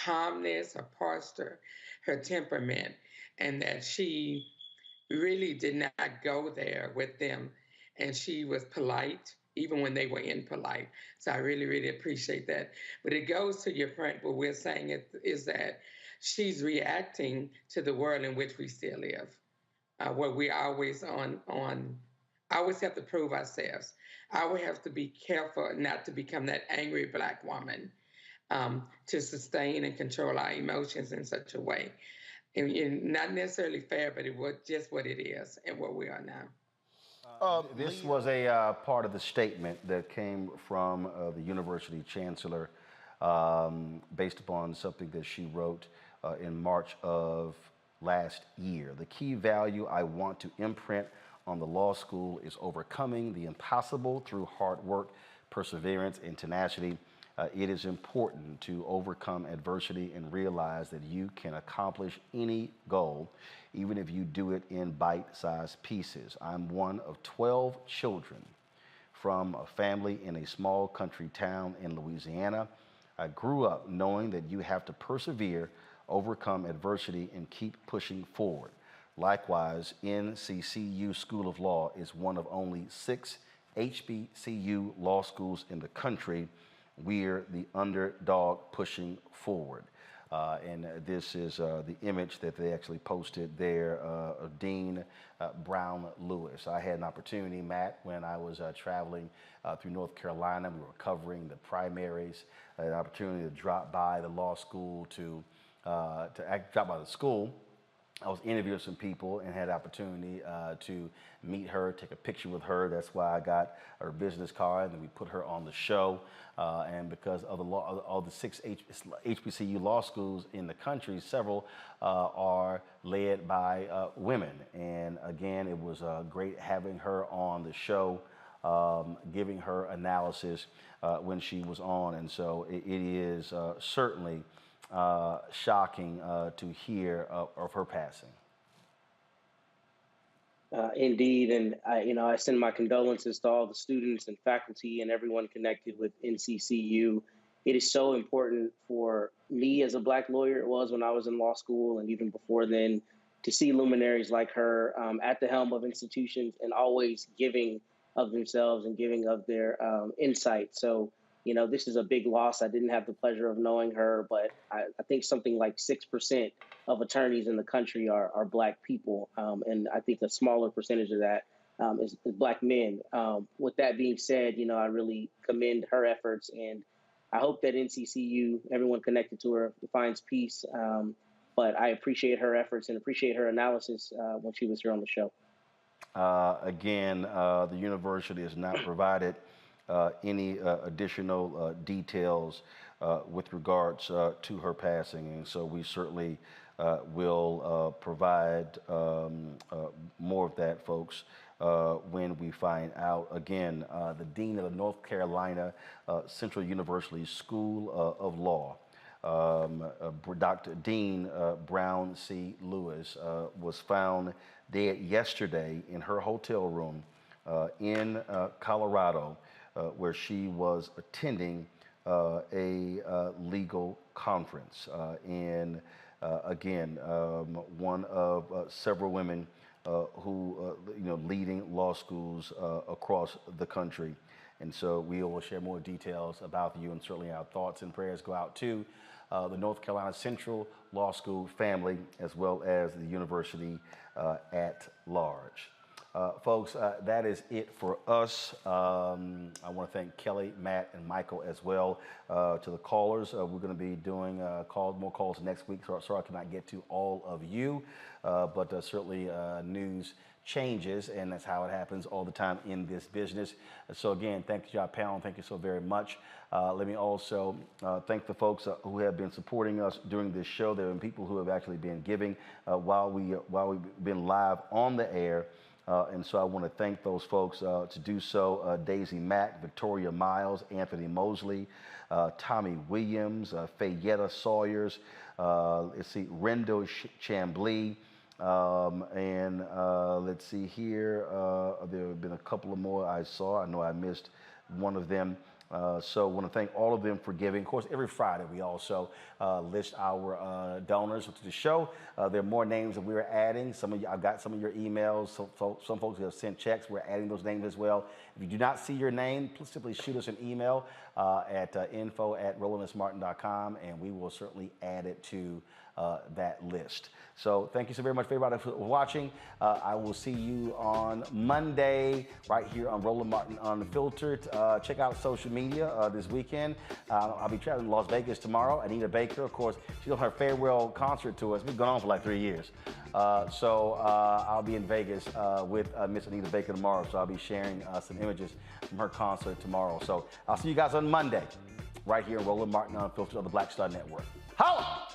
calmness, her posture, her temperament, and that she really did not go there with them. And she was polite, even when they were impolite. So I really, really appreciate that. But it goes to your point, what we're saying is that she's reacting to the world in which we still live, where we always always have to prove ourselves. I would have to be careful not to become that angry Black woman to sustain and control our emotions in such a way. And not necessarily fair, but it was just what it is and what we are now. This was a part of the statement that came from the university chancellor based upon something that she wrote in March of last year. The key value I want to imprint on the law school is overcoming the impossible through hard work, perseverance, and tenacity. It is important to overcome adversity and realize that you can accomplish any goal, even if you do it in bite-sized pieces. I'm one of 12 children from a family in a small country town in Louisiana. I grew up knowing that you have to persevere, overcome adversity, and keep pushing forward. Likewise, NCCU School of Law is one of only 6 HBCU law schools in the country. We're the underdog pushing forward. And this is the image that they actually posted there of Dean Brown Lewis. I had an opportunity, Matt, when I was traveling through North Carolina. We were covering the primaries. I had an opportunity to drop by the law school drop by the school. I was interviewing some people and had the opportunity to meet her, take a picture with her. That's why I got her business card, and we put her on the show. And because of all the 6 HBCU law schools in the country, several are led by women. And again, it was great having her on the show, giving her analysis when she was on. And so it is certainly shocking to hear of her passing. Indeed, and I send my condolences to all the students and faculty and everyone connected with NCCU. It is so important for me as a Black lawyer. It was when I was in law school, and even before then, to see luminaries like her at the helm of institutions and always giving of themselves and giving of their insight. So, this is a big loss. I didn't have the pleasure of knowing her, but I think something like 6% of attorneys in the country are Black people. And I think a smaller percentage of that is Black men. With that being said, I really commend her efforts, and I hope that NCCU, everyone connected to her, finds peace. But I appreciate her efforts and appreciate her analysis when she was here on the show. Again, the university has not provided any additional details with regards to her passing, and so we certainly will provide more of that, folks, when we find out. Again, the dean of the North Carolina Central University School of Law, Dr. Dean Brown C. Lewis, was found dead yesterday in her hotel room in Colorado, where she was attending a legal conference. And again, one of several women who, leading law schools across the country. And so we will share more details about you, and certainly our thoughts and prayers go out to the North Carolina Central Law School family, as well as the university at large. Folks, that is it for us. I want to thank Kelly, Matt, and Michael as well. To the callers, we're going to be doing more calls next week, so I cannot get to all of you, but certainly news changes, and that's how it happens all the time in this business. So again, thank you, our panel. Thank you so very much. Let me also thank the folks who have been supporting us during this show. There have been people who have actually been giving while we've been live on the air. And so I want to thank those folks to do so. Daisy Mack, Victoria Miles, Anthony Mosley, Tommy Williams, Fayetta Sawyers, Rendo Chambly, and let's see here. There have been a couple of more I saw. I know I missed one of them. So I want to thank all of them for giving. Of course, every Friday we also list our donors to the show. There are more names that we're adding. I've got some of your emails. Some folks have sent checks. We're adding those names as well. If you do not see your name, please simply shoot us an email at info@rolandmartin.com, and we will certainly add it to that list. So thank you so very much for everybody for watching. I will see you on Monday right here on Roland Martin Unfiltered. Check out social media this weekend. I'll be traveling to Las Vegas tomorrow. Anita Baker, of course, she's on her farewell concert to us. It's been going on for like 3 years. So I'll be in Vegas with Miss Anita Baker tomorrow. So I'll be sharing some images from her concert tomorrow. So I'll see you guys on Monday right here on Roland Martin Unfiltered on the Black Star Network. Holla!